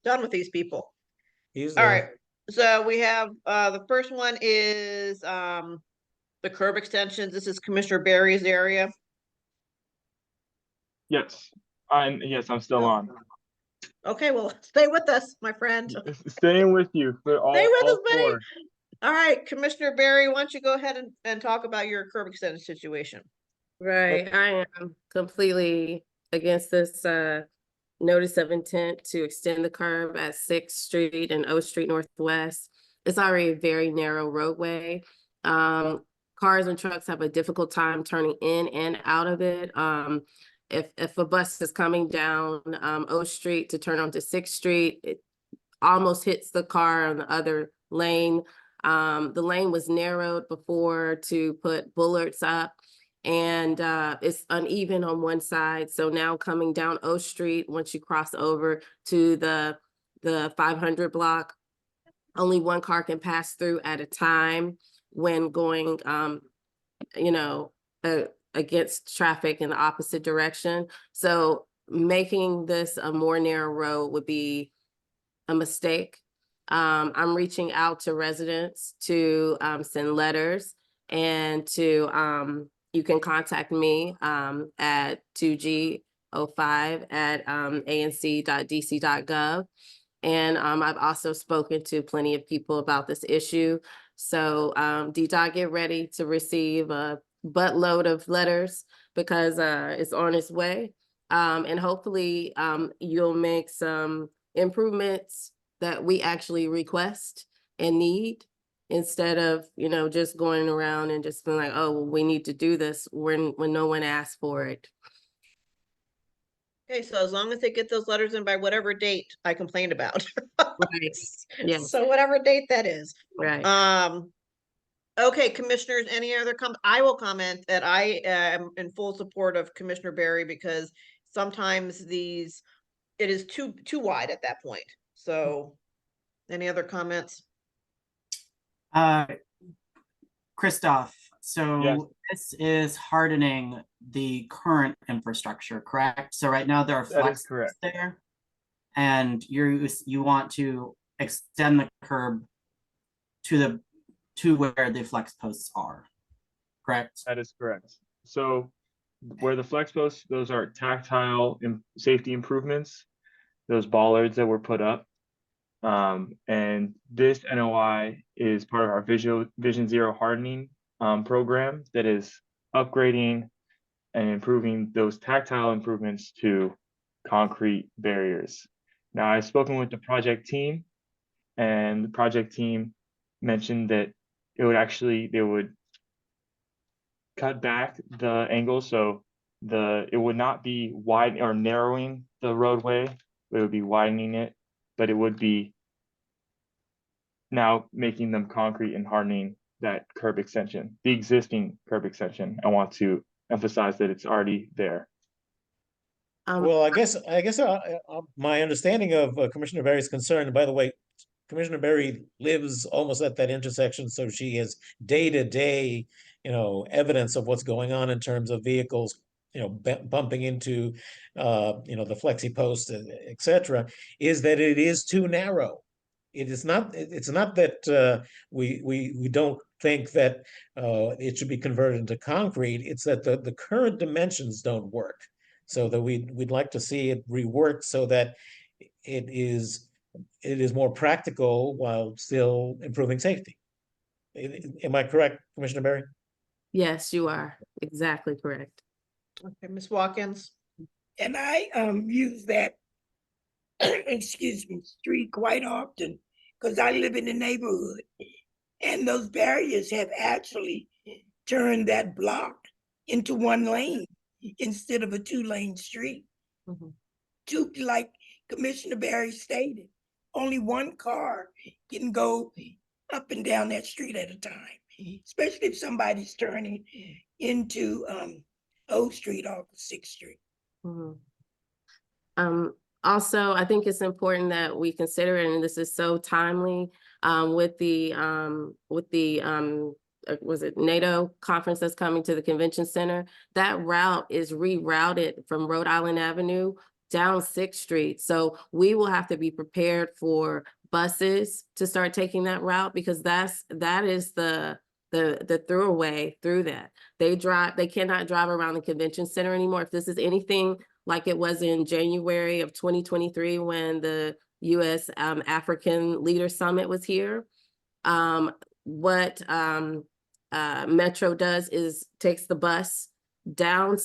done with these people. He's all right. So we have the first one is the curb extensions. This is Commissioner Barry's area. Yes. Yes, I'm still on. Okay, well, stay with us, my friend. Staying with you for Stay with us, all buddy. four. All right, Commissioner Barry, why don't you go ahead and talk about your curb extension situation? Right, I am completely against this notice of intent to extend the curb at 6th Street and O Street Northwest. It's already a very narrow roadway. Cars and trucks have a difficult time turning in and out of it. If a bus is coming down O Street to turn onto 6th Street, it almost hits the car on the other lane. The lane was narrowed before to put bullards up, and it's uneven on one side. So now coming down O Street, once you cross over to the 500 block, only one car can pass through at a time when going, you know, against traffic in the opposite direction. So making this a more narrow road would be a mistake. I'm reaching out to residents to send letters, and to you can contact me at 2G05@anc.dc.gov. And I've also spoken to plenty of people about this issue. So DDOT, get ready to receive a buttload of letters because it's on its way. And hopefully you'll make some improvements that we actually request and need, instead of, you know, just going around and just being like, oh, well, we need to do this when no one asked for it. Okay, so as long as they get those letters in by whatever date I complained about. Right. Yes. So whatever date that is. Right. Okay, commissioners, any other I will comment that I am in full support of Commissioner Barry, because sometimes it is too wide at that point. So any other comments? Christoph, so Yes. this is hardening the current infrastructure, correct? So right now there are That is flexes correct. there, and you want to extend the curb to where the flex posts are, correct? That is correct. So where the flex posts, those are tactile and safety improvements, those bollards that were put up. And this NOI is part of our Vision Zero hardening program that is upgrading and improving those tactile improvements to concrete barriers. Now, I've spoken with the project team, and the project team mentioned that they would cut back the angle, so it would not be wide or narrowing the roadway, it would be widening it, but it would be now making them concrete and hardening that curb extension, the existing curb extension. I want to emphasize that it's already there. Well, I guess my understanding of Commissioner Barry's concern, and by the way, Commissioner Barry lives almost at that intersection, so she has day-to-day, evidence of what's going on in terms of vehicles, bumping into, the flexi post, et cetera, is that it is too narrow. It's not that we don't think that it should be converted into concrete. It's that the current dimensions don't work. So that we'd like to see it reworked so that it is more practical while still improving safety. Am I correct, Commissioner Barry? Yes, you are exactly correct. Okay, Ms. Watkins. And I use that excuse me, street quite often because I live in the neighborhood, and those barriers have actually turned that block into one lane instead of a 2-lane street. Like Commissioner Barry stated, only one car can go up and down that street at a time, especially if somebody's turning into O Street off of 6th Street. Also, I think it's important that we consider it, and this is so timely with the was it NATO conference that's coming to the convention center. That route is rerouted from Rhode Island Avenue down 6th Street. So we will have to be prepared for buses to start taking that route, because that is the throughway through that. They cannot drive around the convention center anymore. If this is anything like it was in January of 2023 when the U.S. African Leader Summit was here. What Metro does is takes the bus down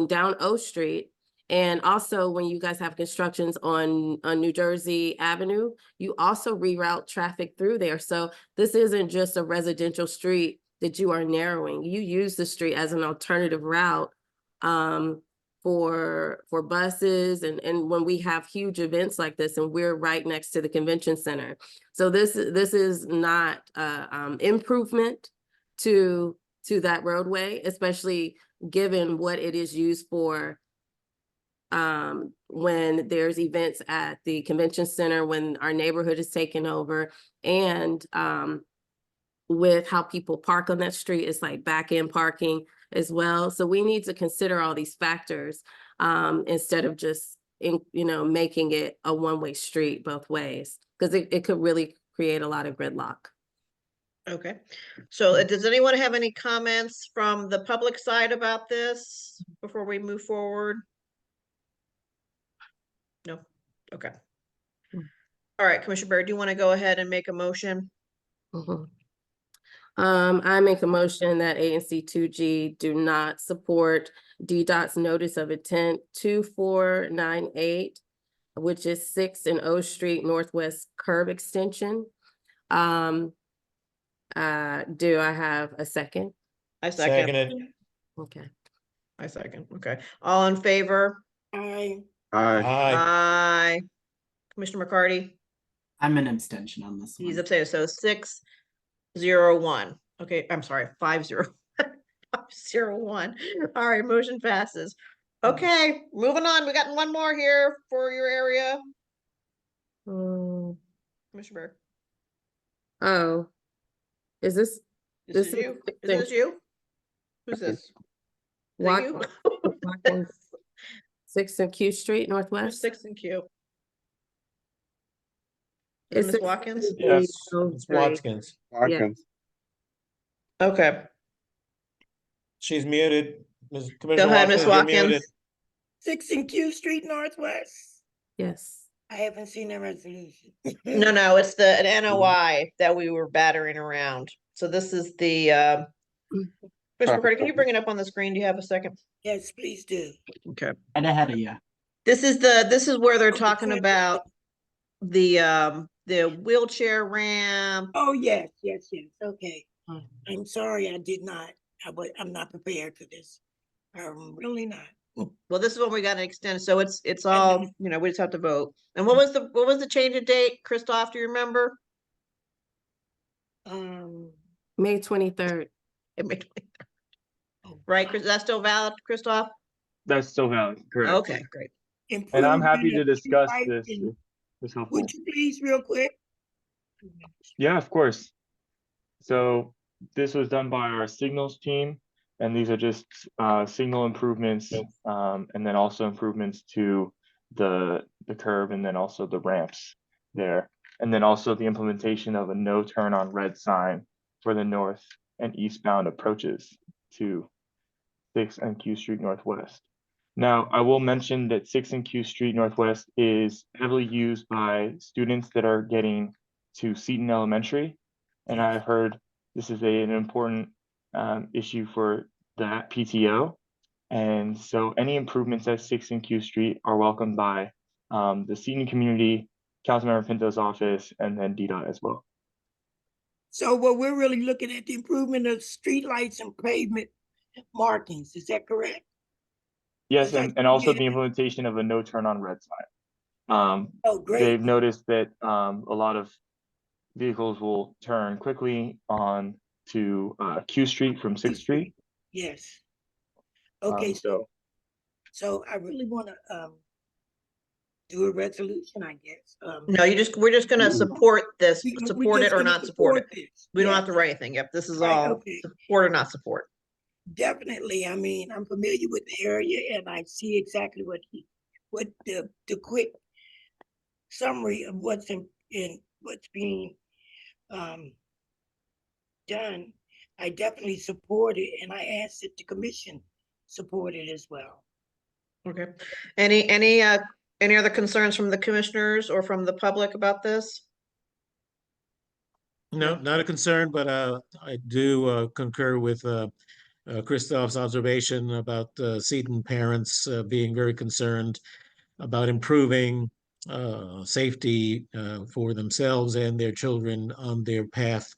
down O Street. And also when you guys have constructions on New Jersey Avenue, you also reroute traffic through there. So this isn't just a residential street that you are narrowing. You use the street as an alternative route for buses and when we have huge events like this, and we're right next to the convention center. So this is not improvement to that roadway, especially given what it is used for when there's events at the convention center, when our neighborhood is taken over, and with how people park on that street, it's like back end parking as well. So we need to consider all these factors instead of just making it a one-way street both ways, because it could really create a lot of gridlock. Okay, so does anyone have any comments from the public side about this before we move forward? No, okay. All right, Commissioner Barry, do you want to go ahead and make a motion? I make a motion that ANC 2G do not support DDOT's notice of intent 2498, which is 6 and O Street Northwest curb extension. Do I have a second? I second. Seconded. Okay. I second. Okay. All in favor? Aye. Aye. Aye. Commissioner McCarty? I'm an abstention on this one. He's abstaining. So 6-0-1. Okay, I'm sorry, 5-0. 5-0-1. All right, motion passes. Okay, moving on. We got one more here for your area. Commissioner Barry. Oh, is this This is you? Is this you? Who's this? Is it you? Watkins, 6th and Q Street Northwest? 6th and Q. Is Is Ms. Watkins? Yes, it's Watkins. Watkins. Okay. She's muted. Go Commissioner ahead, Ms. Watkins, you're Watkins. muted. 6 and Q Street Northwest. Yes. I haven't seen that resolution. No, it's an NOI that we were battering around. So this is the Commissioner McCarty, can you bring it up on the screen? Do you have a second? Yes, please do. Okay. And ahead of you. This is where they're talking about the wheelchair ramp. Oh, yes. Okay. I'm sorry, I did not. I'm not prepared for this. I'm really not. Well, this is when we got an extended, so it's all, we just have to vote. And what was the change of date, Christoph, do you remember? May 23rd. May 23rd. Right, Chris, that's still valid, Christoph? That's still valid, correct. Okay, great. And I'm happy to discuss this. This helpful. Would you please, real quick? Yeah, of course. So this was done by our signals team, and these are just signal improvements, and then also improvements to the curb, and then also the ramps there, and then also the implementation of a no turn on red sign for the north and eastbound approaches to 6th and Q Street Northwest. Now, I will mention that 6th and Q Street Northwest is heavily used by students that are getting to Seton Elementary, and I've heard this is an important issue for that PTO. And so any improvements at 6th and Q Street are welcomed by the Seton community, Councilmember Pinto's office, and then DDOT as well. So what we're really looking at the improvement of streetlights and pavement markings, is that correct? Yes, and also the implementation of a no turn on red sign. Oh, great. They've noticed that a lot of vehicles will turn quickly on to Q Street from 6th Street. Yes. Okay, so I really want to do a resolution, I guess. No, we're just gonna support this, support it or not support it. This. We don't have to write anything. Yep, this is Right, all okay. support or not support. Definitely. I mean, I'm familiar with the area and I see exactly what the quick summary of what's what's being done. I definitely support it, and I ask that the commission support it as well. Okay. Any other concerns from the commissioners or from the public about this? No, not a concern, but I do concur with Christoph's observation about Seton parents being very concerned about improving safety for themselves and their children on their path,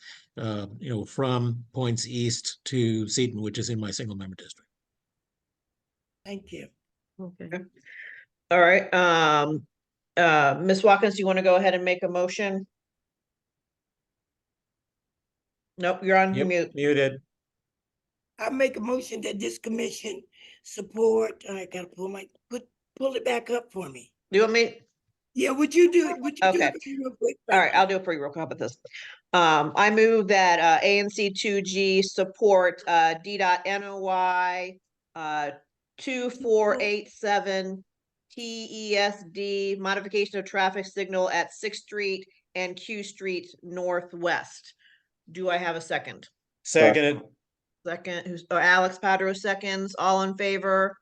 from points east to Seton, which is in my single member district. Thank you. Okay. All right. Ms. Watkins, do you want to go ahead and make a motion? Nope, you're on mute. Muted. I make a motion that this commission support, I gotta pull it back up for me. Do you want me? Yeah, would you do it? Would you do Okay. it for me real quick? All right, I'll do it for you real quick. How about this? I move that ANC 2G support D.NOI 2487 TESD modification of traffic signal at 6th Street and Q Street Northwest. Do I have a second? Seconded. Second, who's Alex Padro seconds, all in favor?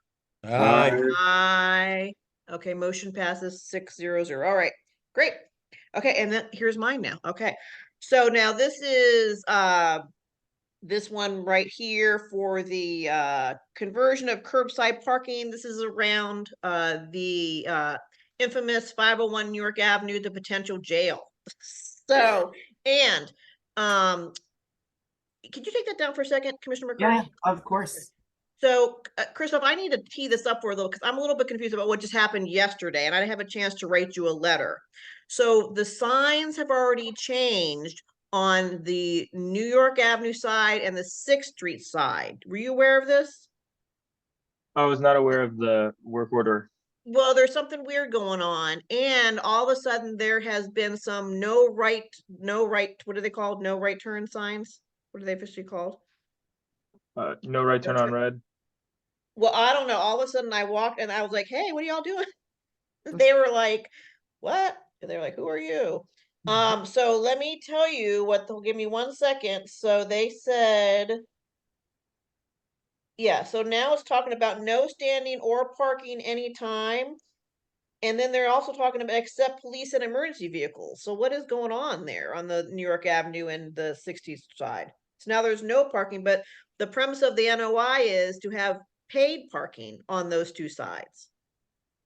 Aye. Aye. Okay, motion passes 6-0-0. All right, great. Okay, and then here's mine now. Okay, so now this is this one right here for the conversion of curbside parking. This is around the infamous 501 New York Avenue, the potential jail. So, and could you take that down for a second, Commissioner McCarty? Yeah, of course. So, Christoph, I need to tee this up for a little because I'm a little bit confused about what just happened yesterday, and I didn't have a chance to write you a letter. So the signs have already changed on the New York Avenue side and the 6th Street side. Were you aware of this? I was not aware of the work order. Well, there's something weird going on, and all of a sudden there has been some no right, what are they called? No right turn signs? What are they officially called? No right turn on red. Well, I don't know. All of a sudden I walked and I was like, hey, what are y'all doing? They were like, what? And they were like, who are you? So let me tell you what they'll give me 1 second. So they said, yeah, so now it's talking about no standing or parking anytime. And then they're also talking about except police and emergency vehicles. So what is going on there on the New York Avenue and the 60s side? So now there's no parking, but the premise of the NOI is to have paid parking on those two sides.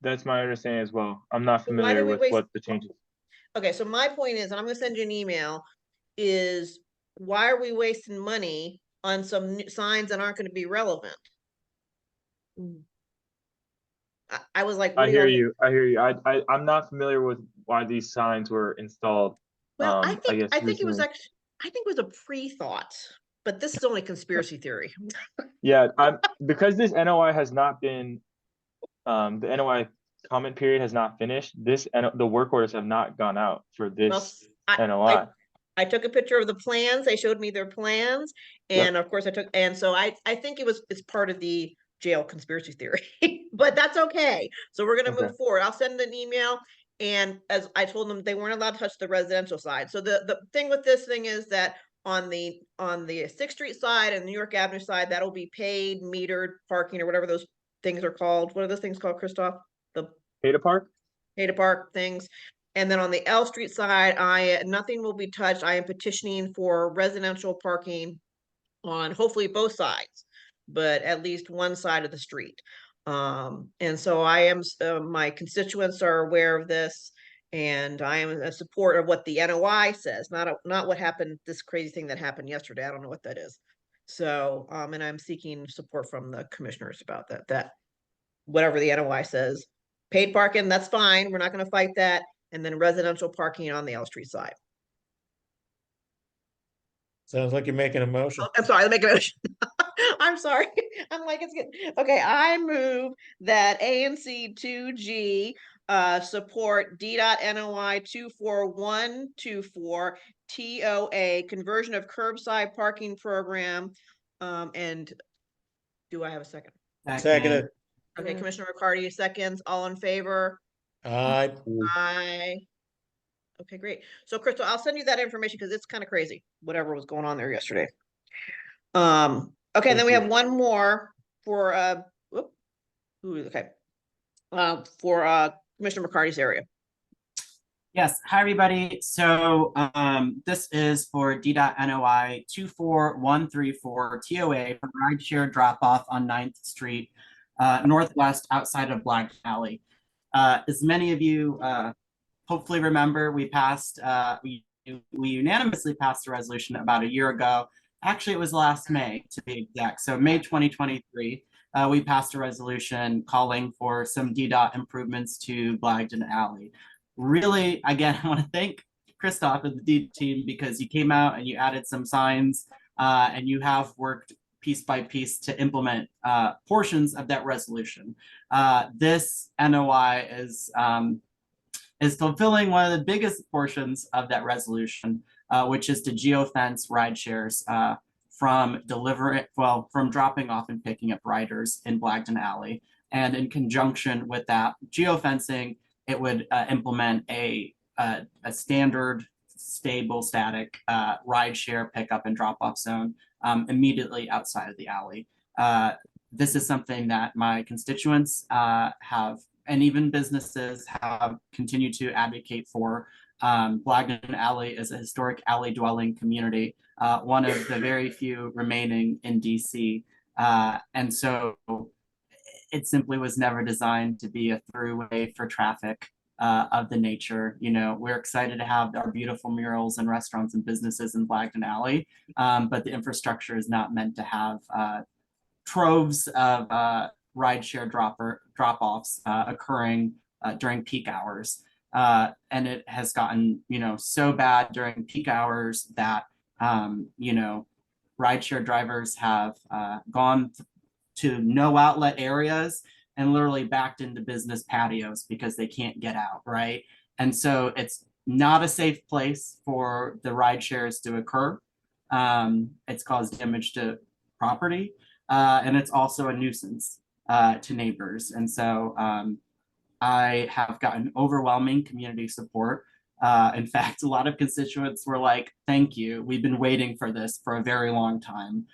That's my understanding as well. I'm not So why familiar do we with waste- what the changes. Okay, so my point is, and I'm gonna send you an email, is why are we wasting money on some signs that aren't gonna be relevant? I was like, what I are y'all hear doing? you. I hear you. I'm not familiar with why these signs were installed. Well, I I guess think it was recently. actually, I think it was a pre-thought, but this is only conspiracy theory. Yeah, because this NOI has not been, the NOI comment period has not finished. The work orders have not gone out for Well, this NOI. I took a picture of the plans. They showed me their plans, and of course I took, and so I think it's part of the jail conspiracy theory, but that's okay. So we're gonna move forward. I'll send an email, and as I told them, they weren't allowed to touch the residential side. So the thing with this thing is that on the 6th Street side and New York Avenue side, that'll be paid metered parking or whatever those things are called. What are those things called, Christoph? The Pay to park? Pay to park things. And then on the L Street side, nothing will be touched. I am petitioning for residential parking on hopefully both sides, but at least one side of the street. And so I am, my constituents are aware of this, and I am in support of what the NOI says, not what happened, this crazy thing that happened yesterday. I don't know what that is. So, and I'm seeking support from the commissioners about that whatever the NOI says. Paid parking, that's fine. We're not going to fight that. And then residential parking on the L Street side. Sounds like you're making a motion. I'm sorry, let me make a motion. I'm sorry. I'm like, it's good. Okay, I move that ANC 2G support D.NOI 24124 TOA conversion of curbside parking program. And do I have a second? Seconded. Okay, Commissioner McCarty, seconds. All in favor? Aye. Aye. Okay, great. So Crystal, I'll send you that information because it's kind of crazy, whatever was going on there yesterday. Okay, and then we have one more for okay. for Commissioner McCarty's area. Yes, hi everybody. So this is for D.NOI 24134 TOA for rideshare drop-off on 9th Street, Northwest outside of Black Alley. As many of you hopefully remember, we unanimously passed a resolution about a year ago. Actually, it was last May to be exact. So May 2023, we passed a resolution calling for some DDOT improvements to Blagden Alley. Really, again, I want to thank Christoph and the D team because you came out and you added some signs and you have worked piece by piece to implement portions of that resolution. This NOI is fulfilling one of the biggest portions of that resolution, which is to geofence ride shares from dropping off and picking up riders in Blagden Alley. And in conjunction with that geofencing, it would implement a standard, stable, static ride share pickup and drop off zone immediately outside of the alley. This is something that my constituents have, and even businesses have continued to advocate for. Blagden Alley is a historic alley dwelling community, one of the very few remaining in DC. And so it simply was never designed to be a throughway for traffic of the nature. You know, we're excited to have our beautiful murals and restaurants and businesses in Blagden Alley, but the infrastructure is not meant to have troves of rideshare drop-offs occurring during peak hours. And it has gotten, so bad during peak hours that, rideshare drivers have gone to no outlet areas and literally backed into business patios because they can't get out, right? And so it's not a safe place for the ride shares to occur. It's caused damage to property, and it's also a nuisance to neighbors. And so I have gotten overwhelming community support. In fact, a lot of constituents were like, thank you, we've been waiting for this for a very long time.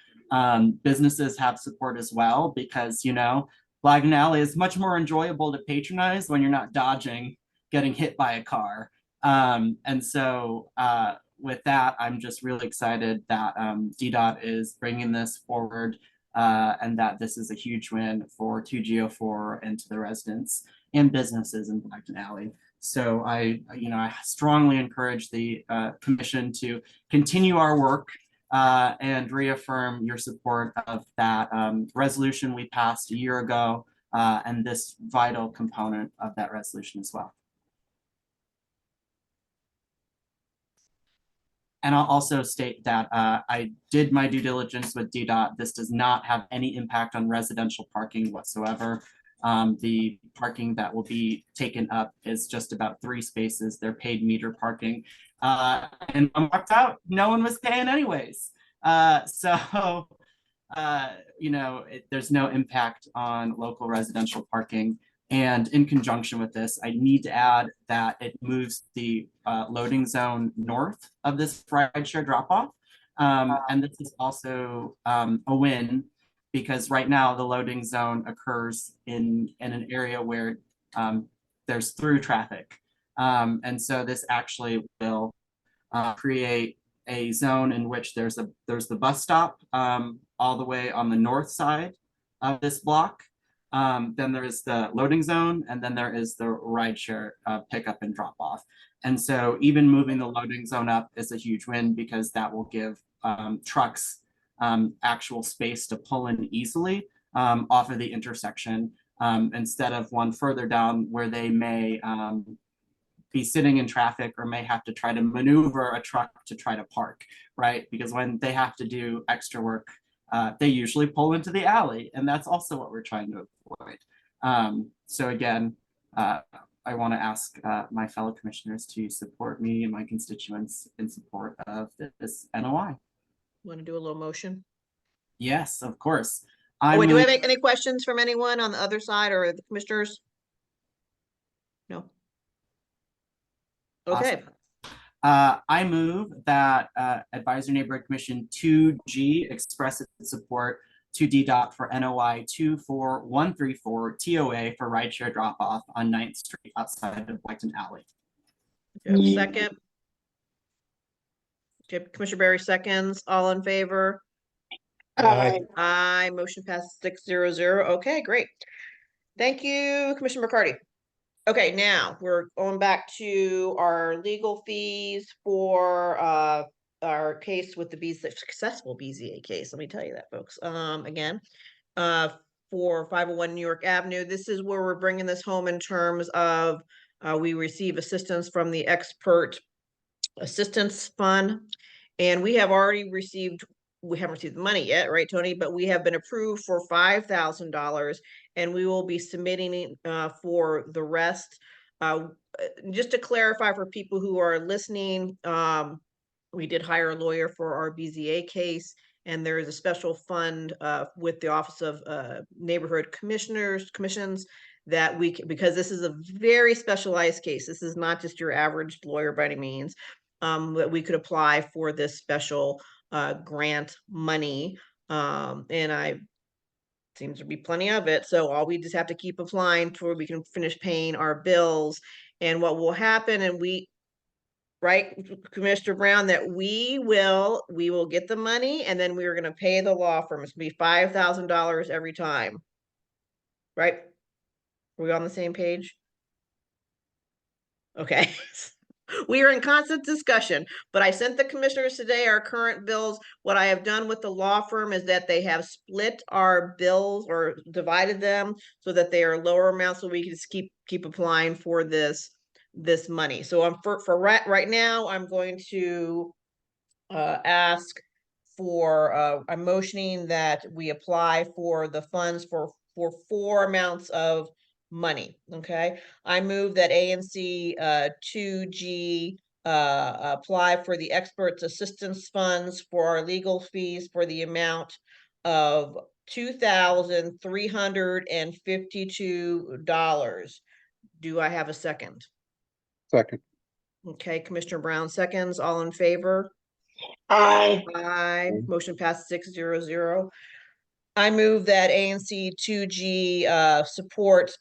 Businesses have support as well because, Blagden Alley is much more enjoyable to patronize when you're not dodging getting hit by a car. And so with that, I'm just really excited that DDOT is bringing this forward and that this is a huge win for 2GO4 and to the residents and businesses in Blagden Alley. So I strongly encourage the commission to continue our work and reaffirm your support of that resolution we passed a year ago and this vital component of that resolution as well. And I'll also state that I did my due diligence with DDOT. This does not have any impact on residential parking whatsoever. The parking that will be taken up is just about 3 spaces. They're paid meter parking. And I walked out, no one was paying anyways. There's no impact on local residential parking. And in conjunction with this, I need to add that it moves the loading zone north of this rideshare drop-off. And this is also a win because right now the loading zone occurs in an area where there's through traffic. And so this actually will create a zone in which there's the bus stop all the way on the north side of this block. Then there is the loading zone, and then there is the rideshare pickup and drop off. And so even moving the loading zone up is a huge win because that will give trucks actual space to pull in easily off of the intersection instead of one further down where they may be sitting in traffic or may have to try to maneuver a truck to try to park, right? Because when they have to do extra work, they usually pull into the alley, and that's also what we're trying to avoid. So again, I want to ask my fellow commissioners to support me and my constituents in support of this NOI. Want to do a little motion? Yes, of course. Wait, do we have any questions from anyone on the other side or the commissioners? No. Okay. Awesome. I move that Advisory Neighborhood Commission 2G express its support to DDOT for NOI 24134 TOA for rideshare drop-off on 9th Street outside of Whiteton Alley. Second. Okay, Commissioner Barry seconds. All in favor? Aye. Aye. Motion passes 600. Okay, great. Thank you, Commissioner McCarty. Okay, now we're going back to our legal fees for our case with the successful BZA case. Let me tell you that, folks. Again, for 501 New York Avenue. This is where we're bringing this home in terms of we receive assistance from the Expert Assistance Fund, and we have already received. We haven't received the money yet, right, Tony? But we have been approved for $5,000, and we will be submitting for the rest. Just to clarify for people who are listening, we did hire a lawyer for our BZA case, and there is a special fund with the Office of Neighborhood Commissions that we can, because this is a very specialized case. This is not just your average lawyer by any means. That we could apply for this special grant money, and I seems to be plenty of it. So all we just have to keep applying to where we can finish paying our bills. And what will happen, and we, right, Commissioner Brown, that we will get the money, and then we're going to pay the law firm. It's going to be $5,000 every time, right? Are we on the same page? Okay. We are in constant discussion, but I sent the commissioners today our current bills. What I have done with the law firm is that they have split our bills or divided them so that they are lower amounts, so we can just keep applying for this money. So I'm for right now, I'm going to ask for I'm motioning that we apply for the funds for 4 amounts of money. Okay, I move that ANC 2G apply for the Experts Assistance Funds for our legal fees for the amount of $2,352. Do I have a second? Second. Okay, Commissioner Brown seconds. All in favor? Aye. Aye. Motion passes 600. I move that ANC 2G support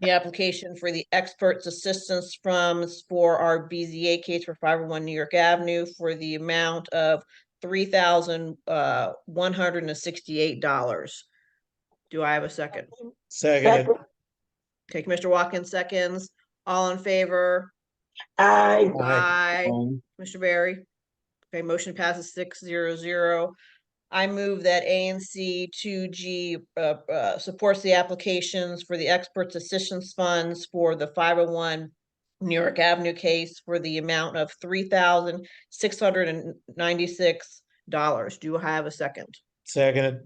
the application for the Experts Assistance Funds for our BZA case for 501 New York Avenue for the amount of $3,168. Do I have a second? Seconded. Okay, Commissioner Watkins seconds. All in favor? Aye. Aye. Mr. Barry? Okay, motion passes 600. I move that ANC 2G supports the applications for the Experts Assistance Funds for the 501 New York Avenue case for the amount of $3,696. Do I have a second? Seconded.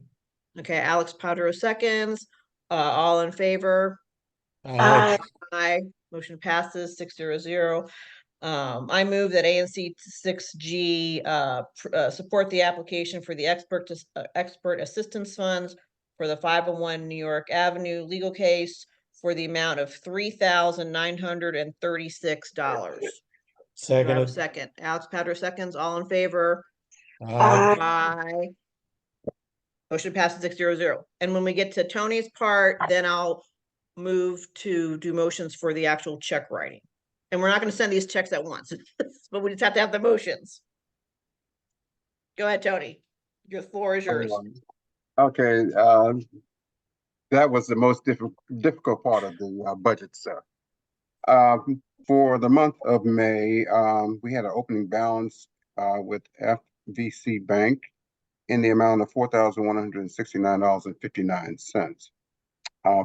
Okay, Alex Powder seconds. All in favor? Aye. Aye. Motion passes 600. I move that ANC 6G support the application for the Expert Assistance Funds for the 501 New York Avenue legal case for the amount of $3,936. Seconded. Second. Alex Powder seconds. All in favor? Aye. Aye. Motion passes 600. And when we get to Tony's part, then I'll move to do motions for the actual check writing. And we're not going to send these checks at once, but we just have to have the motions. Go ahead, Tony. Your floor is yours. Okay, that was the most difficult part of the budget, sir. For the month of May, we had an opening balance with FVC Bank in the amount of $4,169.59.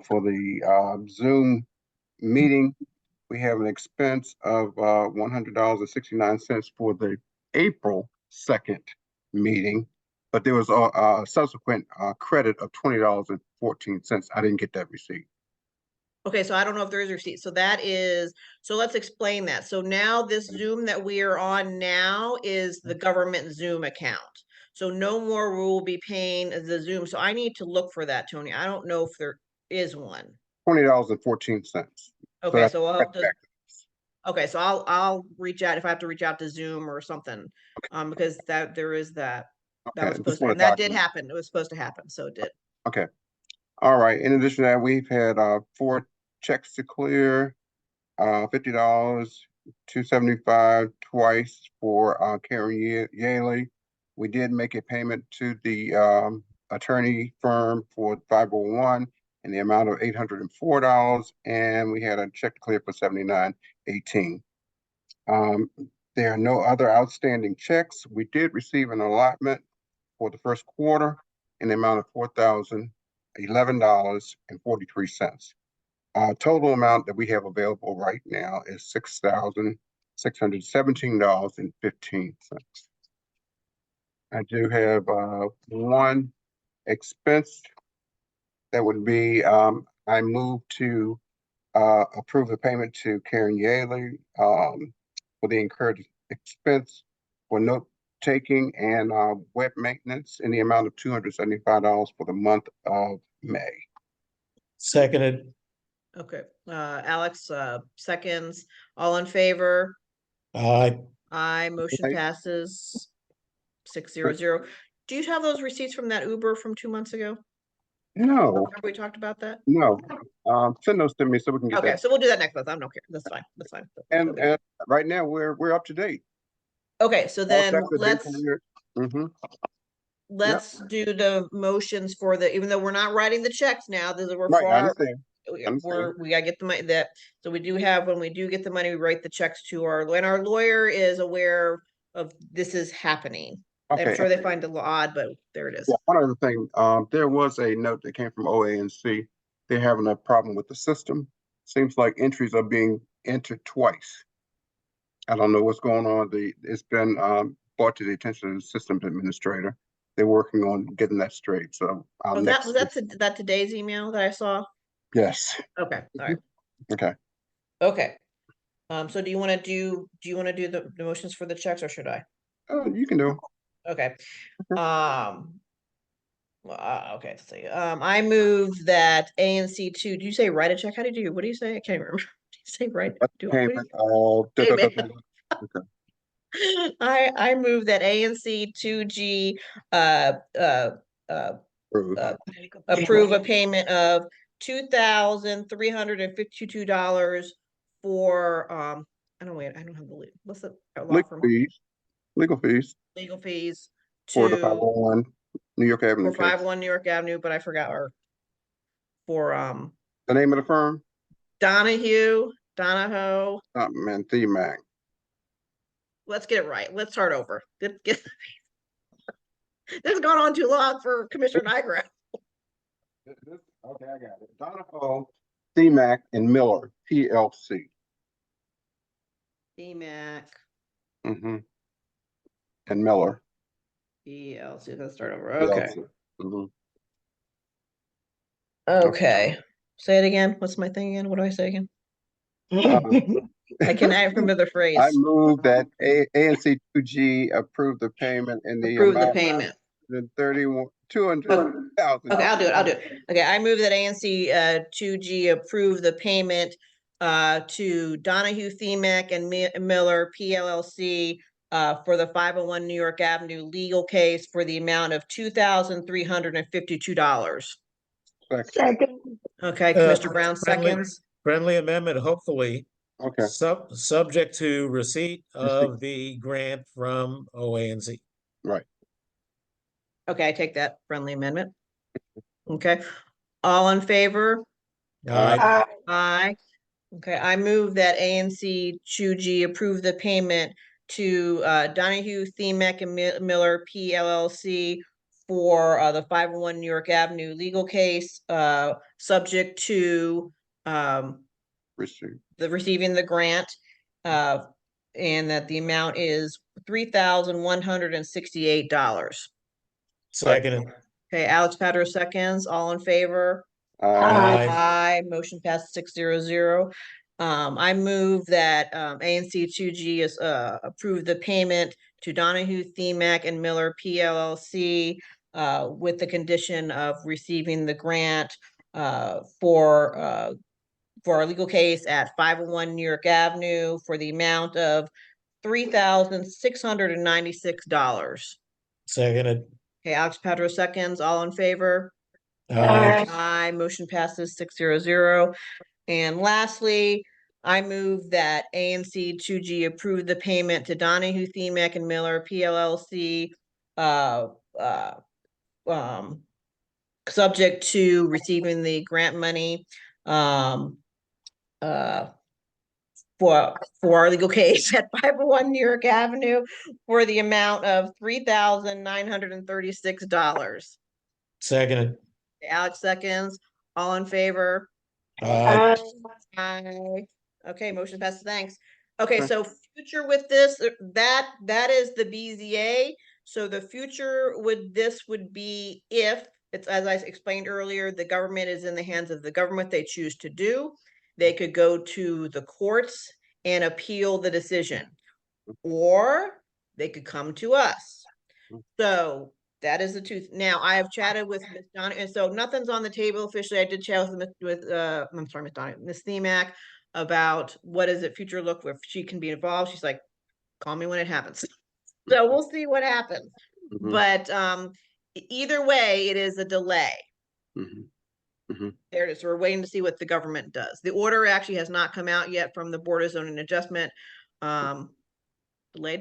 For the Zoom meeting, we have an expense of $100.69 for the April 2nd meeting, but there was a subsequent credit of $20.14. I didn't get that receipt. Okay, so I don't know if there is a receipt. So let's explain that. So now this Zoom that we are on now is the government Zoom account. So no more will be paying the Zoom. So I need to look for that, Tony. I don't know if there is one. $20.14. Okay, so I'll have to, okay, so I'll reach out if I have to reach out to Zoom or something, because there is that. That Okay, was just supposed to, want and to that did document. happen. It was supposed to happen, so it did. Okay. All right. In addition to that, we've had 4 checks to clear, $50, $275 twice for Karen Yaley. We did make a payment to the attorney firm for 501 in the amount of $804, and we had a check to clear for $79.18. There are no other outstanding checks. We did receive an allotment for the first quarter in the amount of $4,011.43. Total amount that we have available right now is $6,617.15. I do have one expense that would be I move to approve the payment to Karen Yaley for the incurred expense for note taking and web maintenance in the amount of $275 for the month of May. Seconded. Okay, Alex, seconds, all in favor? Aye. Aye, motion Aye. passes 600. Do you have those receipts from that Uber from 2 months ago? No, Remember we talked about that? no. Send those to me so we can get Okay, that. so we'll do that next month. I don't care. That's fine. That's fine. And right now we're up to date. Okay, so then let's Mm-hmm. let's do the motions for the, even though we're not writing the checks now, we're Right, I far. understand. We gotta get the money that, so we do have, when we do get the money, we write the checks to and our lawyer is aware of this is happening. Okay. I'm sure they find it a little odd, but there it is. Yeah, one other thing, there was a note that came from OANC. They're having a problem with the system. Seems like entries are being entered twice. I don't know what's going on. It's been brought to the attention of the systems administrator. They're working on getting that straight. So Was that today's email that I saw? yes. Okay, all right. Okay. Okay. So do you want to do the motions for the checks, or should I? You can do. Okay. Okay, let's see. I move that ANC 2, do you say write a check? How do you do? What do you say? I can't remember. Do you say write? Payment. Okay. I move that ANC 2G approve a payment of $2,352 for I don't have the what's the law firm? Legal fees Legal fees for the 501 New York Avenue. For 501 New York Avenue, but I forgot for the name of the firm? Donahoe. Man, Themac. Let's get it right. Let's start over. This has gone on too long for Commissioner Niagara. Okay, I got it. Donahoe, Themac, and Miller, PLC. Themac. Mm-hmm. And Miller. PLC. Let's start over. Okay. Mm-hmm. Okay. Say it again. What's my thing again? What do I say again? I remember the phrase. I move that ANC 2G approve the payment in the amount of 200,000. Okay, I'll do it. Okay, I move that ANC 2G approve the payment to Donahoe, Themac, and Miller PLLC for the 501 New York Avenue legal case for the amount of $2,352. Second. Okay, Commissioner Brown seconds. Friendly amendment, hopefully. Okay. Subject to receipt of the grant from OANC. Right. Okay, I take that friendly amendment. Okay, all in favor? Aye. Aye. Okay, I move that ANC 2G approve the payment to Donahoe, Themac, and Miller PLLC for the 501 New York Avenue legal case, subject to receiving the grant, and that the amount is $3,168. Second. Okay, Alex Patter seconds. All in favor? Aye. Aye. Motion passes 600. I move that ANC 2G is approve the payment to Donahoe, Themac, and Miller PLLC with the condition of receiving the grant for our legal case at 501 New York Avenue for the amount of $3,696. Seconded. Okay, Alex Pedro seconds, all in favor? Aye. Aye, motion passes 600. And lastly, I move that ANC 2G approve the payment to Donahue, Themac and Miller PLLC, subject to receiving the grant money, for our legal case at 501 New York Avenue for the amount of $3,936. Seconded. Alex seconds, all in favor? Aye. Aye. Okay, motion passes, thanks. Okay, so future with this, that is the BZA. So the future would be if, it's as I explained earlier, the government is in the hands of the government, they choose to do. They could go to the courts and appeal the decision, or they could come to us. So that is the truth. Now, I have chatted with Ms. Donna, and so nothing's on the table officially. I did chat with I'm sorry, Ms. Donna, Ms. Themac, about what is it future look if she can be involved. She's like, call me when it happens. So we'll see what happens. But either way, it is a delay. There it is. We're waiting to see what the government does. The order actually has not come out yet from the Board of Zoning Adjustment. Delay.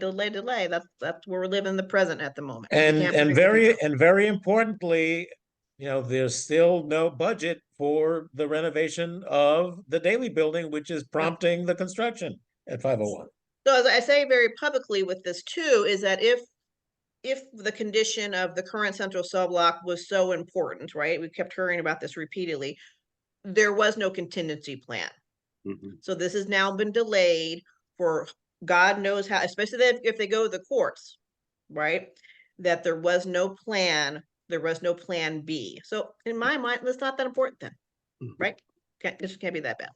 That's where we're living in the present at the moment. We And can't and predict the very importantly, there's still no budget for the renovation of the Daily Building, which is prompting the construction at 501. So as I say very publicly with this too, is that if the condition of the current central cell block was so important, right? We kept hearing about this repeatedly. There was no contingency plan. So this has now been delayed for God knows how, especially if they go to the courts, right? That there was no plan B. So in my mind, that's not that important then, right? This can't be that bad.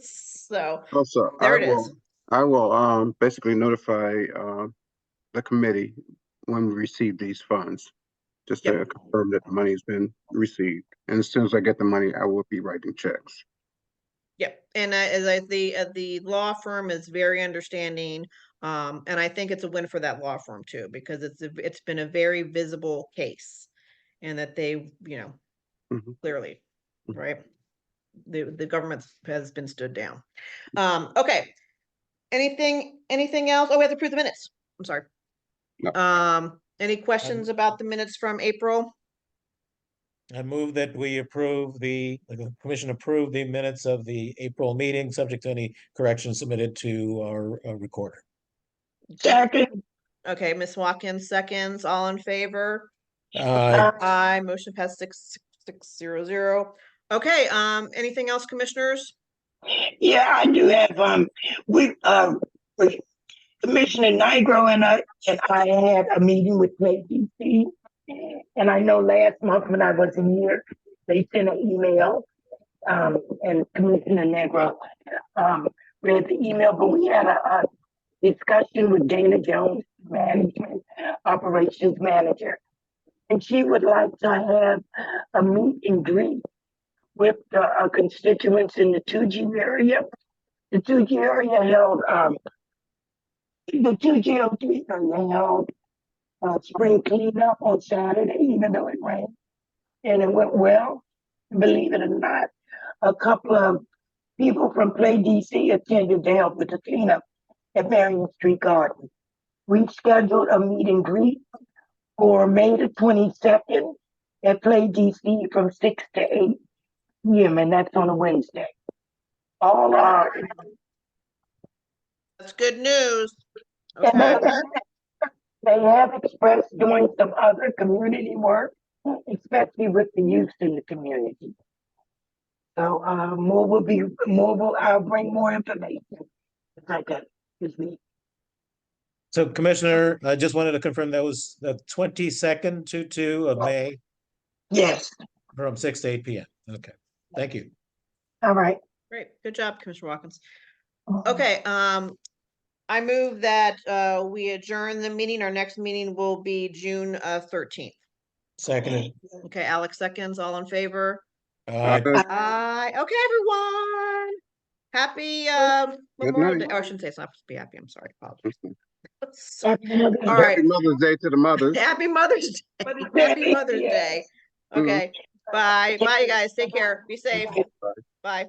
So Also, there it is. I will basically notify the committee when we receive these funds, just to confirm that the money's been received. And as soon as I get the money, I will be writing checks. Yep, and the law firm is very understanding, and I think it's a win for that law firm too, because it's been a very visible case, and that they, clearly, right, the government has been stood down. Okay, anything else? Oh, we have to approve the minutes. I'm sorry. No. Any questions about the minutes from April? I move that we approve the commission approve the minutes of the April meeting, subject to any corrections submitted to our recorder. Second. Okay, Ms. Watkins seconds, all in favor? Aye. Aye, motion passed 600. Okay, anything else, commissioners? Yeah, I do have, Commissioner Nigro and I had a meeting with KDC. And I know last month when I wasn't here, they sent an email, and Commissioner Negro read the email, but we had a discussion with Dana Jones, management operations manager. And she would like to have a meet and greet with the constituents in the 2G area. The 2G area held, the 2GO3 area held spring cleanup on Saturday, even though it rained. And it went well. Believe it or not, a couple of people from Play DC attended to help with the cleanup at Marion Street Garden. We scheduled a meet and greet for May the 22nd at Play DC from 6 to 8 p.m. and that's on a Wednesday. All are. That's good news. And Okay. they have expressed doing some other community work, especially with the youth in the community. So I'll bring more information. Okay, excuse me. So Commissioner, I just wanted to confirm that was the 22nd of May. Yes. From 6 to 8 p.m. Okay, thank you. All right. Great, good job, Commissioner Watkins. Okay, I move that we adjourn the meeting. Our next meeting will be June 13th. Seconded. Okay, Alex seconds, all in favor? Aye. Aye. Okay, everyone. Happy Memorial Day. Oh, I shouldn't say it's not supposed to be happy. I'm sorry. Apologies. Happy Mother's All Day. right. Happy Mother's Day to the mothers. Happy Mother's Day. Happy Mother's Yes. Day. Okay. Bye. Bye, you guys. Take care. Be safe. Bye.